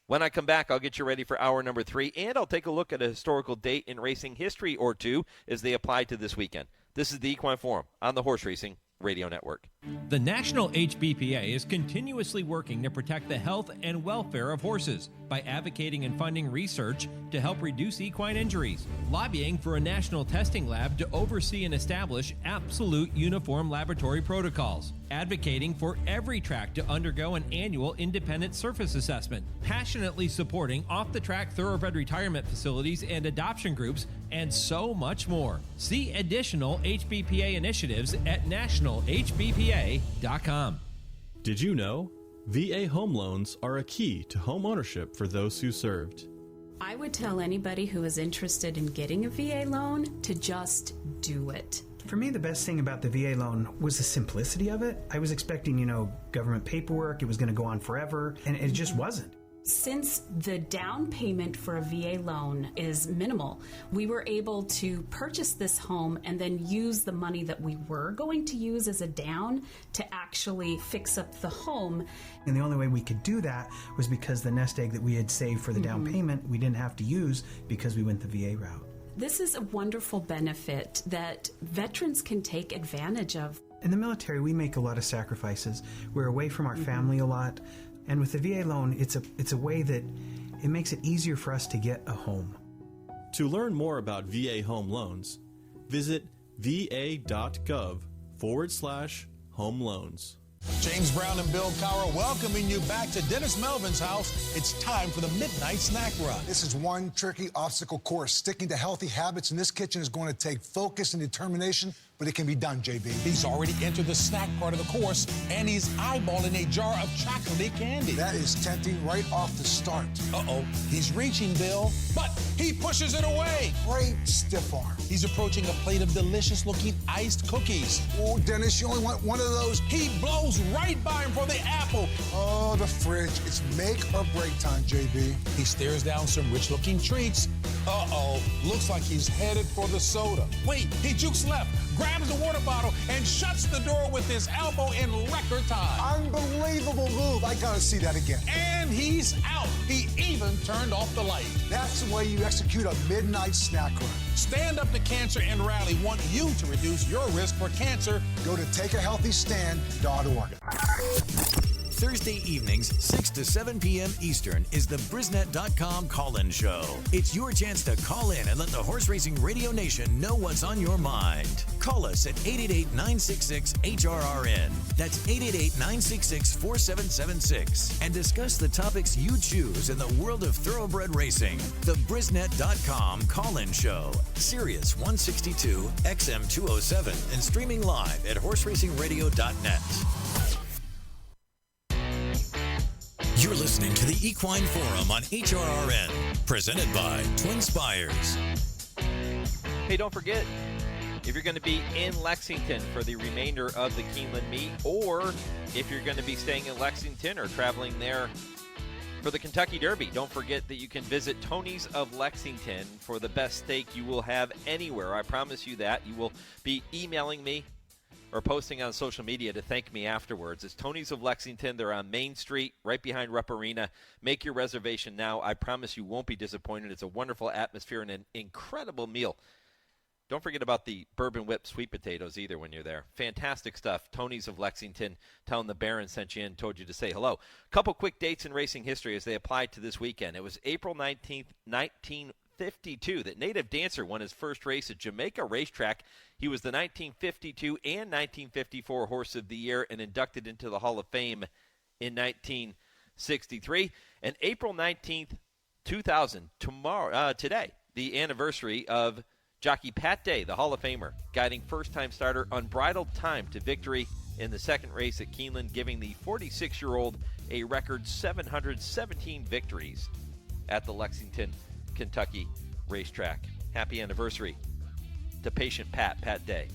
When I come back, I'll get you ready for hour number 3, and I'll take a look at a historical date in racing history or two as they apply to this weekend. This is the Equine Forum on the Horse Racing Radio Network. The National HBPA is continuously working to protect the health and welfare of horses by advocating and funding research to help reduce equine injuries, lobbying for a national testing lab to oversee and establish absolute uniform laboratory protocols, advocating for every track to undergo an annual independent surface assessment, passionately supporting off-the-track thoroughbred retirement facilities and adoption groups, and so much more. See additional HBPA initiatives at nationalhbpa.com. Did you know? VA home loans are a key to home ownership for those who served. I would tell anybody who is interested in getting a VA loan to just do it. For me, the best thing about the VA loan was the simplicity of it. I was expecting, government paperwork, it was going to go on forever, and it just wasn't. Since the down payment for a VA loan is minimal, we were able to purchase this home and then use the money that we were going to use as a down to actually fix up the home. And the only way we could do that was because the nest egg that we had saved for the down payment, we didn't have to use because we went the VA route. This is a wonderful benefit that veterans can take advantage of. In the military, we make a lot of sacrifices. We're away from our family a lot. And with the VA loan, it's a way that it makes it easier for us to get a home. To learn more about VA home loans, visit va.gov/home loans. James Brown and Bill Cowher welcoming you back to Dennis Melvin's house. It's time for the Midnight Snack Run. This is one tricky obstacle course. Sticking to healthy habits in this kitchen is going to take focus and determination, but it can be done, JB. He's already entered the snack part of the course, and he's eyeballing a jar of chocolatey candy. That is tempting right off the start. Uh-oh, he's reaching, Bill, but he pushes it away. Great stiff arm. He's approaching a plate of delicious-looking iced cookies. Oh, Dennis, you only want one of those. He blows right by him for the apple. Oh, the fridge. It's make or break time, JB. He stares down some rich-looking treats. Uh-oh, looks like he's headed for the soda. Wait, he jukes left, grabs the water bottle, and shuts the door with his elbow in record time. Unbelievable move. I gotta see that again. And he's out. He even turned off the light. That's the way you execute a midnight snack run. Stand Up to Cancer and Rally want you to reduce your risk for cancer. Go to takeahealthystand.org. Thursday evenings, 6 to 7 p.m. Eastern, is the Brisnet.com call-in show. It's your chance to call in and let the Horse Racing Radio Nation know what's on your mind. Call us at 888-966-HRRN. That's 888-966-4776. And discuss the topics you choose in the world of thoroughbred racing. The Brisnet.com call-in show. Sirius 162, XM 207, and streaming live at horseracingradio.net. You're listening to the Equine Forum on HRRN, presented by TwinSpires. Hey, don't forget, if you're going to be in Lexington for the remainder of the Keeneland meet, or if you're going to be staying in Lexington or traveling there for the Kentucky Derby, don't forget that you can visit Tony's of Lexington for the best steak you will have anywhere. I promise you that. You will be emailing me or posting on social media to thank me afterwards. It's Tony's of Lexington. They're on Main Street, right behind Rupp Arena. Make your reservation now. I promise you won't be disappointed. It's a wonderful atmosphere and an incredible meal. Don't forget about the bourbon whipped sweet potatoes either when you're there. Fantastic stuff. Tony's of Lexington. Tell them the Baron sent you in, told you to say hello. Couple quick dates in racing history as they apply to this weekend. It was April 19th, 1952 that Native Dancer won his first race at Jamaica Racetrack. He was the 1952 and 1954 Horse of the Year and inducted into the Hall of Fame in 1963. And April 19th, 2000, today, the anniversary of Jockey Pat Day, the Hall of Famer, guiding first-time starter Unbridled Time to victory in the second race at Keeneland, giving the 46-year-old a record 717 victories at the Lexington, Kentucky racetrack. happy anniversary to Patient Pat Day.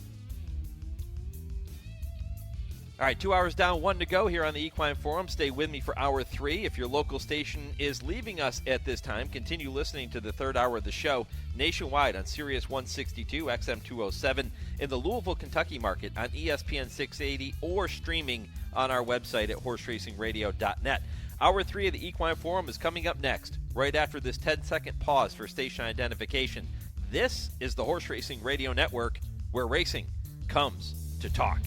All right, 2 hours down, 1 to go here on the Equine Forum. Stay with me for hour 3. If your local station is leaving us at this time, continue listening to the third hour of the show nationwide on Sirius 162, XM 207, in the Louisville, Kentucky market on ESPN 680, or streaming on our website at horseracingradio.net. Hour 3 of the Equine Forum is coming up next, right after this 10-second pause for station identification. This is the Horse Racing Radio Network, where racing comes to talk.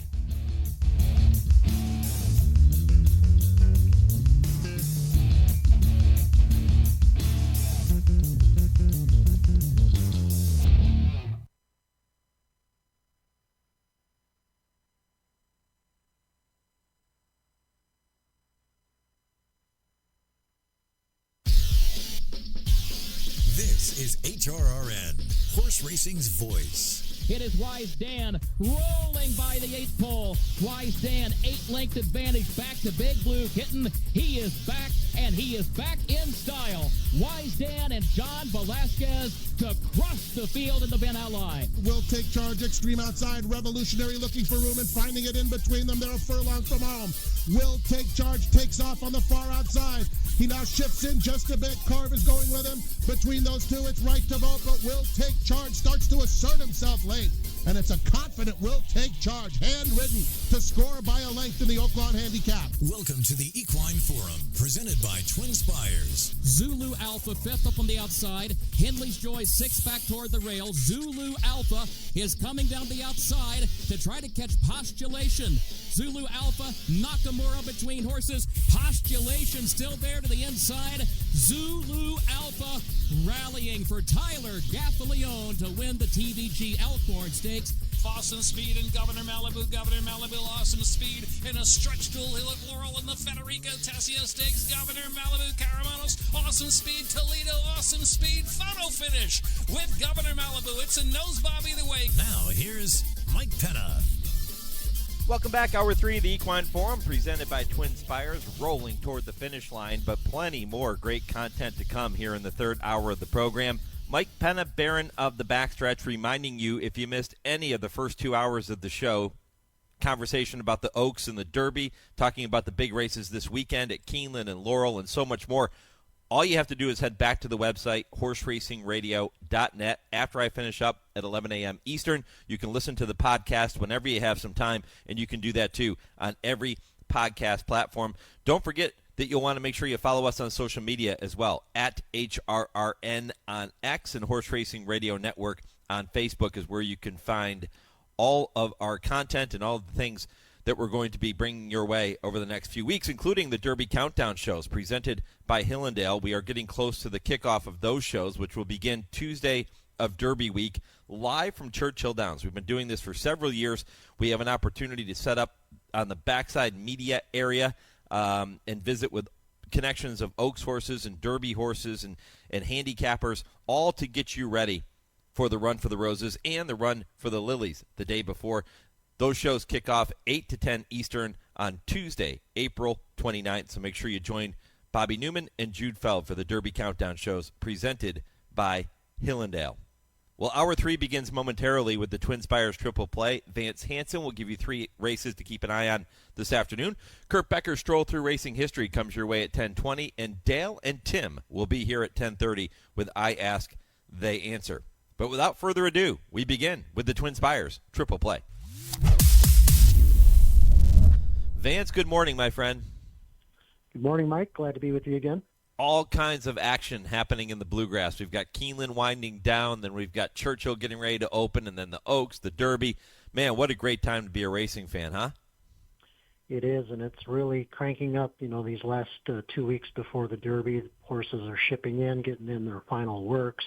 This is HRRN, Horse Racing's voice. It is Wise Dan rolling by the 8th pole. Wise Dan, 8-length advantage back to Big Blue Kitten. He is back, and he is back in style. Wise Dan and John Velasquez to cross the field in the Ben Ally. Will take charge, extreme outside, revolutionary looking for room and finding it in between them. They're a furlong from home. Will take charge, takes off on the far outside. He now shifts in just a bit. Carve is going with him. Between those two, it's right to vote, but Will take charge starts to assert himself late. And it's a confident Will take charge, hand-ridden, to score by a length in the Oaklawn Handicap. Welcome to the Equine Forum, presented by TwinSpires. Zulu Alpha, 5th up on the outside. Henley's Joy, 6th back toward the rail. Zulu Alpha is coming down the outside to try to catch Postulation. Zulu Alpha, Nakamura between horses. Postulation still there to the inside. Zulu Alpha rallying for Tyler Gaffalione to win the TVG Elkhorn Stakes. Awesome Speed and Governor Malibu, Awesome Speed in a stretch duel hill at Laurel in the Federico Tassia Stakes. Governor Malibu, Caramanos, Awesome Speed, Toledo, Awesome Speed, photo finish with Governor Malibu. It's a nose bob either way. Now here's Mike Penna. Welcome back, Hour 3 of the Equine Forum, presented by TwinSpires, rolling toward the finish line, but plenty more great content to come here in the third hour of the program. Mike Penna, Baron of the Backstretch, reminding you, if you missed any of the first 2 hours of the show, conversation about the Oaks and the Derby, talking about the big races this weekend at Keeneland and Laurel and so much more. All you have to do is head back to the website, horseracingradio.net. After I finish up at 11 a.m. Eastern, you can listen to the podcast whenever you have some time, and you can do that, too, on every podcast platform. Don't forget that you'll want to make sure you follow us on social media as well, at HRRN on X, and Horse Racing Radio Network on Facebook is where you can find all of our content and all of the things that we're going to be bringing your way over the next few weeks, including the Derby Countdown shows presented by Hillendale. We are getting close to the kickoff of those shows, which will begin Tuesday of Derby week, live from Churchill Downs. We've been doing this for several years. We have an opportunity to set up on the backside media area and visit with connections of Oaks horses and Derby horses and handicappers, all to get you ready for the Run for the Roses and the Run for the Lilies the day before. Those shows kick off 8 to 10 Eastern on Tuesday, April 29th. So make sure you join Bobby Neuman and Jude Feld for the Derby Countdown shows presented by Hillendale. Well, Hour 3 begins momentarily with the TwinSpires Triple Play. Vance Hanson will give you 3 races to keep an eye on this afternoon. Kurt Becker's Stroll Through Racing History comes your way at 10:20, and Dale and Tim will be here at 10:30 with I Ask, They Answer. But without further ado, we begin with the TwinSpires Triple Play. Vance, good morning, my friend. Good morning, Mike. Glad to be with you again. All kinds of action happening in the Bluegrass. We've got Keeneland winding down, then we've got Churchill getting ready to open, and then the Oaks, the Derby. Man, what a great time to be a racing fan, huh? It is, and it's really cranking up, these last 2 weeks before the Derby. The horses are shipping in, getting in their final works.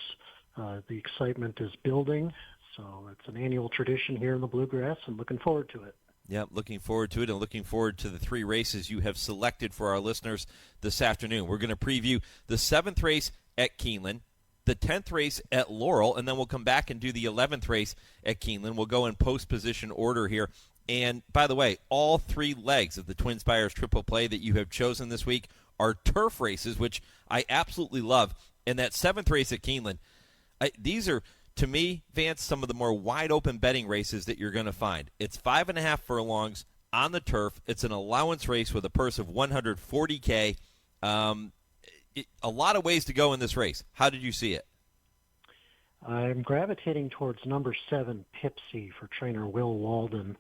The excitement is building, so it's an annual tradition here in the Bluegrass, and looking forward to it. Yep, looking forward to it, and looking forward to the 3 races you have selected for our listeners this afternoon. We're going to preview the 7th race at Keeneland, the 10th race at Laurel, and then we'll come back and do the 11th race at Keeneland. We'll go in post-position order here. And, by the way, all 3 legs of the TwinSpires Triple Play that you have chosen this week are turf races, which I absolutely love. And that 7th race at Keeneland, these are To me, Vance, some of the more wide-open betting races that you're going to find. It's 5.5 furlongs on the turf. It's an allowance race with a purse of $140K. A lot of ways to go in this race. How did you see it? I'm gravitating towards number 7, Pipsy, for trainer Will Walden.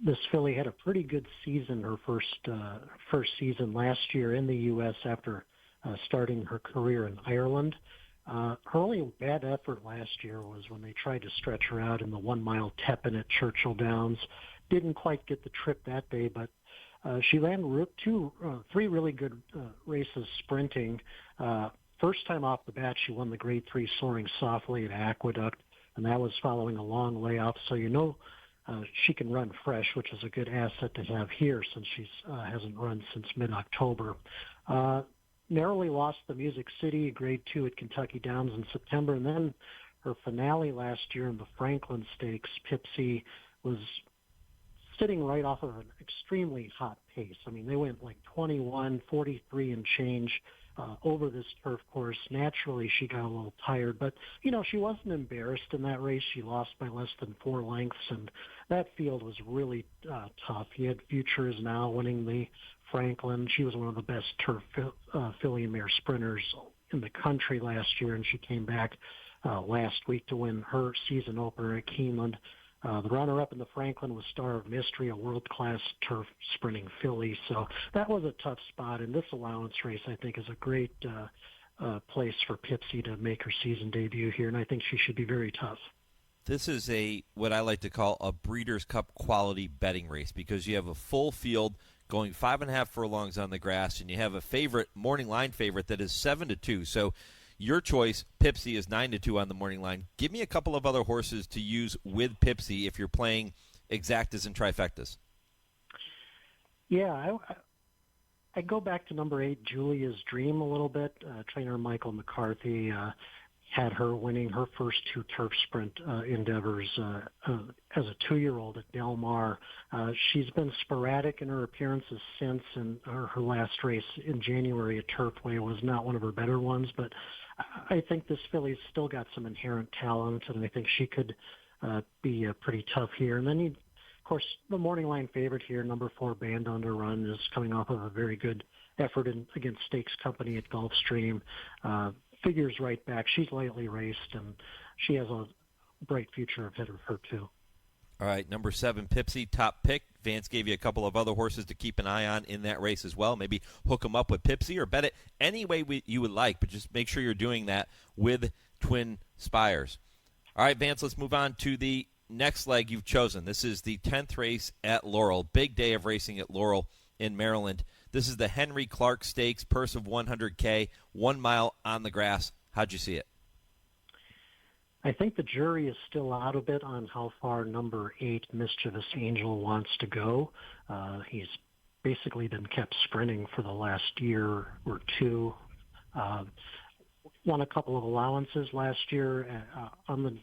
This filly had a pretty good season, her first season last year in the U.S. after starting her career in Ireland. Her only bad effort last year was when they tried to stretch her out in the 1 mile Tepin at Churchill Downs. Didn't quite get the trip that day, but she ran 3 really good races sprinting. First time off the bat, she won the Grade 3 Soaring Softly at Aqueduct, and that was following a long layoff. So she can run fresh, which is a good asset to have here since she hasn't run since mid-October. Narrowly lost the Music City Grade 2 at Kentucky Downs in September, and then her finale last year in the Franklin Stakes, Pipsy, was sitting right off of an extremely hot pace. I mean, they went like 21, 43 and change over this turf course. Naturally, she got a little tired, but, she wasn't embarrassed in that race. She lost by less than 4 lengths, and that field was really tough. You had Futures Now winning the Franklin. She was one of the best turf filly and mare sprinters in the country last year, and she came back last week to win her season opener at Keeneland. The runner-up in the Franklin was Star of Mystery, a world-class turf sprinting filly. So that was a tough spot. And this allowance race, I think, is a great place for Pipsy to make her season debut here, and I think she should be very tough. This is what I like to call a Breeders' Cup quality betting race because you have a full field going 5.5 furlongs on the grass, and you have a morning line favorite that is 7-2. So your choice, Pipsy, is 9-2 on the morning line. Give me a couple of other horses to use with Pipsy if you're playing exactas and trifectas. Yeah, I go back to number 8, Julia's Dream, a little bit. Trainer Michael McCarthy had her winning her first 2 turf sprint endeavors as a 2-year-old at Del Mar. She's been sporadic in her appearances since, and her last race in January at Turfway was not one of her better ones, but I think this filly's still got some inherent talent, and I think she could be pretty tough here. And then, of course, the morning line favorite here, number 4, Band Under Run, is coming off of a very good effort against Stakes Company at Gulfstream. Figures right back. She's lightly raced, and she has a bright future ahead of her, too. All right, number 7, Pipsy, top pick. Vance gave you a couple of other horses to keep an eye on in that race as well. Maybe hook them up with Pipsy or bet it any way you would like, but just make sure you're doing that with TwinSpires. All right, Vance, let's move on to the next leg you've chosen. This is the 10th race at Laurel. Big day of racing at Laurel in Maryland. This is the Henry Clark Stakes, purse of $100K, 1 mile on the grass. How'd you see it? I think the jury is still out a bit on how far number 8, Mischievous Angel, wants to go. He's basically been kept sprinting for the last year or two. Won a couple of allowances last year on the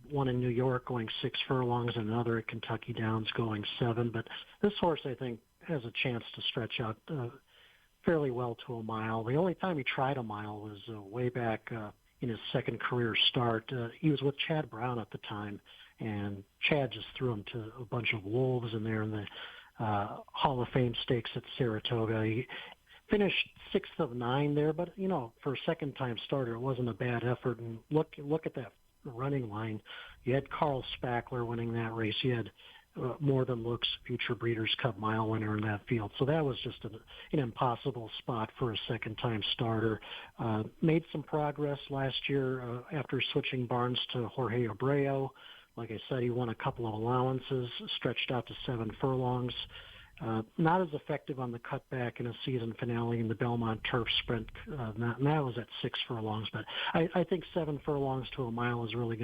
one in New York going 6 furlongs and another at Kentucky Downs going 7. But this horse, I think, has a chance to stretch out fairly well to a mile. The only time he tried a mile was way back in his second career start. He was with Chad Brown at the time, and Chad just threw him to a bunch of wolves in there in the Hall of Fame Stakes at Saratoga. He finished 6th of 9 there, but, for a second-time starter, it wasn't a bad effort. And look at that running line. You had Carl Spackler winning that race. You had More Than Looks, future Breeders' Cup mile winner in that field. So that was just an impossible spot for a second-time starter. Made some progress last year after switching barns to Jorge Abreu. Like I said, he won a couple of allowances, stretched out to 7 furlongs. Not as effective on the cutback in a season finale in the Belmont Turf Sprint. That was at 6 furlongs, but I think 7 furlongs to a mile is really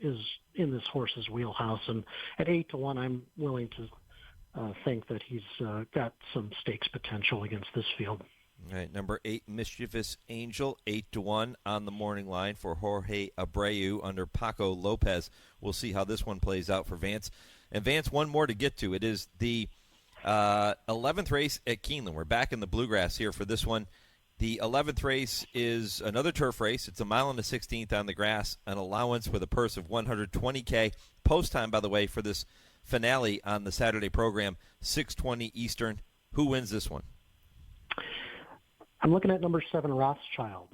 is in this horse's wheelhouse. And at 8-1, I'm willing to think that he's got some stakes potential against this field. All right, number 8, Mischievous Angel, 8-1 on the morning line for Jorge Abreu under Paco Lopez. We'll see how this one plays out for Vance. And Vance, one more to get to. It is the 11th race at Keeneland. We're back in the bluegrass here for this one. The 11th race is another turf race. It's a mile and a 16th on the grass, an allowance with a purse of $120K. Post time, by the way, for this finale on the Saturday program, 6:20 Eastern. Who wins this one? I'm looking at number 7, Rothschild.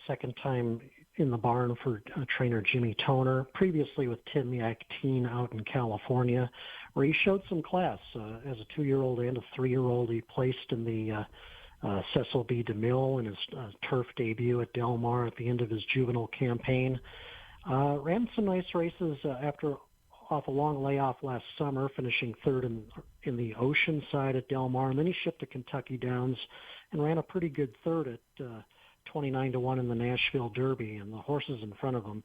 Second time in the barn for trainer Jimmy Toner. Previously with Tim Yakteen out in California, where he showed some class. As a 2-year-old and a 3-year-old, he placed in the Cecil B. DeMille in his turf debut at Del Mar at the end of his juvenile campaign. Ran some nice races off a long layoff last summer, finishing third in the Ocean side at Del Mar, and then he shipped to Kentucky Downs and ran a pretty good third at 29-1 in the Nashville Derby. And the horses in front of him,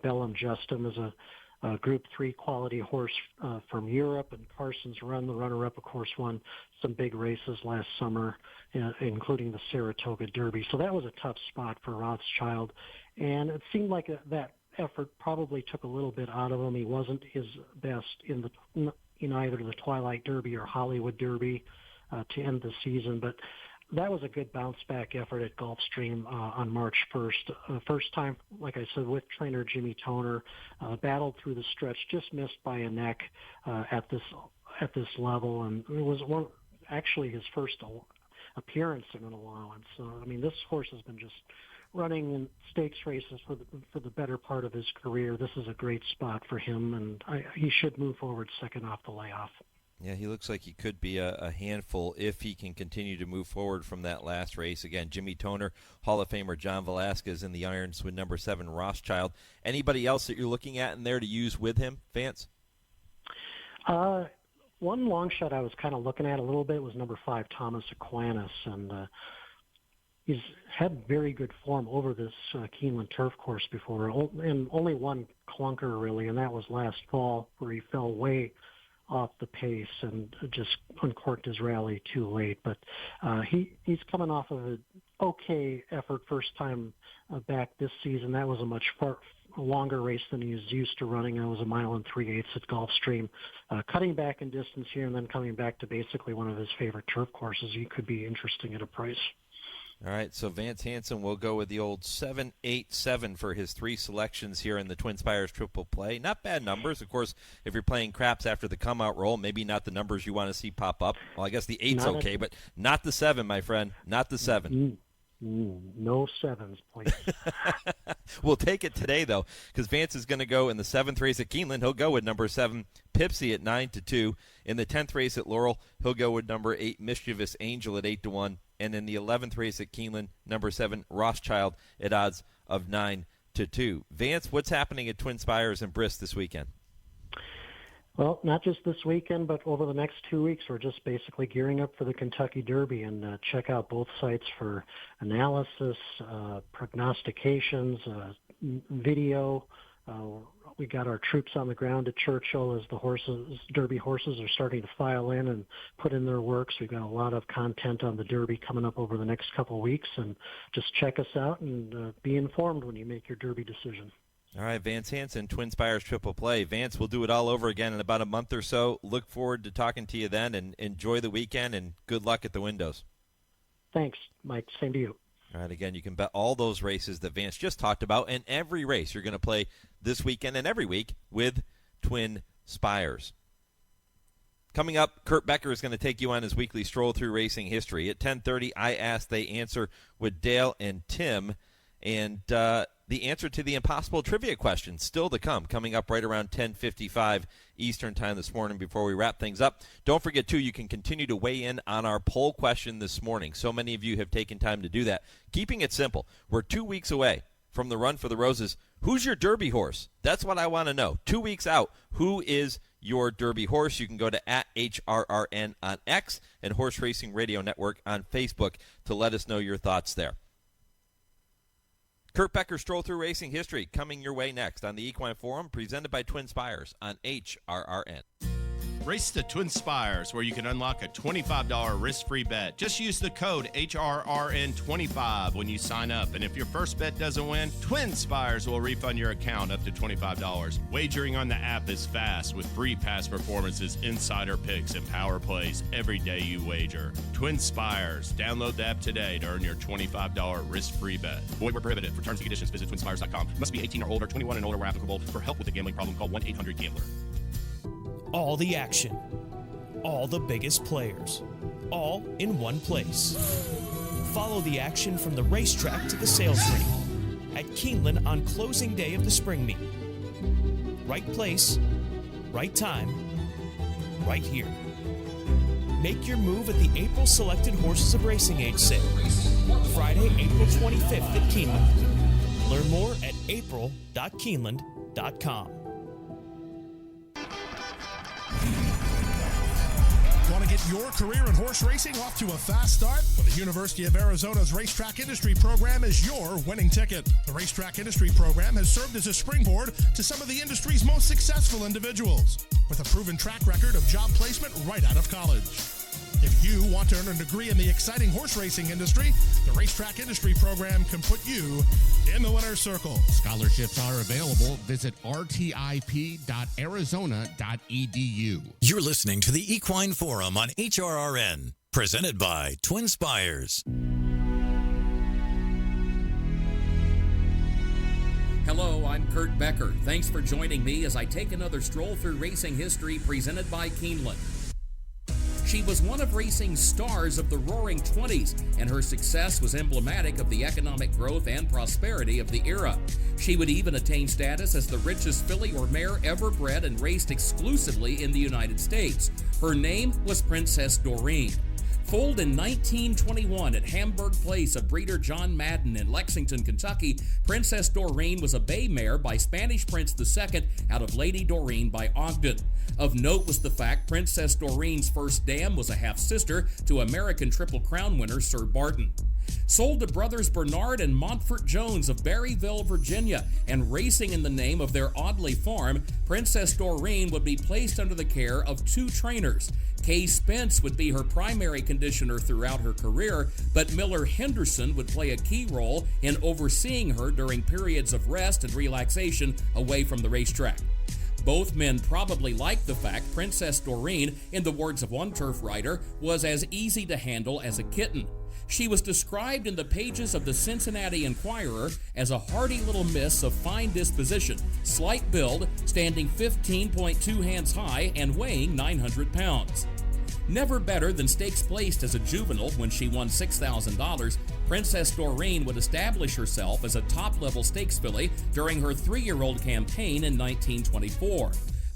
Bellum Justum is a Group 3 quality horse from Europe, and Carson's Run, the runner-up, of course, won some big races last summer, including the Saratoga Derby. So that was a tough spot for Rothschild, and it seemed like that effort probably took a little bit out of him. He wasn't his best in either the Twilight Derby or Hollywood Derby to end the season, but that was a good bounce-back effort at Gulfstream on March 1st. First time, like I said, with trainer Jimmy Toner, battled through the stretch, just missed by a neck at this level, and it was actually his first appearance in an allowance. So, I mean, this horse has been just running in stakes races for the better part of his career. This is a great spot for him, and he should move forward second off the layoff. Yeah, he looks like he could be a handful if he can continue to move forward from that last race. Again, Jimmy Toner, Hall of Famer John Velasquez in the irons with number 7, Rothschild. Anybody else that you're looking at in there to use with him, Vance? One long shot I was kind of looking at a little bit was number 5, Thomas Aquinas, and he's had very good form over this Keeneland turf course before, and only one clunker really, and that was last fall where he fell way off the pace and just uncorked his rally too late. But he's coming off of an okay effort first time back this season. That was a much longer race than he was used to running. That was a 1 3/8 at Gulfstream. Cutting back in distance here and then coming back to basically one of his favorite turf courses, he could be interesting at a price. All right, so Vance Hanson will go with the old 7-8-7 for his 3 selections here in the TwinSpires Triple Play. Not bad numbers. Of course, if you're playing craps after the come-out roll, maybe not the numbers you want to see pop up. Well, I guess the 8's okay, but not the 7, my friend. Not the 7. No 7s, please. We'll take it today, though, because Vance is going to go in the 7th race at Keeneland. He'll go with number 7, Pipsy at 9-2. In the 10th race at Laurel, he'll go with number 8, Mischievous Angel at 8-1. And in the 11th race at Keeneland, number 7, Rothschild at odds of 9-2. Vance, what's happening at TwinSpires and Brisk this weekend? Well, not just this weekend, but over the next 2 weeks, we're just basically gearing up for the Kentucky Derby, and check out both sites for analysis, prognostications, video. We got our troops on the ground at Churchill as the Derby horses are starting to file in and put in their works. We've got a lot of content on the Derby coming up over the next couple of weeks, and just check us out and be informed when you make your Derby decision. All right, Vance Hanson, TwinSpires Triple Play. Vance, we'll do it all over again in about a month or so. Look forward to talking to you then, and enjoy the weekend, and good luck at the windows. Thanks, Mike. Same to you. All right, again, you can bet all those races that Vance just talked about, and every race you're going to play this weekend and every week with TwinSpires. Coming up, Kurt Becker is going to take you on his weekly Stroll Through Racing History. At 10:30, I Ask, They Answer with Dale and Tim. And the answer to the impossible trivia question still to come, coming up right around 10:55 Eastern Time this morning before we wrap things up. Don't forget, too, you can continue to weigh in on our poll question this morning. So many of you have taken time to do that. Keeping it simple, we're 2 weeks away from the Run for the Roses. Who's your Derby horse? That's what I want to know. 2 weeks out, who is your Derby horse? You can go to @HRRN on X and Horse Racing Radio Network on Facebook to let us know your thoughts there. Kurt Becker, Stroll Through Racing History, coming your way next on the Equine Forum, presented by TwinSpires on HRRN. Race the TwinSpires, where you can unlock a $25 risk-free bet. Just use the code HRRN25 when you sign up. And if your first bet doesn't win, TwinSpires will refund your account up to $25. Wagering on the app is fast with free past performances, insider picks, and power plays every day you wager. TwinSpires. Download the app today to earn your $25 risk-free bet. Void where prohibited. For terms and conditions, visit TwinSpires.com. Must be 18 or older, 21 and older where applicable. For help with a gambling problem, call 1-800-GAMBLER. All the action, all the biggest players, all in one place. Follow the action from the racetrack to the sales ring at Keeneland on closing day of the spring meet. Right place, right time, right here. Make your move at the April Selected Horses of Racing Age sale, Friday, April 25th at Keeneland. Learn more at april.keeneland.com. Want to get your career in horse racing off to a fast start? Well, the University of Arizona's Racetrack Industry Program is your winning ticket. The Racetrack Industry Program has served as a springboard to some of the industry's most successful individuals, with a proven track record of job placement right out of college. If you want to earn a degree in the exciting horse racing industry, the Racetrack Industry Program can put you in the winner's circle. Scholarships are available. Visit rtip.arizona.edu. You're listening to the Equine Forum on HRRN, presented by TwinSpires. Hello, I'm Kurt Becker. Thanks for joining me as I take another stroll through racing history presented by Keeneland. She was one of racing's stars of the Roaring '20s, and her success was emblematic of the economic growth and prosperity of the era. She would even attain status as the richest filly or mare ever bred and raced exclusively in the United States. Her name was Princess Doreen. Foaled in 1921 at Hamburg Place of breeder John Madden in Lexington, Kentucky, Princess Doreen was a bay mare by Spanish Prince II out of Lady Doreen by Ogden. Of note was the fact Princess Doreen's first dam was a half-sister to American Triple Crown winner Sir Barton. Sold to brothers Bernard and Montfort Jones of Berryville, Virginia, and racing in the name of their Audley farm, Princess Doreen would be placed under the care of two trainers. Kay Spence would be her primary conditioner throughout her career, but Miller Henderson would play a key role in overseeing her during periods of rest and relaxation away from the racetrack. Both men probably liked the fact Princess Doreen, in the words of one turf writer, was as easy to handle as a kitten. She was described in the pages of the Cincinnati Enquirer as a hardy little miss of fine disposition, slight build, standing 15.2 hands high and weighing 900 pounds. Never better than stakes placed as a juvenile when she won $6,000, Princess Doreen would establish herself as a top-level stakes filly during her 3-year-old campaign in 1924.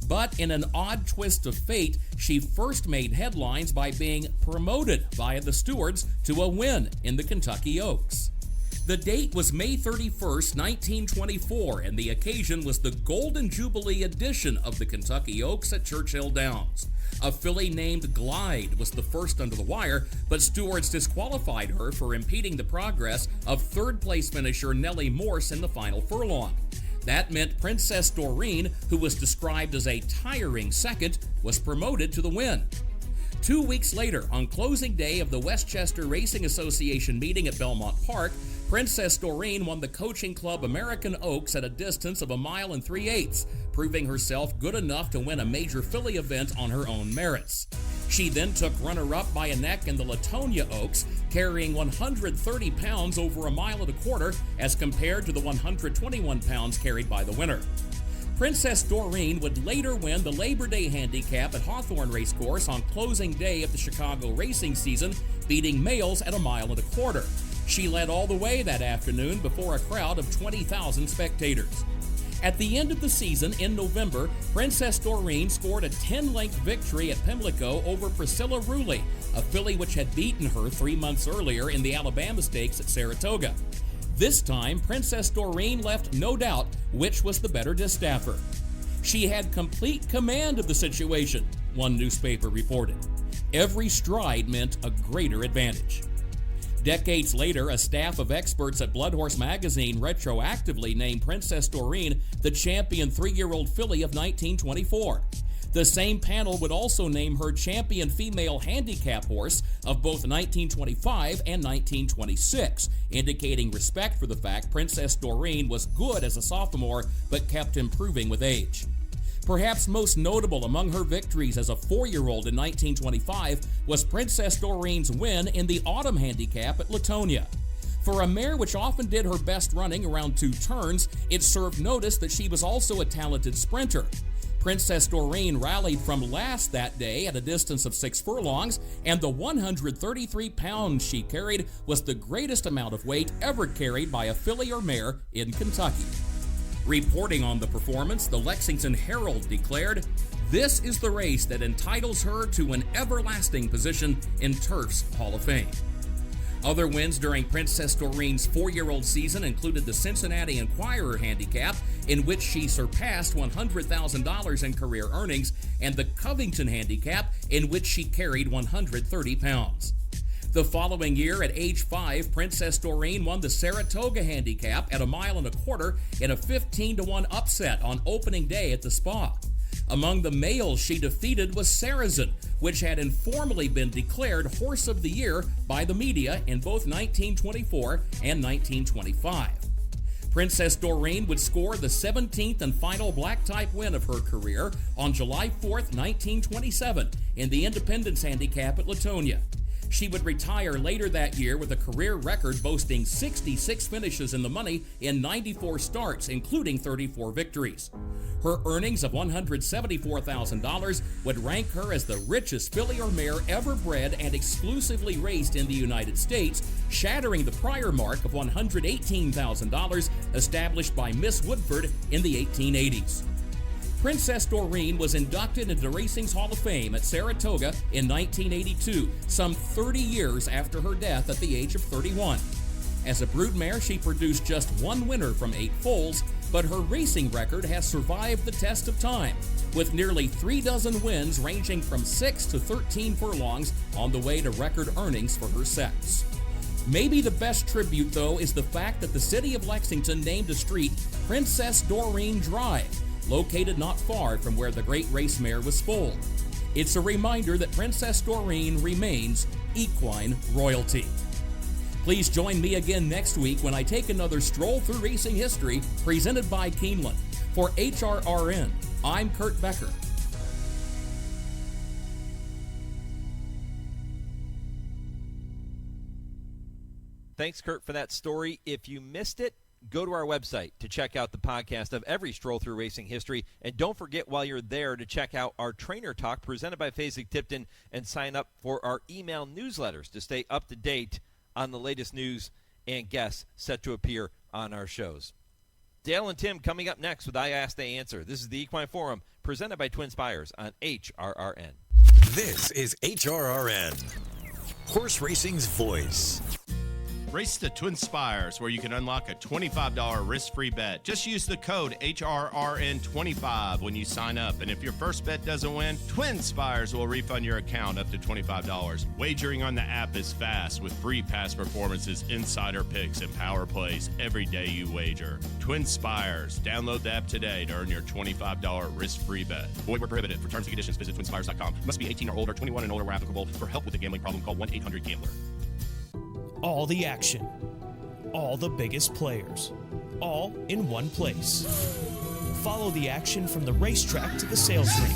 But in an odd twist of fate, she first made headlines by being promoted via the stewards to a win in the Kentucky Oaks. The date was May 31st, 1924, and the occasion was the Golden Jubilee edition of the Kentucky Oaks at Churchill Downs. A filly named Glide was the first under the wire, but stewards disqualified her for impeding the progress of third-place finisher Nellie Morse in the final furlong. That meant Princess Doreen, who was described as a tiring second, was promoted to the win. 2 weeks later, on closing day of the Westchester Racing Association meeting at Belmont Park, Princess Doreen won the Coaching Club American Oaks at a distance of 1 3/8 miles, proving herself good enough to win a major filly event on her own merits. She then took runner-up by a neck in the Latonia Oaks, carrying 130 pounds over 1.25 miles as compared to the 121 pounds carried by the winner. Princess Doreen would later win the Labor Day Handicap at Hawthorne Racecourse on closing day of the Chicago racing season, beating males at 1.25 miles. She led all the way that afternoon before a crowd of 20,000 spectators. At the end of the season in November, Princess Doreen scored a 10-length victory at Pimlico over Priscilla Rooley, a filly which had beaten her 3 months earlier in the Alabama Stakes at Saratoga. This time, Princess Doreen left no doubt which was the better distaffer. She had complete command of the situation, one newspaper reported. Every stride meant a greater advantage. Decades later, a staff of experts at Blood Horse magazine retroactively named Princess Doreen the champion 3-year-old filly of 1924. The same panel would also name her champion female handicap horse of both 1925 and 1926, indicating respect for the fact Princess Doreen was good as a sophomore but kept improving with age. Perhaps most notable among her victories as a 4-year-old in 1925 was Princess Doreen's win in the Autumn Handicap at Latonia. For a mare which often did her best running around 2 turns, it served notice that she was also a talented sprinter. Princess Doreen rallied from last that day at a distance of 6 furlongs, and the 133 pounds she carried was the greatest amount of weight ever carried by a filly or mare in Kentucky. Reporting on the performance, the Lexington Herald declared, "This is the race that entitles her to an everlasting position in Turf's Hall of Fame." Other wins during Princess Doreen's 4-year-old season included the Cincinnati Enquirer Handicap, in which she surpassed $100,000 in career earnings, and the Covington Handicap, in which she carried 130 pounds. The following year, at age 5, Princess Doreen won the Saratoga Handicap at 1.25 miles in a 15-1 upset on opening day at the Spa. Among the males she defeated was Saracen, which had informally been declared Horse of the Year by the media in both 1924 and 1925. Princess Doreen would score the 17th and final black-type win of her career on July 4th, 1927, in the Independence Handicap at Latonia. She would retire later that year with a career record boasting 66 finishes in the money in 94 starts, including 34 victories. Her earnings of $174,000 would rank her as the richest filly or mare ever bred and exclusively raced in the United States, shattering the prior mark of $118,000 established by Miss Woodford in the 1880s. Princess Doreen was inducted into Racing's Hall of Fame at Saratoga in 1982, some 30 years after her death at the age of 31. As a broodmare, she produced just 1 winner from 8 foals, but her racing record has survived the test of time, with nearly 36 wins ranging from 6 to 13 furlongs on the way to record earnings for her sex. Maybe the best tribute, though, is the fact that the city of Lexington named a street Princess Doreen Drive, located not far from where the great race mare was foaled. It's a reminder that Princess Doreen remains equine royalty. Please join me again next week when I take another stroll through racing history presented by Keeneland. For HRRN, I'm Kurt Becker. Thanks, Kurt, for that story. If you missed it, go to our website to check out the podcast of every Stroll Through Racing History. And don't forget while you're there to check out our Trainer Talk presented by Fasig-Tipton and sign up for our email newsletters to stay up to date on the latest news and guests set to appear on our shows. Dale and Tim coming up next with I Ask, They Answer. This is the Equine Forum presented by TwinSpires on HRRN. This is HRRN, horse racing's voice. Race to TwinSpires, where you can unlock a $25 risk-free bet. Just use the code HRRN25 when you sign up. And if your first bet doesn't win, TwinSpires will refund your account up to $25. Wagering on the app is fast with free past performances, insider picks, and power plays every day you wager. TwinSpires. Download the app today to earn your $25 risk-free bet. Void where prohibited. For terms and conditions, visit TwinSpires.com. Must be 18 or older, 21 and older where applicable. For help with a gambling problem, call 1-800-GAMBLER. All the action, all the biggest players, all in one place. Follow the action from the racetrack to the sales ring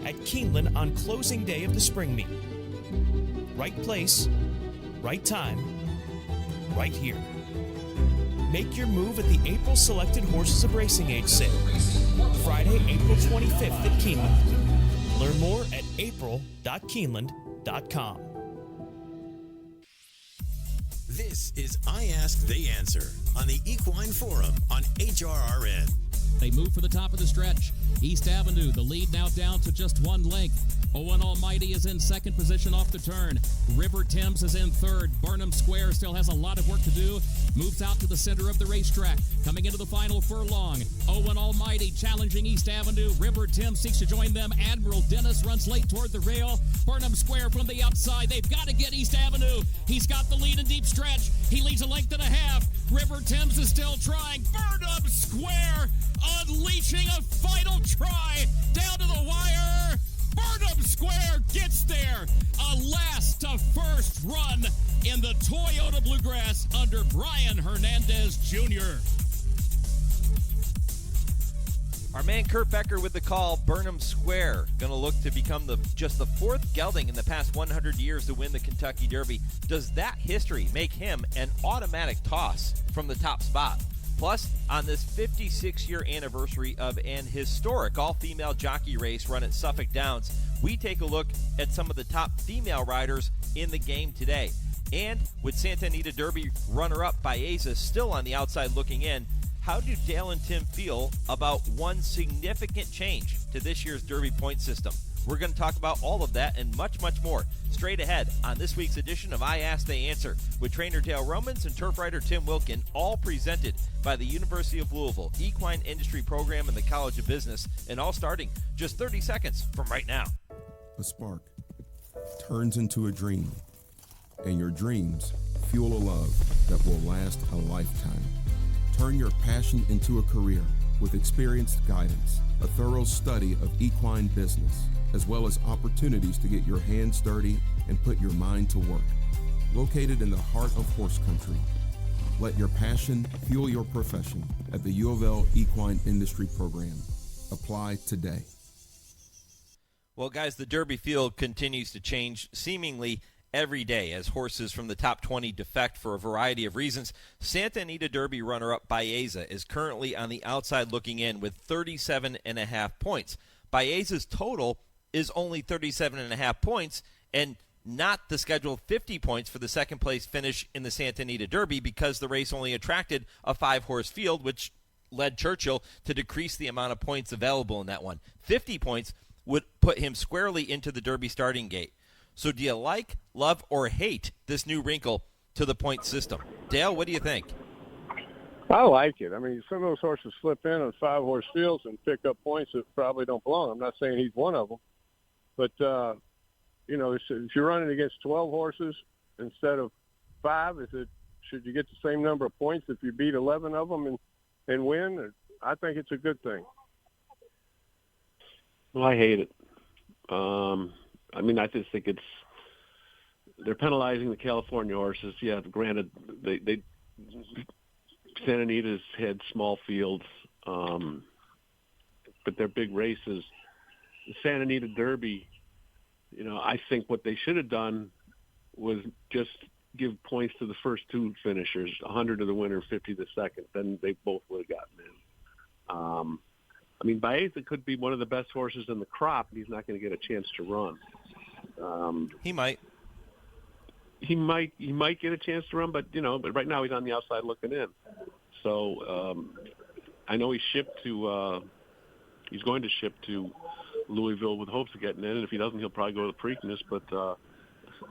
at Keeneland on closing day of the spring meet. Right place, right time, right here. Make your move at the April Selected Horses of Racing Age sale, Friday, April 25th at Keeneland. Learn more at april.keeneland.com. This is I Ask, They Answer on the Equine Forum on HRRN. They move for the top of the stretch. East Avenue, the lead now down to just 1 length. Owen Almighty is in second position off the turn. River Thames is in third. Burnham Square still has a lot of work to do. Moves out to the center of the racetrack. Coming into the final furlong. Owen Almighty challenging East Avenue. River Thames seeks to join them. Admiral Dennis runs late toward the rail. Burnham Square from the outside. They've got to get East Avenue. He's got the lead in deep stretch. He leads a length and a half. River Thames is still trying. Burnham Square unleashing a final try, down to the wire. Burnham Square gets there. A last to first run in the Toyota Bluegrass under Brian Hernandez Jr. Our man Kurt Becker with the call. Burnham Square going to look to become just the fourth gelding in the past 100 years to win the Kentucky Derby. Does that history make him an automatic toss from the top spot? Plus, on this 56-year anniversary of an historic all-female jockey race run at Suffolk Downs, we take a look at some of the top female riders in the game today. And with Santa Anita Derby runner-up Baeza still on the outside looking in, how do Dale and Tim feel about one significant change to this year's Derby point system? We're going to talk about all of that and much, much more straight ahead on this week's edition of I Ask, They Answer with trainer Dale Romans and turf writer Tim Wilkin, all presented by the University of Louisville Equine Industry Program and the College of Business, and all starting just 30 seconds from right now. A spark turns into a dream, and your dreams fuel a love that will last a lifetime. Turn your passion into a career with experienced guidance, a thorough study of equine business, as well as opportunities to get your hands dirty and put your mind to work. Located in the heart of horse country, let your passion fuel your profession at the U of L Equine Industry Program. Apply today. Well, guys, the Derby field continues to change seemingly every day as horses from the top 20 defect for a variety of reasons. Santa Anita Derby runner-up Baeza is currently on the outside looking in with 37.5 points. Baeza's total is only 37.5 points and not the scheduled 50 points for the second place finish in the Santa Anita Derby because the race only attracted a 5-horse field, which led Churchill to decrease the amount of points available in that one. 50 points would put him squarely into the Derby starting gate. So do you like, love, or hate this new wrinkle to the point system? Dale, what do you think? I like it. I mean, some of those horses slip in on 5-horse fields and pick up points that probably don't belong. I'm not saying he's one of them. But, you know, if you're running against 12 horses instead of 5, should you get the same number of points if you beat 11 of them and win? I think it's a good thing. Well, I hate it. I mean, I just think they're penalizing the California horses. Yeah, granted, they Santa Anita's had small fields, but they're big races. The Santa Anita Derby, you know, I think what they should have done was just give points to the first 2 finishers, 100 to the winner, 50 to the second. Then they both would have gotten in. I mean, Baeza could be one of the best horses in the crop, and he's not going to get a chance to run. He might. He might get a chance to run, but right now he's on the outside looking in. So I know he's going to ship to Louisville with hopes of getting in, and if he doesn't, he'll probably go to the Preakness. But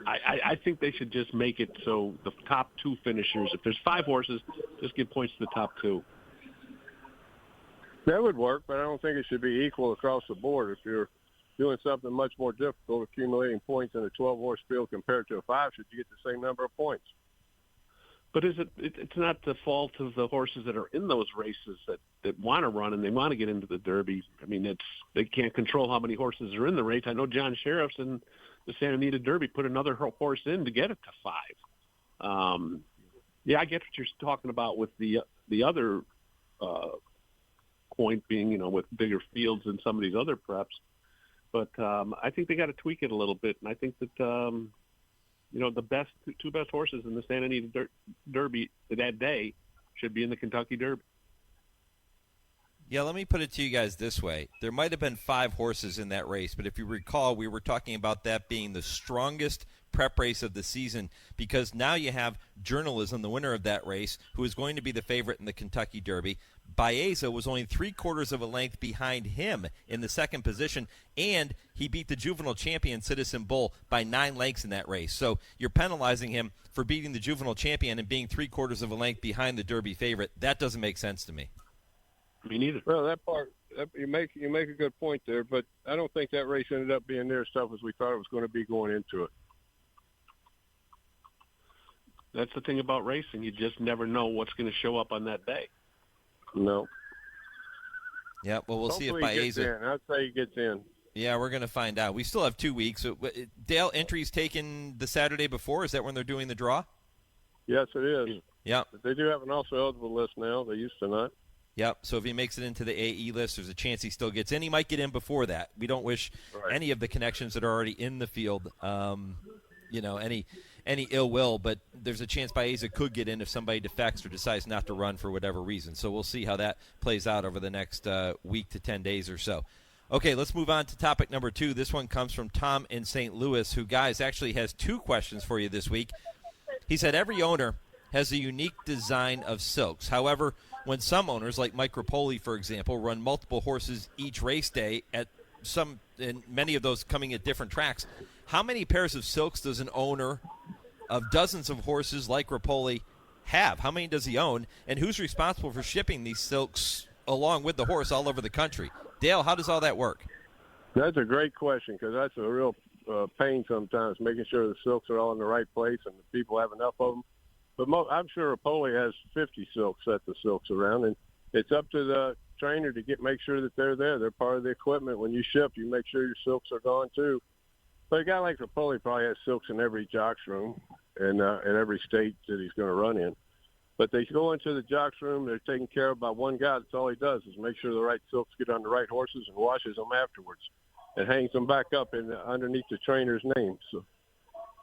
I think they should just make it so the top 2 finishers, if there's 5 horses, just give points to the top 2. That would work, but I don't think it should be equal across the board. If you're doing something much more difficult, accumulating points in a 12-horse field compared to a 5, should you get the same number of points? But it's not the fault of the horses that are in those races that want to run and they want to get into the Derby. I mean, they can't control how many horses are in the race. I know John Sheriff's in the Santa Anita Derby put another horse in to get it to 5. Yeah, I get what you're talking about with the other point being, with bigger fields than some of these other preps. But I think they got to tweak it a little bit, and I think that the two best horses in the Santa Anita Derby that day should be in the Kentucky Derby. Yeah, let me put it to you guys this way. There might have been 5 horses in that race, but if you recall, we were talking about that being the strongest prep race of the season because now you have Journalism, the winner of that race, who is going to be the favorite in the Kentucky Derby. Baeza was only 3/4 of a length behind him in the second position, and he beat the juvenile champion Citizen Bull by 9 lengths in that race. So you're penalizing him for beating the juvenile champion and being 3/4 of a length behind the Derby favorite. That doesn't make sense to me. Me neither. Well, that part you make a good point there, but I don't think that race ended up being near as tough as we thought it was going to be going into it. That's the thing about racing. You just never know what's going to show up on that day. No. Yeah, well, we'll see if Hopefully he gets Baeza. in. I'd say he gets in. Yeah, we're going to find out. We still have 2 weeks. So, Dale, entries taken the Saturday before. Is that when they're doing the draw? Yes, it is. Yeah. But they do have an also eligible list now. They used to not. Yep. So if he makes it into the AE list, there's a chance he still gets in. He might get in before that. We don't wish any of the connections that are already in the field, any ill will. But there's a chance Baeza could get in if somebody defects or decides not to run for whatever reason. So we'll see how that plays out over the next week to 10 days or so. Okay, let's move on to topic number 2. This one comes from Tom in St. Louis, who, guys, actually has 2 questions for you this week. He said every owner has a unique design of silks. However, when some owners, like Mike Rapoli, for example, run multiple horses each race day and many of those coming at different tracks, how many pairs of silks does an owner of dozens of horses like Rapoli have? How many does he own? And who's responsible for shipping these silks along with the horse all over the country? Dale, how does all that work? That's a great question because that's a real pain sometimes, making sure the silks are all in the right place and the people have enough of them. But I'm sure Rapoli has 50 sets of silks around, and it's up to the trainer to make sure that they're there. They're part of the equipment. When you ship, you make sure your silks are gone too. But a guy like Rapoli probably has silks in every jock's room and in every state that he's going to run in. But they go into the jock's room. They're taken care of by one guy. That's all he does is make sure the right silks get on the right horses and washes them afterwards and hangs them back up underneath the trainer's name. So.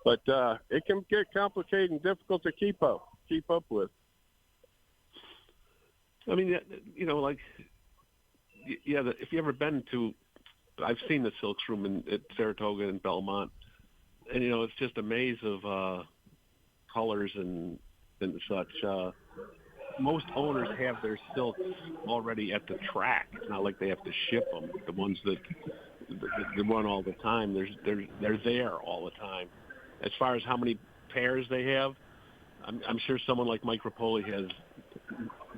But it can get complicated and difficult to keep up with. I mean, if you ever been to, I've seen the silks room at Saratoga and Belmont, and it's just a maze of colors and such. Most owners have their silks already at the track. It's not like they have to ship them. The ones that run all the time, they're there all the time. As far as how many pairs they have, I'm sure someone like Mike Rapoli has,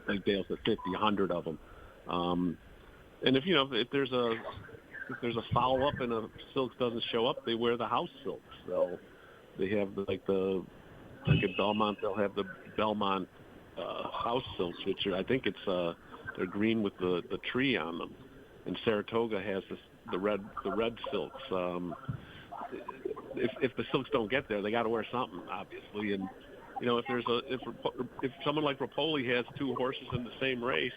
like Dale said, 50, 100 of them. And if there's a foul up and a silk doesn't show up, they wear the house silk. So they have like at Belmont, they'll have the Belmont house silks, which I think they're green with the tree on them. And Saratoga has the red silks. If the silks don't get there, they got to wear something, obviously. And if someone like Rapoli has 2 horses in the same race,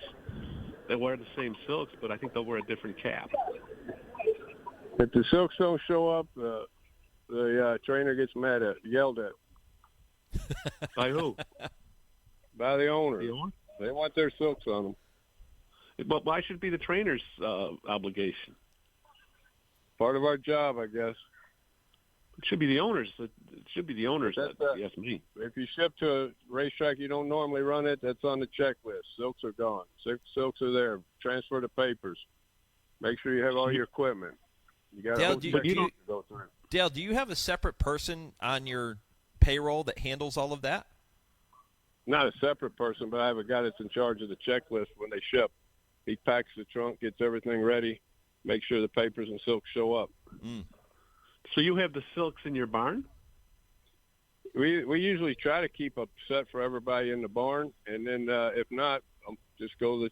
they wear the same silks, but I think they'll wear a different cap. If the silks don't show up, the trainer gets yelled at. By who? By the owner. They want their silks on them. But why should it be the trainer's obligation? Part of our job, I guess. It should be the owners. It should be the owners. Yes, me. If you ship to a racetrack you don't normally run it, that's on the checklist. Silks are gone. Silks are there. Transfer the papers. Make sure you have all your equipment. You got Dale, to go through. Dale, do you have a separate person on your payroll that handles all of that? Not a separate person, but I have a guy that's in charge of the checklist when they ship. He packs the trunk, gets everything ready, makes sure the papers and silks show up. Mm. So you have the silks in your barn? We usually try to keep a set for everybody in the barn, and then if not, just go to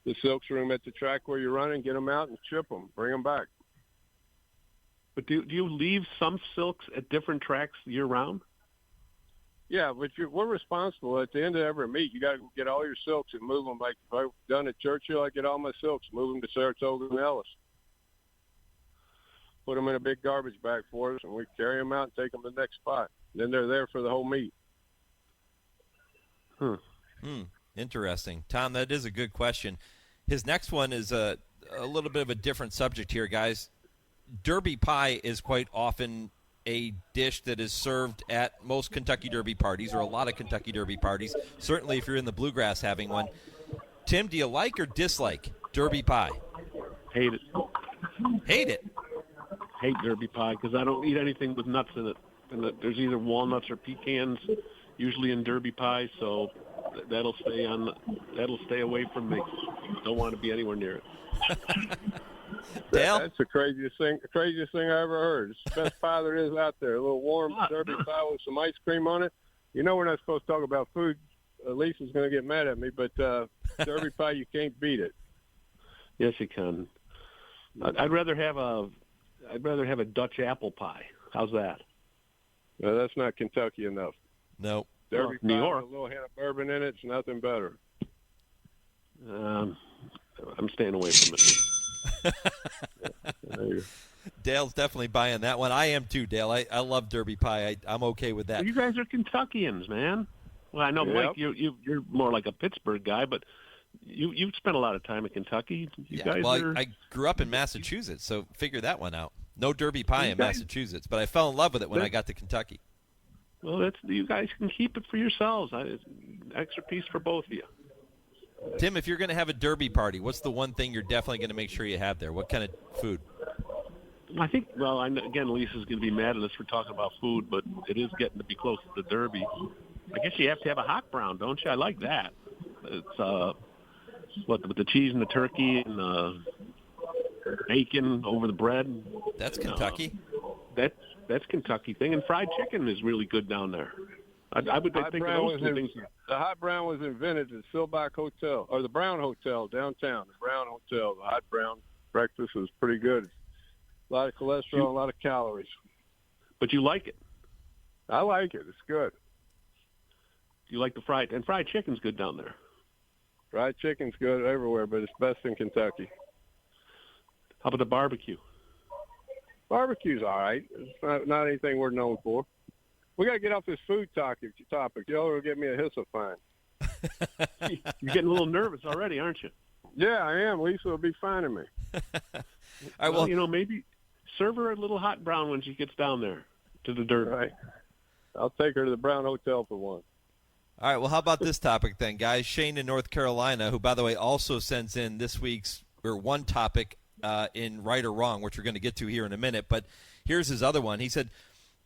the silks room at the track where you're running, get them out and ship them, bring them back. But do you leave some silks at different tracks year-round? Yeah, but we're responsible. At the end of every meet, you got to get all your silks and move them. Like if I've done at Churchill, I get all my silks, move them to Saratoga and Ellis. Put them in a big garbage bag for us, and we carry them out and take them to the next spot. Then they're there for the whole meet. Interesting. Tom, that is a good question. His next one is a little bit of a different subject here, guys. Derby pie is quite often a dish that is served at most Kentucky Derby parties, or a lot of Kentucky Derby parties, certainly if you're in the Bluegrass having one. Tim, do you like or dislike Derby pie? Hate it. Hate it? Hate Derby pie because I don't eat anything with nuts in it. And there's either walnuts or pecans usually in Derby pie, so that'll stay away from me. Don't want to be anywhere near it. Dale? That's the craziest thing I ever heard. It's the best pie there is out there. A little warm Derby pie with some ice cream on it. You know we're not supposed to talk about food. Lisa's going to get mad at me, but Derby pie, you can't beat it. Yes, you can. I'd rather have a Dutch apple pie. How's that? No, that's not Kentucky enough. No. Derby New pie York. with a little hint of bourbon in it's nothing better. I'm staying away from it. Dale's definitely buying that one. I am too, Dale. I love Derby pie. I'm okay with that. Well, you guys are Kentuckians, man. Well, I know, Mike, you're more like a Pittsburgh guy, but you've spent a lot of time in Kentucky. You guys are... I grew up in Massachusetts, so figure that one out. No Derby pie in Massachusetts, but I fell in love with it when I got to Kentucky. Well, you guys can keep it for yourselves. Extra piece for both of you. Tim, if you're going to have a Derby party, what's the one thing you're definitely going to make sure you have there? What kind of food? I think, well, again, Lisa's going to be mad at us for talking about food, but it is getting to be close to the Derby. I guess you have to have a hot brown, don't you? I like that. It's with the cheese and the turkey and the bacon over the bread. That's Kentucky. That's Kentucky thing, and fried chicken is really good down there. I think of those two things. The hot brown was invented at Silbach Hotel, or the Brown Hotel downtown. The Brown Hotel, the hot brown breakfast was pretty good. A lot of cholesterol, a lot of calories. But you like it? I like it. It's good. You like the fried chicken's good down there. Fried chicken's good everywhere, but it's best in Kentucky. How about the barbecue? Barbecue's all right. It's not anything we're known for. We got to get off this food topic. You'll get me a HISA fine. You're getting a little nervous already, aren't you? Yeah, I am. Lisa will be finding me. All right, well, maybe serve her a little hot brown when she gets down there to the Derby. Right. I'll take her to the Brown Hotel for one. All right, well, how about this topic then, guys? Shane in North Carolina, who, by the way, also sends in this week's one topic in right or wrong, which we're going to get to here in a minute. But here's his other one. He said,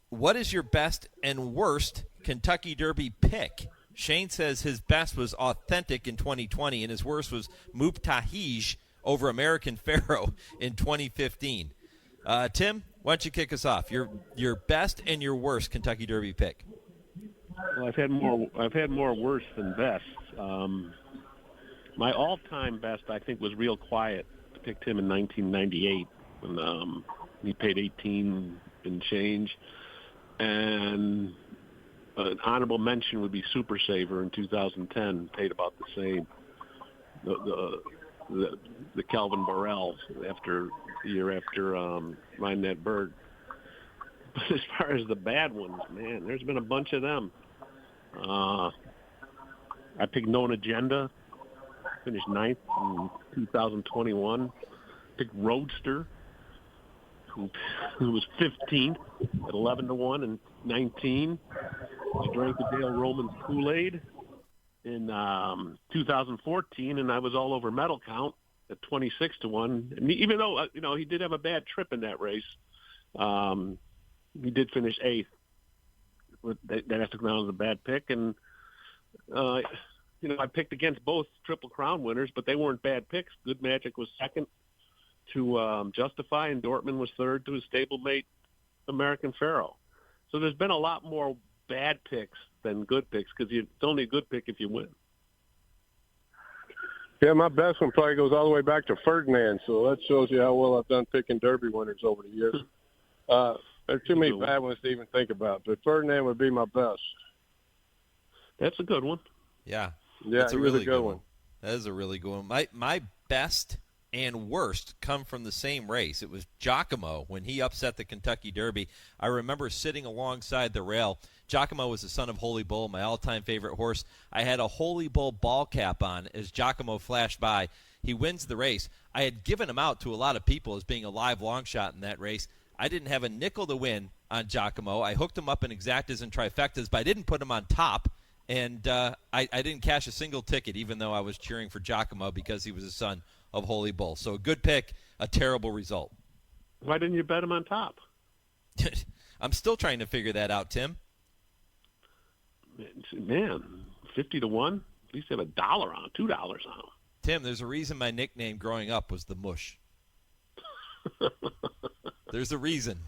what is your best and worst Kentucky Derby pick? Shane says his best was Authentic in 2020, and his worst was Muptahij over American Pharaoh in 2015. Tim, why don't you kick us off? Your best and your worst Kentucky Derby pick. Well, I've had more worse than best. My all-time best, I think, was Real Quiet. I picked him in 1998 when he paid 18 and change. And an honorable mention would be Super Saver in 2010, paid about the same. The Calvin Burrell the year after Riding That Bird. But as far as the bad ones, man, there's been a bunch of them. I picked Known Agenda, finished 9th in 2021. Picked Roadster, who was 15th at 11-1 and 19. I drank the Dale Romans Kool-Aid in 2014, and I was all over Medal Count at 26-1. And even though he did have a bad trip in that race, he did finish 8th. That has to come out as a bad pick, and I picked against both Triple Crown winners, but they weren't bad picks. Good Magic was second to Justify, and Dortmund was third to his stablemate American Pharaoh. So there's been a lot more bad picks than good picks because it's only a good pick if you win. Yeah, my best one probably goes all the way back to Ferdinand, so that shows you how well I've done picking Derby winners over the years. There are too many bad ones to even think about, but Ferdinand would be my best. That's a good one. Yeah, that's a really good one. That is a really good one. My best and worst come from the same race. It was Giacomo when he upset the Kentucky Derby. I remember sitting alongside the rail. Giacomo was the son of Holy Bull, my all-time favorite horse. I had a Holy Bull ball cap on as Giacomo flashed by. He wins the race. I had given him out to a lot of people as being a live long shot in that race. I didn't have a nickel to win on Giacomo. I hooked him up in exactas and trifectas, but I didn't put him on top. And I didn't cash a single ticket, even though I was cheering for Giacomo because he was the son of Holy Bull. So a good pick, a terrible result. Why didn't you bet him on top? I'm still trying to figure that out, Tim. Man, 50-1? At least have $1 on it, $2 on it. Tim, there's a reason my nickname growing up was the Mush. There's a reason.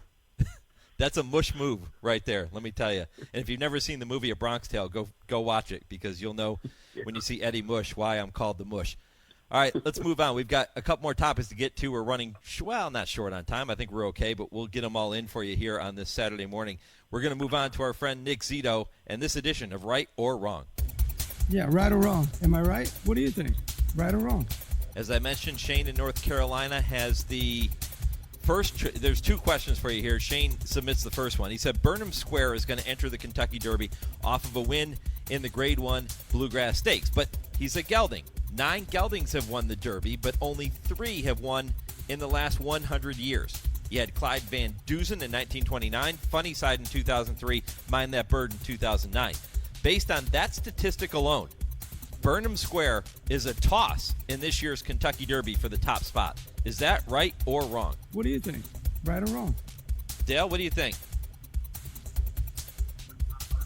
That's a mush move right there, let me tell you. And if you've never seen the movie A Bronx Tale, go watch it because you'll know when you see Eddie Mush why I'm called the Mush. All right, let's move on. We've got a couple more topics to get to. We're running, not short on time. I think we're okay, but we'll get them all in for you here on this Saturday morning. We're going to move on to our friend Nick Zito and this edition of Right or Wrong. Yeah, right or wrong. Am I right? What do you think? Right or wrong? As I mentioned, Shane in North Carolina has the first. There's two questions for you here. Shane submits the first one. He said Burnham Square is going to enter the Kentucky Derby off of a win in the Grade 1 Bluegrass Stakes, but he's a gelding. 9 geldings have won the Derby, but only 3 have won in the last 100 years. You had Clyde Van Dusen in 1929, Funnyside in 2003, Mind That Bird in 2009. Based on that statistic alone, Burnham Square is a toss in this year's Kentucky Derby for the top spot. Is that right or wrong? What do you think? Right or wrong? Dale, what do you think?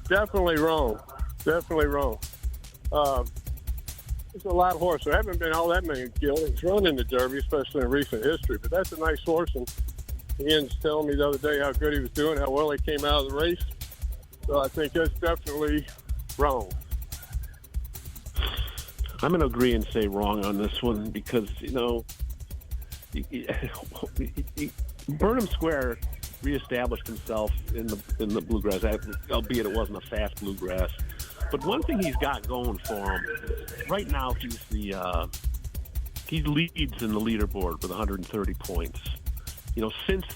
Definitely wrong. Definitely wrong. There's a lot of horses. There haven't been all that many geldings run in the Derby, especially in recent history. But that's a nice horse, and Ian's telling me the other day how good he was doing, how well he came out of the race. So I think that's definitely wrong. I'm going to agree and say wrong on this one because, Burnham Square reestablished himself in the bluegrass, albeit it wasn't a fast bluegrass. But one thing he's got going for him right now, he leads in the leaderboard with 130 points. Since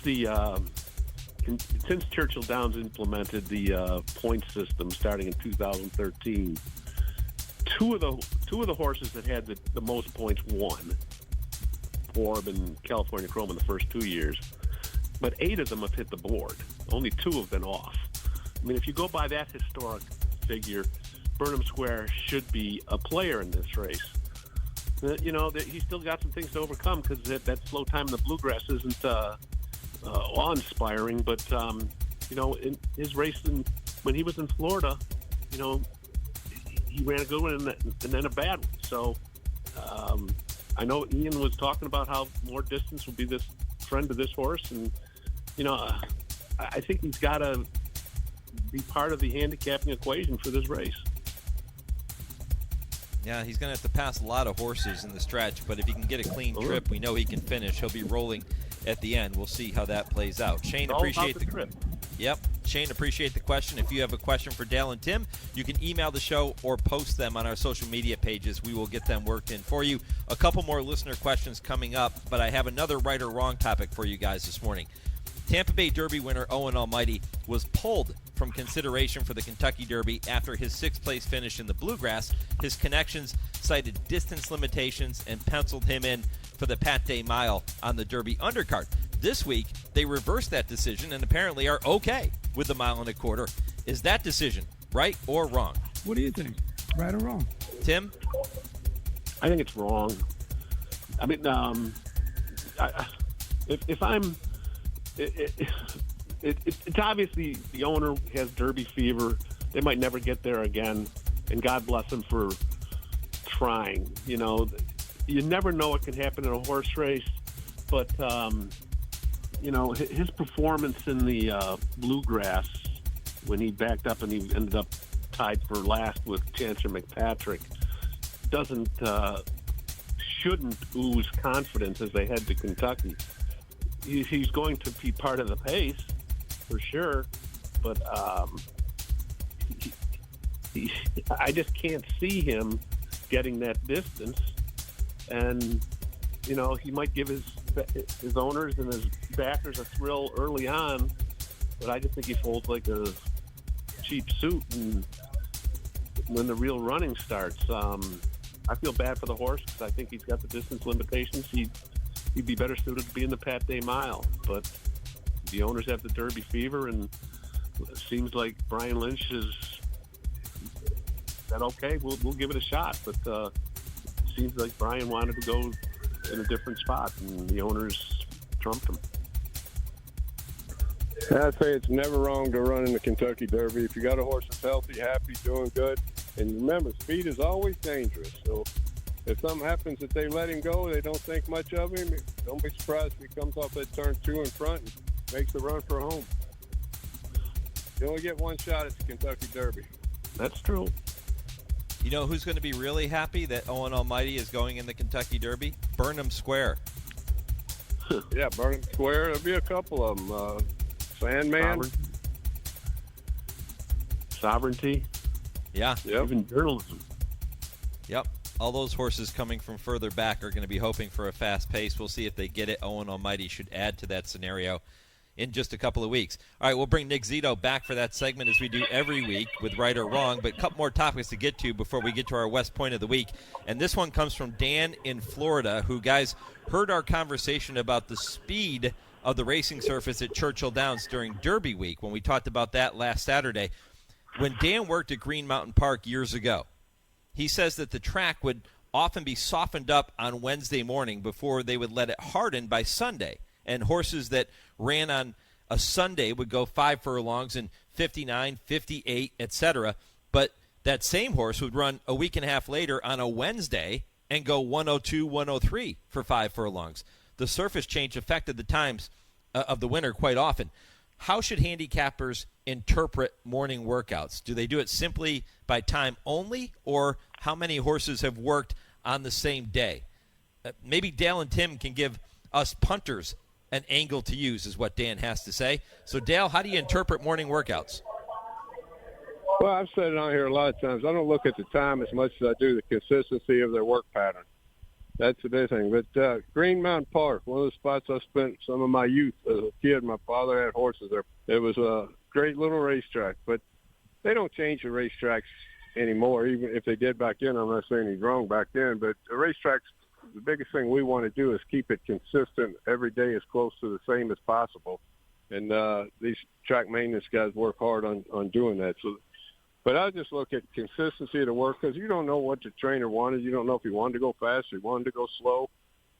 Churchill Downs implemented the point system starting in 2013, two of the horses that had the most points won. Orb and California Chrome in the first 2 years, but 8 of them have hit the board. Only 2 have been off. I mean, if you go by that historic figure, Burnham Square should be a player in this race. He's still got some things to overcome because that slow time in the bluegrass isn't awe-inspiring. But in his race when he was in Florida, he ran a good one and then a bad one. So I know Ian was talking about how more distance will be this friend to this horse, and I think he's got to be part of the handicapping equation for this race. Yeah, he's going to have to pass a lot of horses in the stretch, but if he can get a clean trip, we know he can finish. He'll be rolling at the end. We'll see how that plays out. Shane, appreciate the trip. Yep. Shane, appreciate the question. If you have a question for Dale and Tim, you can email the show or post them on our social media pages. We will get them worked in for you. A couple more listener questions coming up, but I have another right or wrong topic for you guys this morning. Tampa Bay Derby winner Owen Almighty was pulled from consideration for the Kentucky Derby after his 6th place finish in the Bluegrass. His connections cited distance limitations and penciled him in for the Pat Day Mile on the Derby undercard. This week, they reversed that decision and apparently are okay with the 1.25 miles. Is that decision right or wrong? What do you think? Right or wrong? Tim? I think it's wrong. I mean, if I'm... It's obviously the owner has Derby fever. They might never get there again, and God bless them for trying. You never know what can happen in a horse race, but his performance in the Bluegrass when he backed up and he ended up tied for last with Chancellor McPatrick shouldn't ooze confidence as they head to Kentucky. He's going to be part of the pace for sure, but I just can't see him getting that distance. And he might give his owners and his backers a thrill early on, but I just think he folds like a cheap suit. And when the real running starts, I feel bad for the horse because I think he's got the distance limitations. He'd be better suited to be in the Pat Day Mile, but the owners have the Derby fever, and it seems like Brian Lynch said, okay, we'll give it a shot, but it seems like Brian wanted to go in a different spot, and the owners trumped him. I'd say it's never wrong to run in the Kentucky Derby. If you got a horse that's healthy, happy, doing good, and remember, speed is always dangerous, so if something happens that they let him go, they don't think much of him, don't be surprised if he comes off that turn 2 in front and makes the run for home. You only get one shot at the Kentucky Derby. That's true. You know who's going to be really happy that Owen Almighty is going in the Kentucky Derby? Burnham Square. Yeah, Burnham Square. There'll be a couple of them. Sandman. Sovereignty. Yeah. Yep. Even journalism. Yep. All those horses coming from further back are going to be hoping for a fast pace. We'll see if they get it. Owen Almighty should add to that scenario in just a couple of weeks. All right, we'll bring Nick Zito back for that segment as we do every week with Right or Wrong, but a couple more topics to get to before we get to our West Point of the Week. And this one comes from Dan in Florida, who, guys, heard our conversation about the speed of the racing surface at Churchill Downs during Derby Week when we talked about that last Saturday. When Dan worked at Green Mountain Park years ago, he says that the track would often be softened up on Wednesday morning before they would let it harden by Sunday. And horses that ran on a Sunday would go 5 furlongs in 59, 58, etc. But that same horse would run a week and a half later on a Wednesday and go 102, 103 for 5 furlongs. The surface change affected the times of the winter quite often. How should handicappers interpret morning workouts? Do they do it simply by time only, or how many horses have worked on the same day? Maybe Dale and Tim can give us punters an angle to use, is what Dan has to say. So, Dale, how do you interpret morning workouts? Well, I've said it on here a lot of times. I don't look at the time as much as I do the consistency of their work pattern. That's the big thing. But Green Mountain Park, one of the spots I spent some of my youth as a kid. My father had horses there. It was a great little racetrack, but they don't change the racetracks anymore. Even if they did back then, I'm not saying he's wrong back then, but the racetracks, the biggest thing we want to do is keep it consistent every day as close to the same as possible. And these track maintenance guys work hard on doing that. So, but I just look at consistency of the work because you don't know what the trainer wanted. You don't know if he wanted to go fast or he wanted to go slow.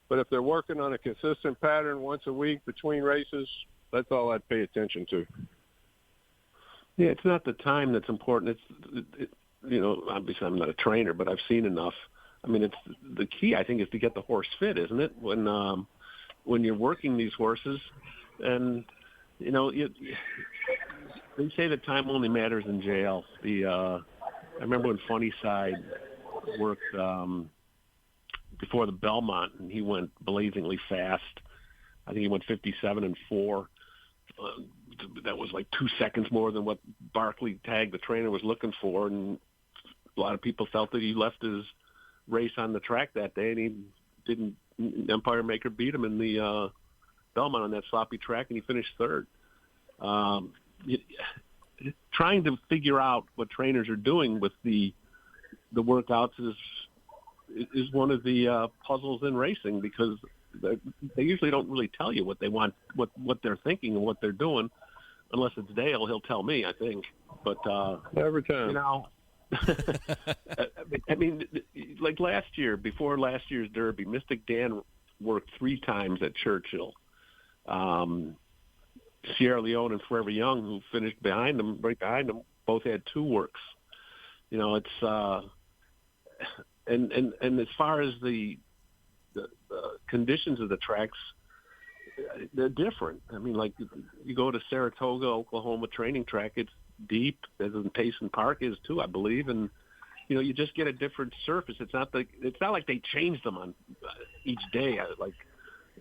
But if they're working on a consistent pattern once a week between races, that's all I'd pay attention to. Yeah, it's not the time that's important. You know, obviously I'm not a trainer, but I've seen enough. I mean, it's the key, I think, is to get the horse fit, isn't it? When you're working these horses, and you know, they say that time only matters in jail. I remember when Funny Side worked before the Belmont, and he went blazingly fast. I think he went 57-4. That was like 2 seconds more than what Barkley Tagg, the trainer, was looking for, and a lot of people felt that he left his race on the track that day, and he didn't. Empire Maker beat him in the Belmont on that sloppy track, and he finished third. Trying to figure out what trainers are doing with the workouts is one of the puzzles in racing, because they usually don't really tell you what they want, what they're thinking and what they're doing, unless it's Dale. He'll tell me, I think. But every time, you know. I mean, like last year, before last year's Derby, Mystic Dan worked 3 times at Churchill. Sierra Leone and Forever Young, who finished right behind him, both had 2 works. You know, it's and as far as the conditions of the tracks, they're different. I mean, like you go to Saratoga, Oklahoma training track, it's deep, as in Payson Park is too, I believe, and you know, you just get a different surface. It's not like they changed them on each day,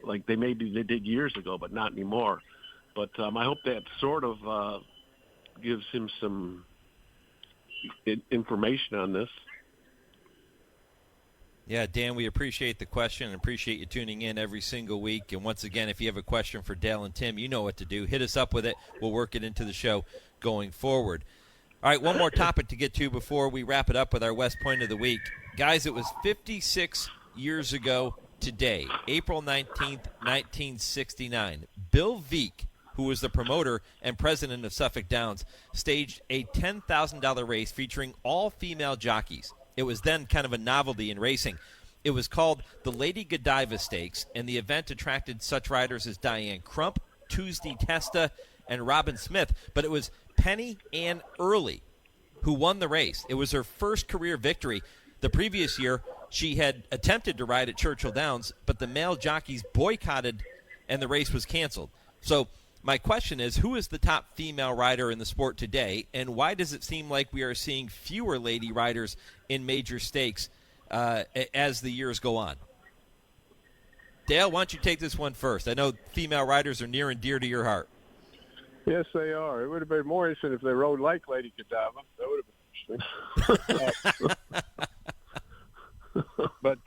like they did years ago, but not anymore. But I hope that sort of gives him some information on this. Yeah, Dan, we appreciate the question and appreciate you tuning in every single week. And once again, if you have a question for Dale and Tim, you know what to do. Hit us up with it. We'll work it into the show going forward. All right, one more topic to get to before we wrap it up with our West Point of the Week. Guys, it was 56 years ago today, April 19th, 1969. Bill Veeck, who was the promoter and president of Suffolk Downs, staged a $10,000 race featuring all female jockeys. It was then kind of a novelty in racing. It was called the Lady Godiva Stakes, and the event attracted such riders as Diane Crump, Tuesday Testa, and Robin Smith. But it was Penny Ann Early who won the race. It was her first career victory. The previous year, she had attempted to ride at Churchill Downs, but the male jockeys boycotted, and the race was canceled. So My question is, who is the top female rider in the sport today, and why does it seem like we are seeing fewer lady riders in major stakes as the years go on? Dale, why don't you take this one first? I know female riders are near and dear to your heart. Yes, they are. It would have been more interesting if they rode like Lady Godiva. That would have been interesting. But,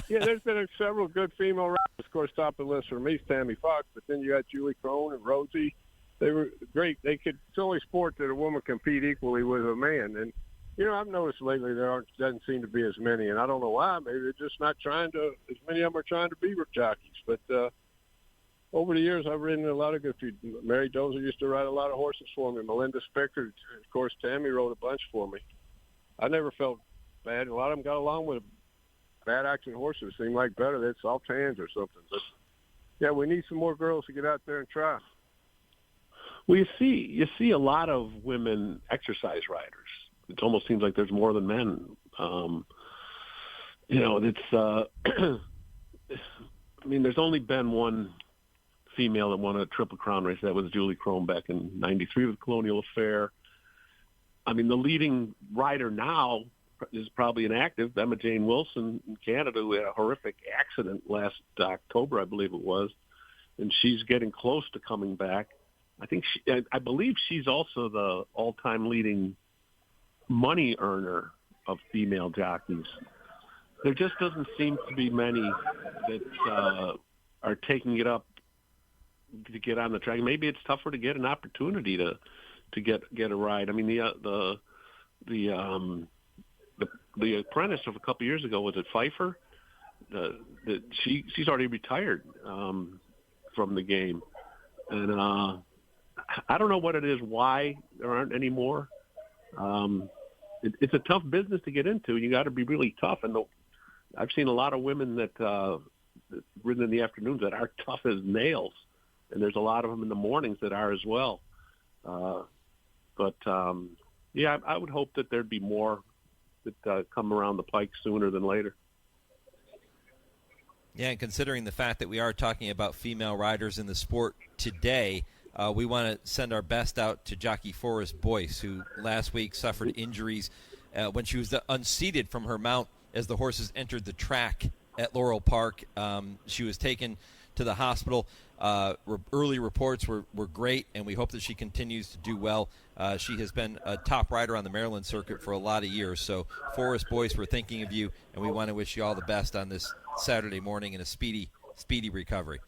yeah, there's been several good female riders. Of course, top of the list for me is Tammy Fox, but then you got Julie Crone and Rosie. They were great. It's only sport that a woman compete equally with a man. And, you know, I've noticed lately doesn't seem to be as many, and I don't know why. Maybe they're just not trying to, as many of them are trying to be jockeys. But over the years, I've ridden a lot of good people. Mary Dozer used to ride a lot of horses for me. Melinda Specker, of course, Tammy rode a bunch for me. I never felt bad. A lot of them got along with bad acting horses. Seemed like better. They had soft hands or something. But, yeah, we need some more girls to get out there and try. Well, you see a lot of women exercise riders. It almost seems like there's more than men. You know, it's I mean, there's only been one female that won a Triple Crown race. That was Julie Crone back in '93 with Colonial Affair. I mean, the leading rider now is probably inactive, Emma Jane Wilson in Canada, who had a horrific accident last October, I believe it was, and she's getting close to coming back. I believe she's also the all-time leading money earner of female jockeys. There just doesn't seem to be many that are taking it up to get on the track. Maybe it's tougher to get an opportunity to get a ride. I mean, the apprentice of a couple years ago, was it Pfeiffer? She's already retired from the game, and I don't know what it is, why there aren't any more. It's a tough business to get into. You got to be really tough, and I've seen a lot of women that ridden in the afternoons that are tough as nails, and there's a lot of them in the mornings that are as well. But yeah, I would hope that there'd be more that come around the pike sooner than later. Yeah, and considering the fact that we are talking about female riders in the sport today, we want to send our best out to jockey Forrest Boyce, who last week suffered injuries when she was unseated from her mount as the horses entered the track at Laurel Park. She was taken to the hospital. Early reports were great, and we hope that she continues to do well. She has been a top rider on the Maryland circuit for a lot of years. So, Forrest Boyce, we're thinking of you, and we want to wish you all the best on this Saturday morning and a speedy recovery.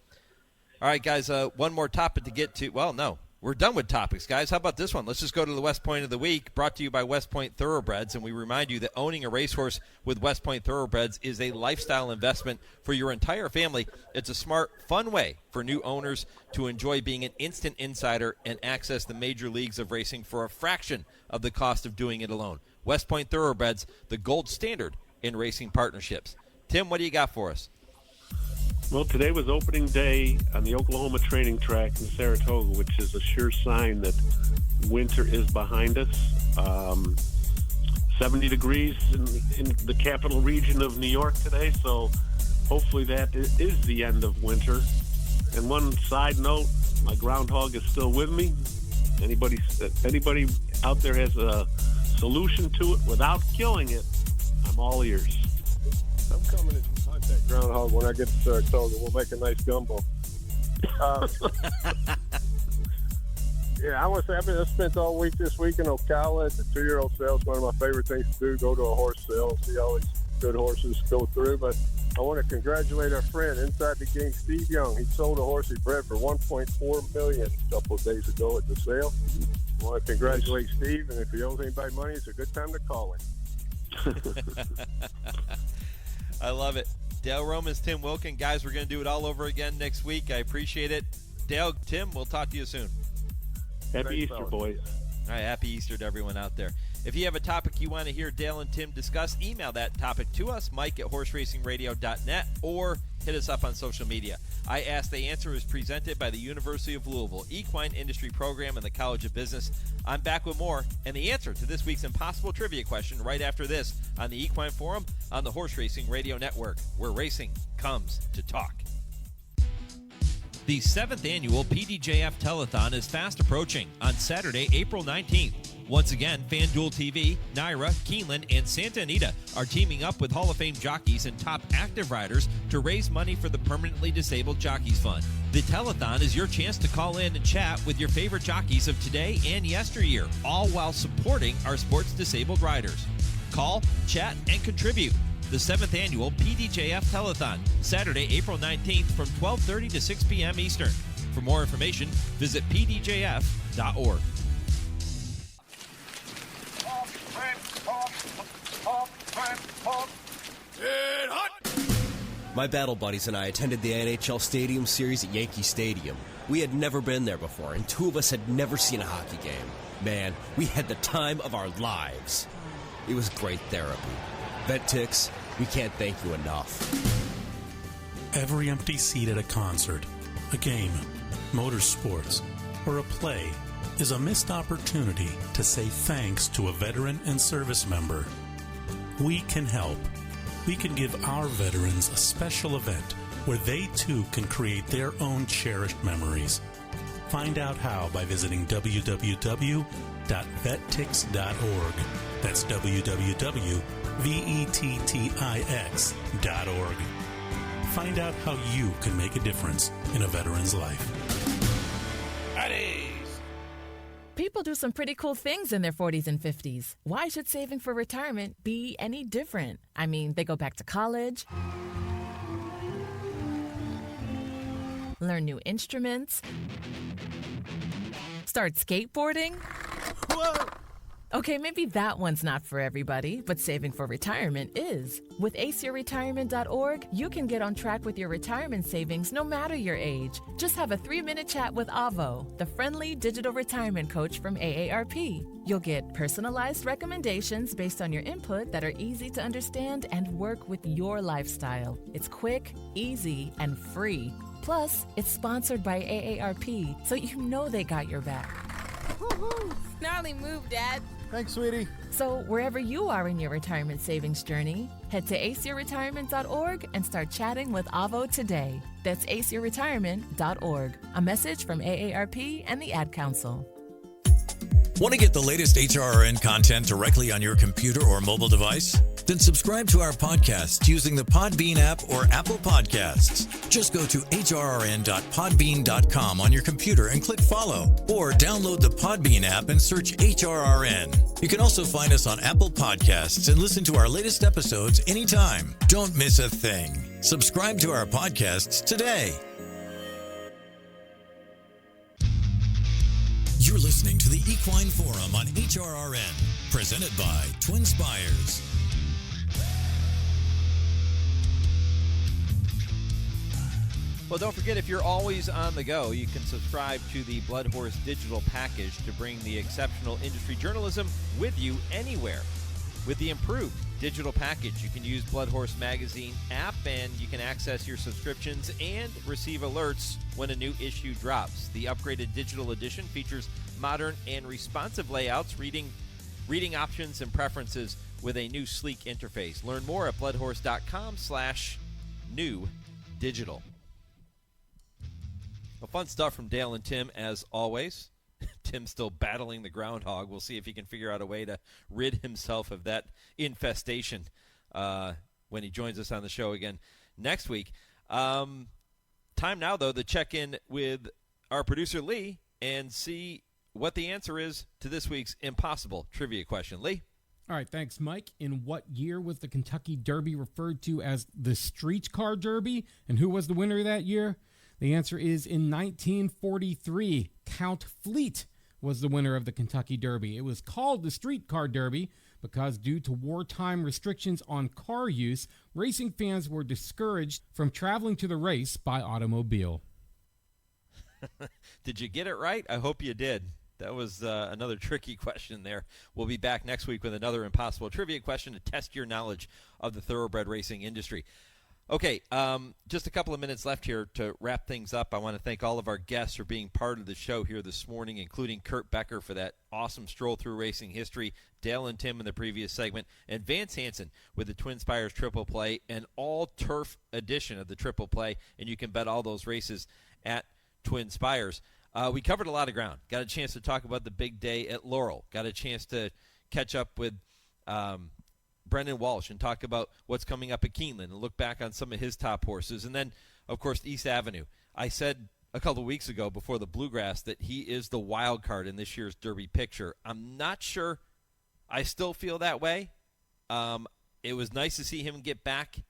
All right, guys, one more topic to get to. Well, no, we're done with topics, guys. How about this one? Let's just go to the West Point of the Week, brought to you by West Point Thoroughbreds. And we remind you that owning a racehorse with West Point Thoroughbreds is a lifestyle investment for your entire family. It's a smart, fun way for new owners to enjoy being an instant insider and access the major leagues of racing for a fraction of the cost of doing it alone. West Point Thoroughbreds, the gold standard in racing partnerships. Tim, what do you got for us? Well, today was opening day on the Oklahoma training track in Saratoga, which is a sure sign that winter is behind us. 70 degrees in the capital region of New York today, so hopefully that is the end of winter. And one side note, my groundhog is still with me. Anybody out there has a solution to it without killing it, I'm all ears. I'm coming to hunt that groundhog when I get to Saratoga. We'll make a nice gumbo. Yeah, I want to say I spent all week this week in Ocala at the 2-year-old sale. It's one of my favorite things to do, go to a horse sale and see all these good horses go through. But I want to congratulate our friend inside the game, Steve Young. He sold a horse he bred for $1.4 million a couple of days ago at the sale. I want to congratulate Steve, and if he owes anybody money, it's a good time to call him. I love it. Dale Romans, Tim Wilkin. Guys, we're going to do it all over again next week. I appreciate it. Dale, Tim, we'll talk to you soon. Happy Easter, boys. All right, happy Easter to everyone out there. If you have a topic you want to hear Dale and Tim discuss, email that topic to us, mike@horseracingradio.net, or hit us up on social media. I Ask the Answer is presented by the University of Louisville, Equine Industry Program, and the College of Business. I'm back with more and the answer to this week's impossible trivia question right after this on the Equine Forum on the Horse Racing Radio Network, where racing comes to talk. The 7th annual PDJF Telethon is fast approaching on Saturday, April 19th. Once again, FanDuel TV, Naira, Keeneland, and Santa Anita are teaming up with Hall of Fame jockeys and top active riders to raise money for the Permanently Disabled Jockeys Fund. The Telethon is your chance to call in and chat with your favorite jockeys of today and yesteryear, all while supporting our sports disabled riders. Call, chat, and contribute. The 7th annual PDJF Telethon, Saturday, April 19th from 12:30 to 6 p.m. Eastern. For more information, visit pdjf.org. My battle buddies and I attended the NHL Stadium Series at Yankee Stadium. We had never been there before, and two of us had never seen a hockey game. Man, we had the time of our lives. It was great therapy. VetTix, we can't thank you enough. Every empty seat at a concert, a game, motorsports, or a play is a missed opportunity to say thanks to a veteran and service member. We can help. We can give our veterans a special event where they too can create their own cherished memories. Find out how by visiting www.vettix.org. That's www.vettix.org. Find out how you can make a difference in a veteran's life. People do some pretty cool things in their 40s and 50s. Why should saving for retirement be any different? I mean, they go back to college, learn new instruments, start skateboarding. Whoa! Okay, maybe that one's not for everybody, but saving for retirement is. With aceyourretirement.org, you can get on track with your retirement savings no matter your age. Just have a 3-minute chat with Avo, the friendly digital retirement coach from AARP. You'll get personalized recommendations based on your input that are easy to understand and work with your lifestyle. It's quick, easy, and free. Plus, it's sponsored by AARP, so you know they got your back. Woohoo! Gnarly move, Dad. Thanks, sweetie. So wherever you are in your retirement savings journey, head to aceyourretirement.org and start chatting with Avo today. That's aceyourretirement.org. A message from AARP and the Ad Council. Want to get the latest HRRN content directly on your computer or mobile device? Then subscribe to our podcast using the Podbean app or Apple Podcasts. Just go to hrrn.podbean.com on your computer and click follow, or download the Podbean app and search HRRN. You can also find us on Apple Podcasts and listen to our latest episodes anytime. Don't miss a thing. Subscribe to our podcasts today. You're listening to the Equine Forum on HRRN, presented by TwinSpires. Well, don't forget, if you're always on the go, you can subscribe to the Blood Horse digital package to bring the exceptional industry journalism with you anywhere. With the improved digital package, you can use Blood Horse Magazine app, and you can access your subscriptions and receive alerts when a new issue drops. The upgraded digital edition features modern and responsive layouts, reading options and preferences with a new sleek interface. Learn more at bloodhorse.com/new digital. Well, fun stuff from Dale and Tim, as always. Tim's still battling the groundhog. We'll see if he can figure out a way to rid himself of that infestation when he joins us on the show again next week. Time now, though, to check in with our producer, Lee, and see what the answer is to this week's impossible trivia question. Lee? All right, thanks, Mike. In what year was the Kentucky Derby referred to as the Streetcar Derby, and who was the winner that year? The answer is in 1943. Count Fleet was the winner of the Kentucky Derby. It was called the Streetcar Derby because due to wartime restrictions on car use, racing fans were discouraged from traveling to the race by automobile. Did you get it right? I hope you did. That was another tricky question there. We'll be back next week with another impossible trivia question to test your knowledge of the thoroughbred racing industry. Okay, just a couple of minutes left here to wrap things up. I want to thank all of our guests for being part of the show here this morning, including Kurt Becker for that awesome Stroll Through Racing History, Dale and Tim in the previous segment, and Vance Hanson with the TwinSpires Triple Play, an all-turf edition of the Triple Play, and you can bet all those races at TwinSpires. We covered a lot of ground. Got a chance to talk about the big day at Laurel. Got a chance to catch up with Brendan Walsh and talk about what's coming up at Keeneland and look back on some of his top horses. And then, of course, East Avenue. I said a couple of weeks ago before the Bluegrass that he is the wild card in this year's Derby picture. I'm not sure I still feel that way. It was nice to see him get back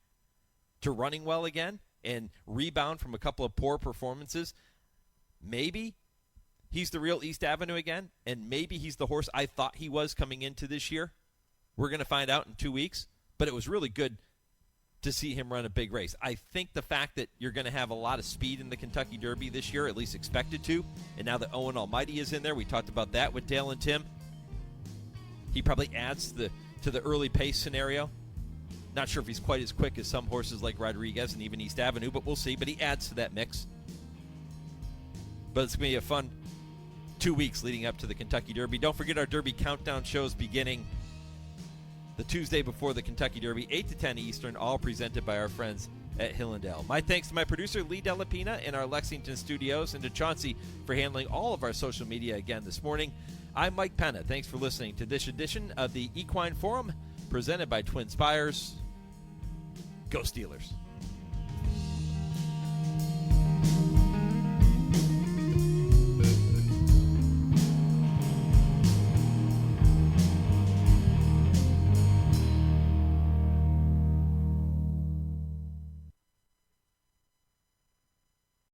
to running well again and rebound from a couple of poor performances. Maybe he's the real East Avenue again, and maybe he's the horse I thought he was coming into this year. We're going to find out in 2 weeks, but it was really good to see him run a big race. I think the fact that you're going to have a lot of speed in the Kentucky Derby this year, at least expected to, and now that Owen Almighty is in there, we talked about that with Dale and Tim, he probably adds to the early pace scenario. Not sure if he's quite as quick as some horses like Rodriguez and even East Avenue, but we'll see. But he adds to that mix. But it's going to be a fun 2 weeks leading up to the Kentucky Derby. Don't forget our Derby countdown shows beginning the Tuesday before the Kentucky Derby, 8 to 10 Eastern, all presented by our friends at Hillendale. My thanks to my producer, Lee Delapina, in our Lexington studios, and to Chauncey for handling all of our social media again this morning. I'm Mike Penna. Thanks for listening to this edition of the Equine Forum, presented by TwinSpires. Go Steelers.